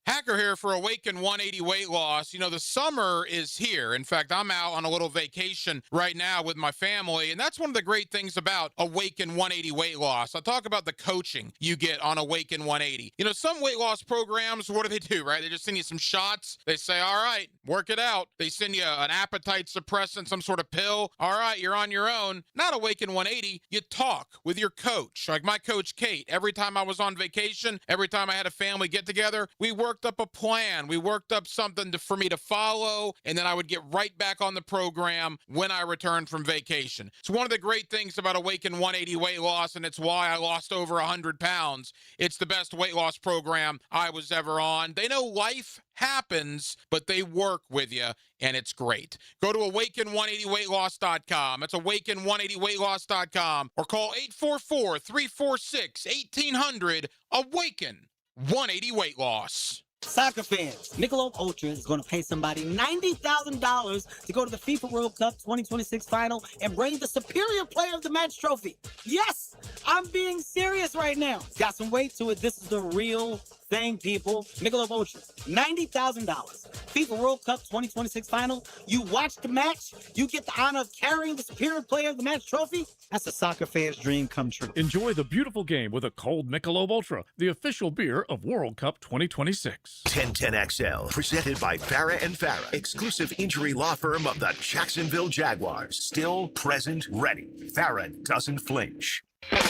Hacker here for Awaken 180 Weight Loss. You know, the summer is here. In fact, I'm out on a little vacation right now with my family, and that's one of the great things about Awaken 180 Weight Loss. I'll talk about the coaching you get on Awaken 180. You know, some weight loss programs, what do, right? They just send you some shots. They say, all right, work it out. They send you an appetite suppressant, some sort of pill. All right, you're on your own. Not Awaken 180. You talk with your coach. Like my coach, Kate, every time I was on vacation, every time I had a family get together, we worked worked up a plan. We worked up something for me to follow, and then I would get right back on the program when I returned from vacation. It's one of the great things about Awaken 180 weight loss, and it's why I lost over 100 pounds. It's the best weight loss program I was ever on. They know life happens, but they work with you, and it's great. Go to awaken180weightloss.com. That's awaken180weightloss.com, or call 844-346-1800. Awaken 180 Weight Loss. Soccer fans, Michelob Ultra is going to pay somebody $90,000 to go to the FIFA World Cup 2026 final and bring the Superior Player of the Match trophy. Yes, I'm being serious right now. It's got some weight to it. This is the real thing, people. Michelob Ultra, $90,000. FIFA World Cup 2026 final. You watch the match, you get the honor of carrying the Superior Player of the Match trophy. That's a soccer fan's dream come true. Enjoy the beautiful game with a cold Michelob Ultra, the official beer of World Cup 2026. 1010XL, presented by Farah and Farah, exclusive injury law firm of the Jacksonville Jaguars. Still present, ready. Farah doesn't flinch. It's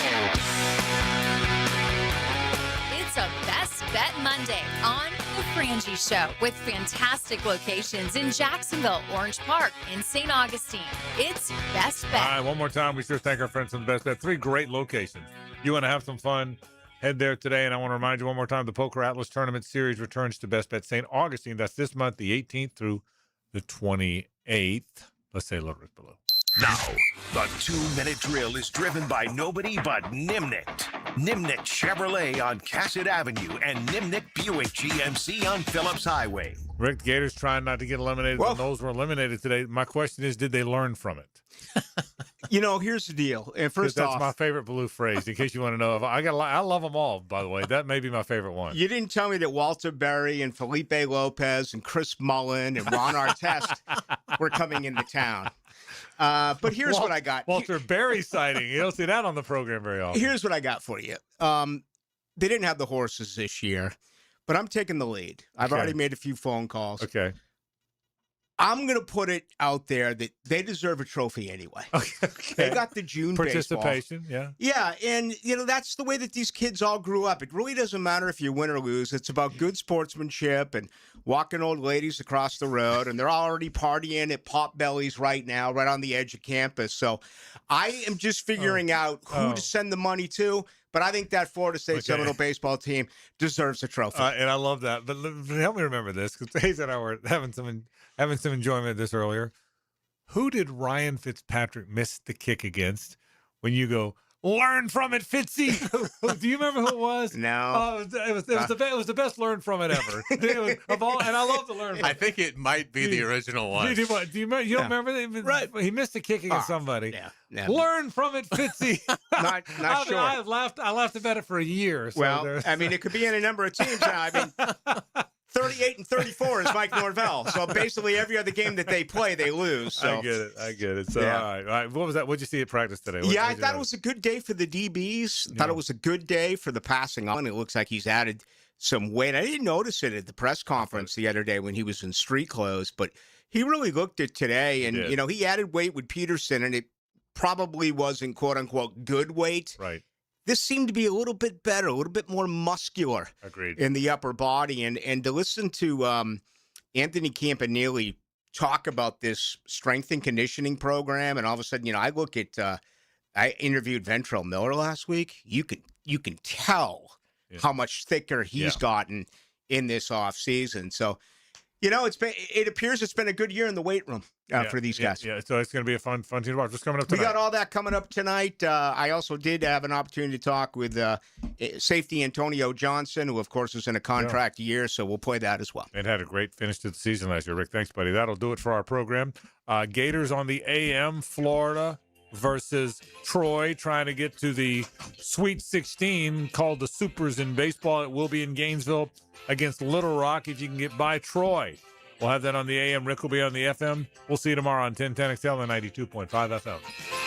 a Best Bet Monday on The Frangie Show with fantastic locations in Jacksonville, Orange Park, and St. Augustine. It's Best Bet. All right, one more time. We sure thank our friends from Best Bet. 3 great locations. You want to have some fun? Head there today. And I want to remind you one more time, the Poker Atlas Tournament Series returns to Best Bet St. Augustine. That's this month, the 18th through the 28th. Let's say a little bit below. Now, the 2-minute drill is driven by nobody but Nimnik. Nimnik Chevrolet on Cassett Avenue and Nimnik Buick GMC on Phillips Highway. Rick, Gators trying not to get eliminated. The Knowles were eliminated today. My question is, did they learn from it? You know, here's the deal. And first that's off, my favorite Blue phrase. In case you want to know, I love them all. By the way, that may be my favorite one. you didn't tell me that Walter Berry and Felipe Lopez and Chris Mullen and Ron Artest were coming into town. But here's what I got. Walter Berry sighting. You don't see that on the program very often. Here's what I got for you. They didn't have the horses this year, but I'm taking the lead. I've already made a few phone calls. Okay. I'm going to put it out there that they deserve a trophy anyway. Okay. They got the June participation, baseball. Yeah, and, you know, that's the way that these kids all grew up. It really doesn't matter if you win or lose. It's about good sportsmanship and walking old ladies across the road, and they're already partying at Potbelly's right now, right on the edge of campus. So I am just figuring out who to send the money to. But I think that Florida State Seminole baseball team deserves a trophy. And I love that. But help me remember this, because Hayes and I were having some enjoyment of this earlier. Who did Ryan Fitzpatrick miss the kick against when you go, learn from it, Fitzy? Do you remember who it was? No. It was the best learn from it ever. And I love to learn from it. I think it might be the original one. Do you remember? You don't remember? Right. He missed a kick against somebody. Yeah. Learn from it, Fitzy. Not sure. I laughed about it for a year. So well, I mean, it could be any number of teams now. I mean, 38 and 34 is Mike Norvell. So basically every other game that they play, they lose. So. I get it. So, all right. What was that? What'd you see at practice today? I thought it was a good day for the DBs. Thought it was a good day for the passing on. It looks like he's added some weight. I didn't notice it at the press conference the other day when he was in street clothes, but he really looked it today. And, you know, he added weight with Peterson, and it probably wasn't, quote unquote, good weight. Right. This seemed to be a little bit better, a little bit more muscular. Agreed. In the upper body. And to listen to Anthony Campanile talk about this strength and conditioning program, and all of a sudden, you know, I look at I interviewed Ventrell Miller last week. You can tell how much thicker he's gotten in this offseason. So, you know, it appears it's been a good year in the weight room for these guys. Yeah, so it's going to be a fun team to watch. What's coming up tonight? We got all that coming up tonight. I also did have an opportunity to talk with safety Antonio Johnson, who, of course, is in a contract year, so we'll play that as well. It had a great finish to the season last year, Rick. Thanks, buddy. That'll do it for our program. Gators on the AM, Florida versus Troy, trying to get to the Sweet 16, called the Supers in baseball. It will be in Gainesville against Little Rock if you can get by Troy. We'll have that on the AM. Rick will be on the FM. We'll see you tomorrow on 1010XL and 92.5 FM.